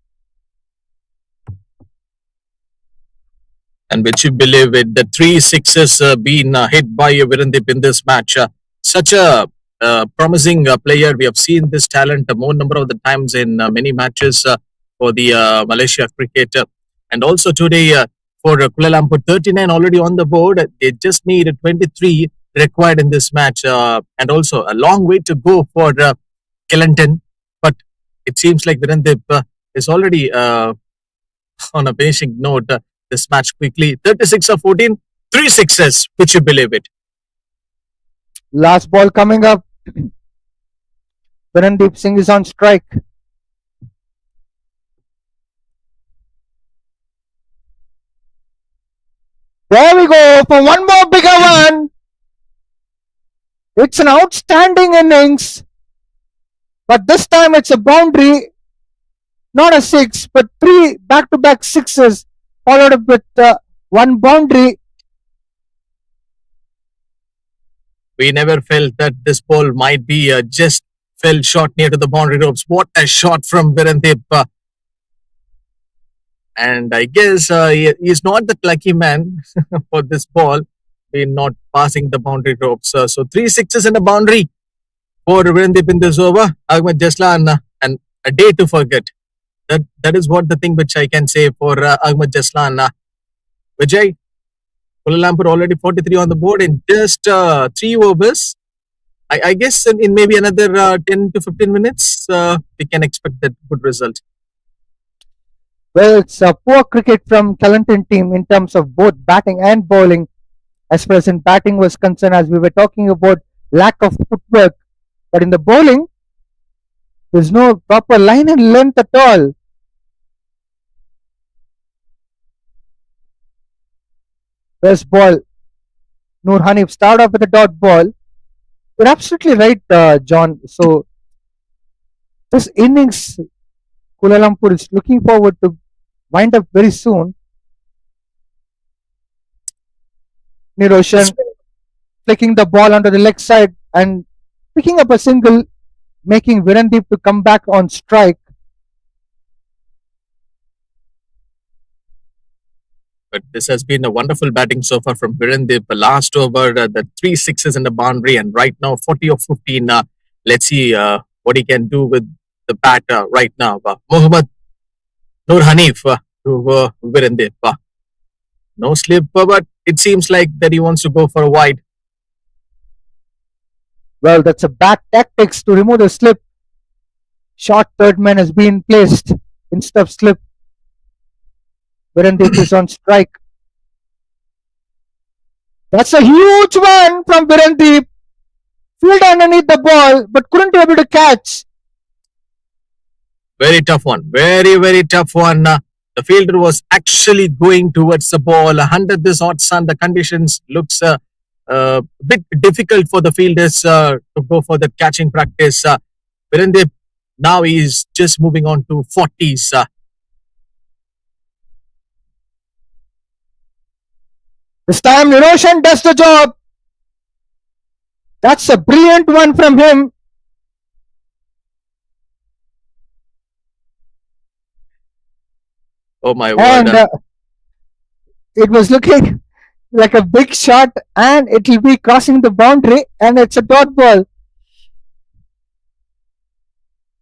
[SPEAKER 2] And which you believe it, the three sixes being hit by Virendip in this match. Such a promising player. We have seen this talent more number of the times in many matches for the Malaysia cricket. And also today for Kuala Lumpur, 39 already on the board. They just need 23 required in this match. And also a long way to go for Kelantan. But it seems like Virendip is already on a finishing note. This match quickly. 36 of 14, three sixes, which you believe it.
[SPEAKER 1] Last ball coming up. Virendeep Singh is on strike. There we go for one more bigger one. It's an outstanding innings. But this time it's a boundary. Not a six, but three back-to-back sixes followed up with one boundary.
[SPEAKER 2] We never felt that this ball might be just fell short near to the boundary ropes. What a shot from Virendip. And I guess he's not that lucky man for this ball. We're not passing the boundary ropes. So three sixes and a boundary for Virendip in this over. Ahmed Jaslan and a day to forget. That is what the thing which I can say for Ahmed Jaslan. Vijay, Kuala Lumpur already 43 on the board in just 3 overs. I guess in maybe another 10 to 15 minutes, we can expect that good result.
[SPEAKER 1] Well, it's a poor cricket from Kelantan team in terms of both batting and bowling. As far as in batting was concerned, as we were talking about lack of footwork, but in the bowling, there's no proper line and length at all. First ball, Noor Hanif start off with a dot ball. You're absolutely right, John. So this innings, Kuala Lumpur is looking forward to wind up very soon. Niroshan flicking the ball onto the leg side and picking up a single, making Virendeep to come back on strike.
[SPEAKER 2] But this has been a wonderful batting so far from Virendip. Last over, the three sixes and the boundary, and right now 40 of 15. Let's see what he can do with the bat right now. Mohammad Noor Hanif to Virendip. No slip, but it seems like that he wants to go for a wide.
[SPEAKER 1] Well, that's a bad tactics to remove the slip. Short third man has been placed instead of slip. Virendeep is on strike. That's a huge one from Virendeep. Field underneath the ball, but couldn't be able to catch.
[SPEAKER 2] Very tough one. Very, very tough one. The fielder was actually going towards the ball. Under this hot sun, the conditions looks a bit difficult for the fielders to go for the catching practice. Virendip now is just moving on to 40s.
[SPEAKER 1] This time Niroshan does the job. That's a brilliant one from him.
[SPEAKER 2] Oh my word.
[SPEAKER 1] And it was looking like a big shot, and it will be crossing the boundary, and it's a dot ball.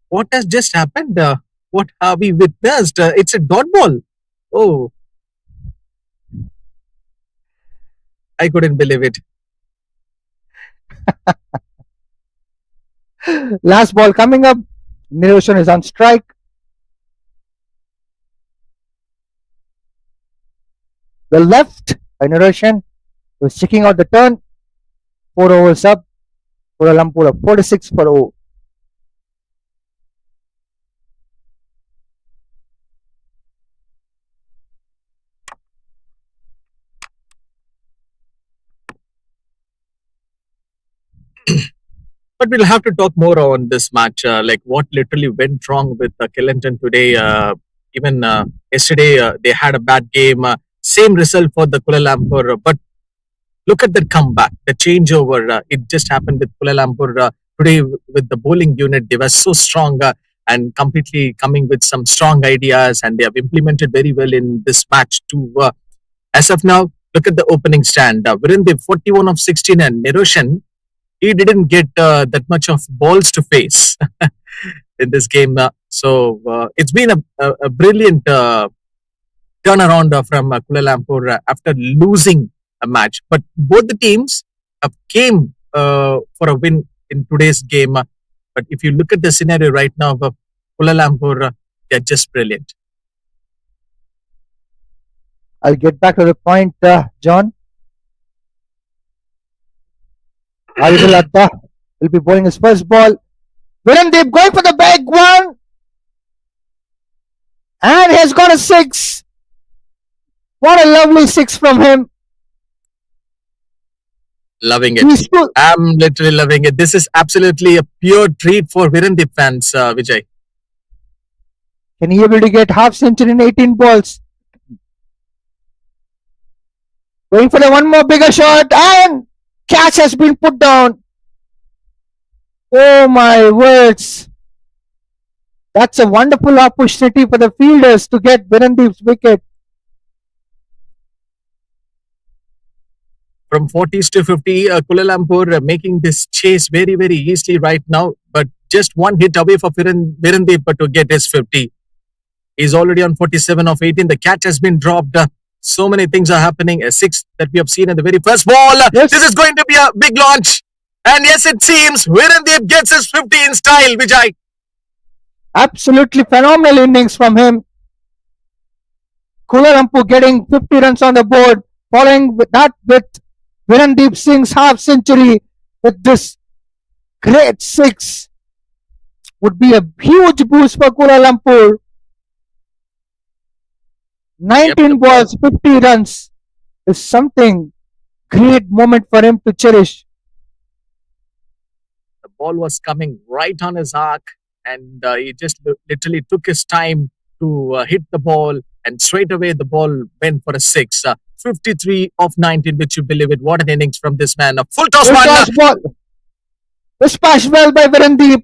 [SPEAKER 2] What has just happened? What have we witnessed? It's a dot ball. Oh, I couldn't believe it.
[SPEAKER 1] Last ball coming up. Niroshan is on strike. The left by Niroshan was checking out the turn. 4 overs up. Kuala Lumpur up 46 for 0.
[SPEAKER 2] But we'll have to talk more on this match, like what literally went wrong with Kelantan today. Even yesterday, they had a bad game. Same result for the Kuala Lumpur, but look at the comeback, the changeover. It just happened with Kuala Lumpur today with the bowling unit. They were so strong and completely coming with some strong ideas, and they have implemented very well in this match too. As of now, look at the opening stand. Within the 41 of 16 and Niroshan, he didn't get that much of balls to face in this game. So it's been a brilliant turnaround from Kuala Lumpur after losing a match. But both the teams came for a win in today's game. But if you look at the scenario right now, Kuala Lumpur, they're just brilliant.
[SPEAKER 1] I'll get back to the point, John. Aribul Atta will be bowling his first ball. Virendeep going for the big one. And he has got a 6. What a lovely 6 from him.
[SPEAKER 2] Loving it. I'm literally loving it. This is absolutely a pure treat for Virendeep fans, Vijay.
[SPEAKER 1] Can he able to get half century in 18 balls? Going for the one more bigger shot, and catch has been put down. Oh my words. That's a wonderful opportunity for the fielders to get Virendeep's wicket.
[SPEAKER 2] From 40s to 50, Kuala Lumpur making this chase very, very easily right now. But just one hit away for Virendeep to get his 50. He's already on 47 of 18. The catch has been dropped. So many things are happening. A 6 that we have seen in the very first ball. Yes. This is going to be a big launch. And yes, it seems Virendeep gets his 50 in style, Vijay.
[SPEAKER 1] Absolutely phenomenal innings from him. Kuala Lumpur getting 50 runs on the board. Following with that with Virendeep Singh's half century with this great 6 would be a huge boost for Kuala Lumpur. 19 balls, 50 runs is something great moment for him to cherish.
[SPEAKER 2] The ball was coming right on his arc, and he just literally took his time to hit the ball, and straight away the ball went for a 6. 53 of 19, which you believe it. What an innings from this man. A full toss
[SPEAKER 1] ball. Dispatched well by Virendeep.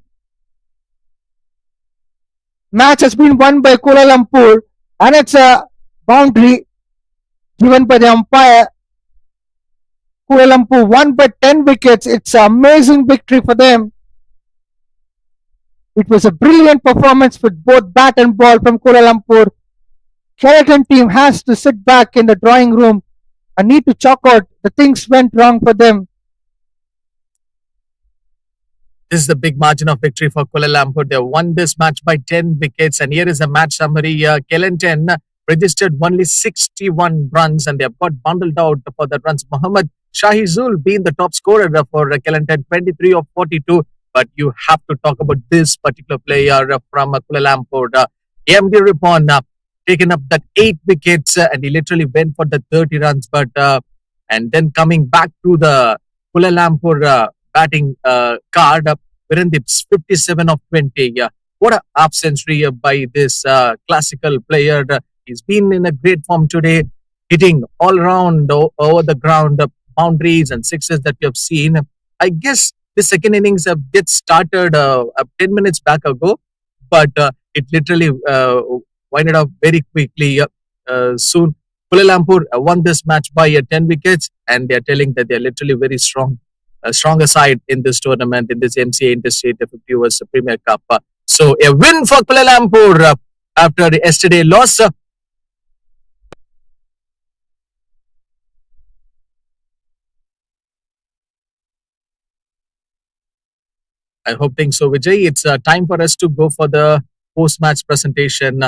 [SPEAKER 1] Match has been won by Kuala Lumpur, and it's a boundary given by the umpire. Kuala Lumpur won by 10 wickets. It's an amazing victory for them. It was a brilliant performance with both bat and ball from Kuala Lumpur. Kelantan team has to sit back in the drawing room and need to chalk out the things went wrong for them.
[SPEAKER 2] This is the big margin of victory for Kuala Lumpur. They won this match by 10 wickets. And here is a match summary. Kelantan registered only 61 runs, and they have got bundled out for the runs. Muhammad Shahizul being the top scorer for Kelantan, 23 of 42. But you have to talk about this particular player from Kuala Lumpur. AMD Ripon taken up that 8 wickets, and he literally went for the 30 runs. But and then coming back to the Kuala Lumpur batting card, Virendeep's 57 of 20. What a half century by this classical player. He's been in a great form today, hitting all around over the ground, boundaries and sixes that we have seen. I guess the second innings get started 10 minutes back ago, but it literally wind it up very quickly soon. Kuala Lumpur won this match by 10 wickets, and they're telling that they're literally very strong, stronger side in this tournament, in this MCA Interstate 50 Overs Premier Cup. So a win for Kuala Lumpur after yesterday loss. I hope think so, Vijay. It's time for us to go for the post-match presentation.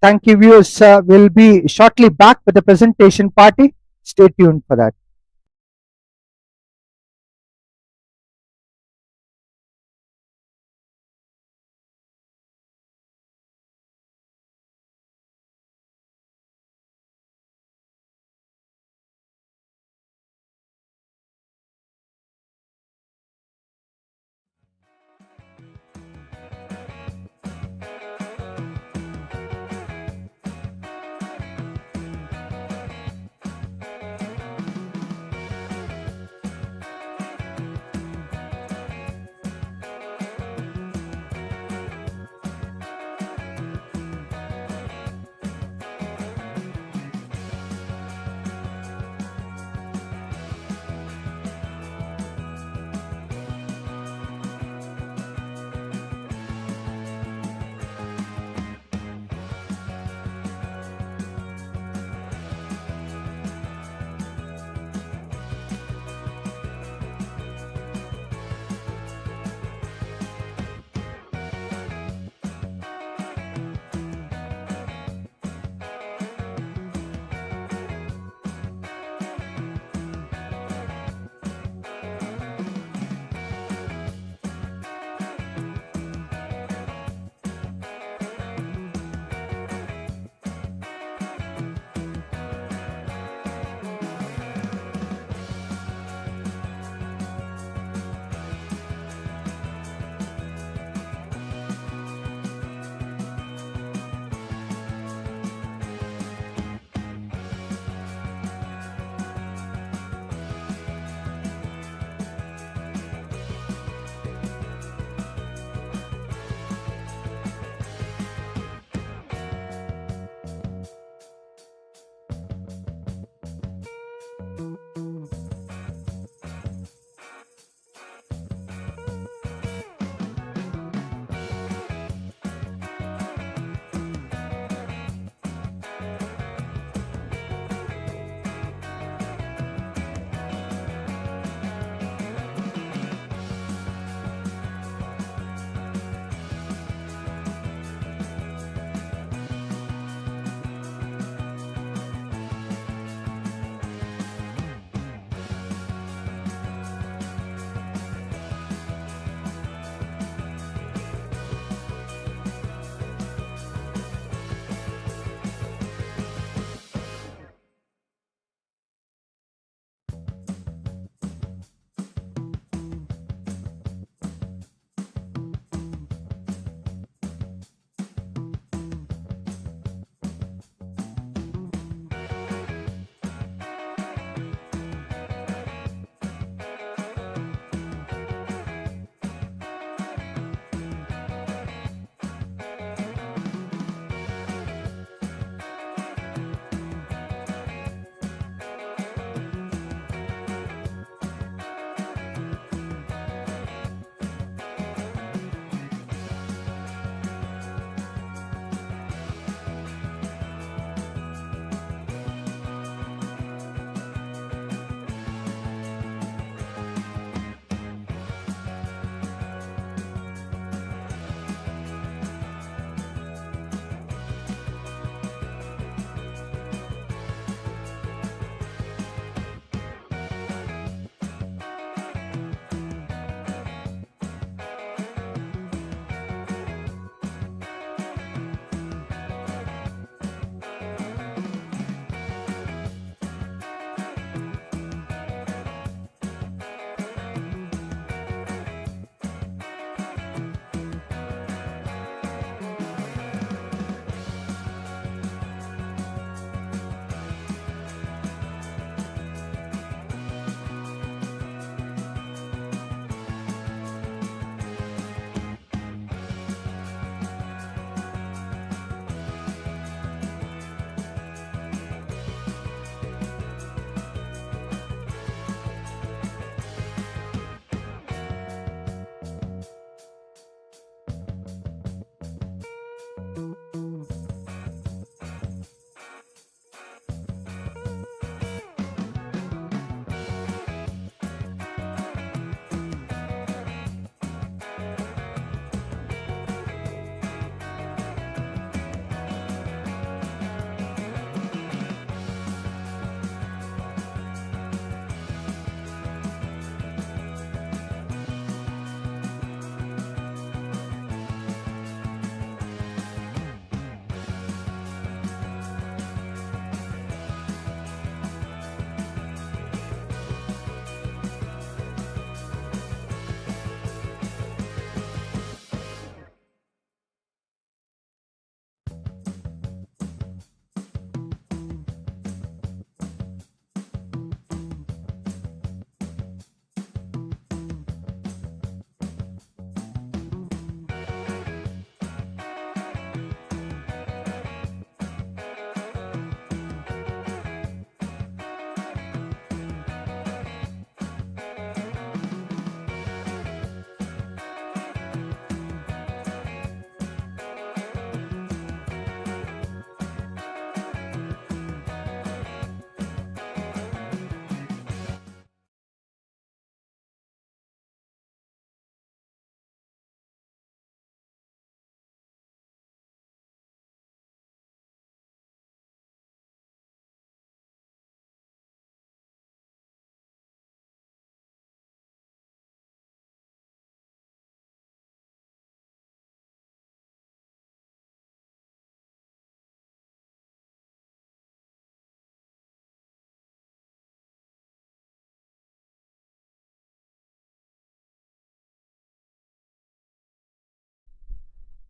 [SPEAKER 1] Thank you, viewers. We'll be shortly back with the presentation party. Stay tuned for that.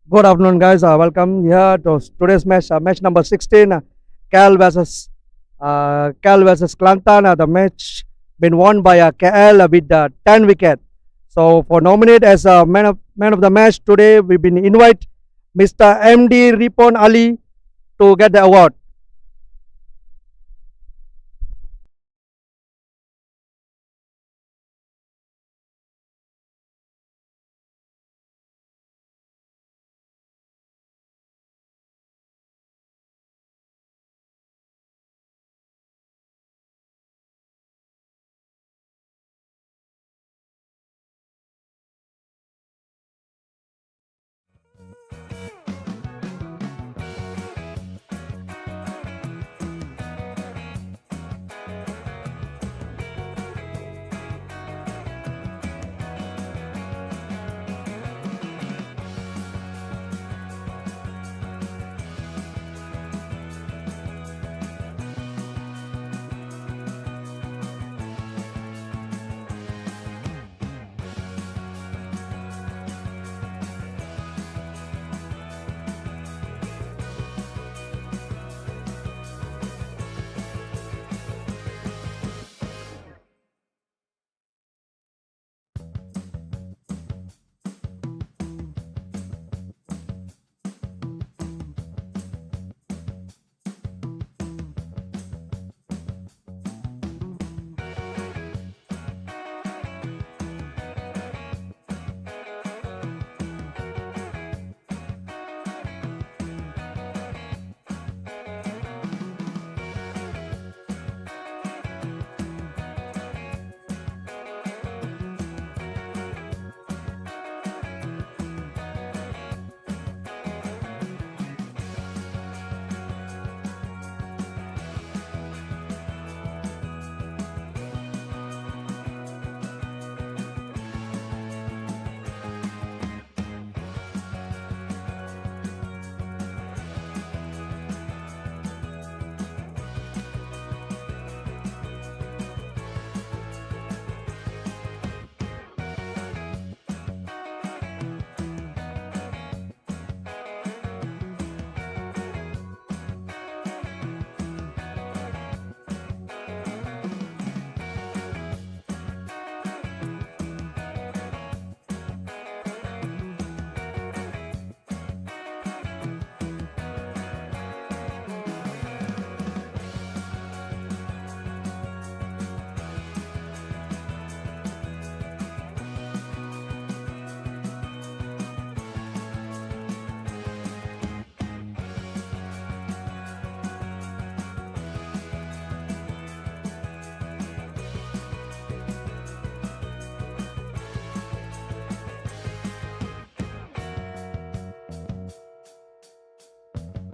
[SPEAKER 3] Good afternoon, guys. Welcome here to today's match, match number 16, Cal versus Kelantan. The match been won by KL with 10 wicket. So for nominate as man of the match today, we've been invite Mr. MD Ripon Ali to get the award.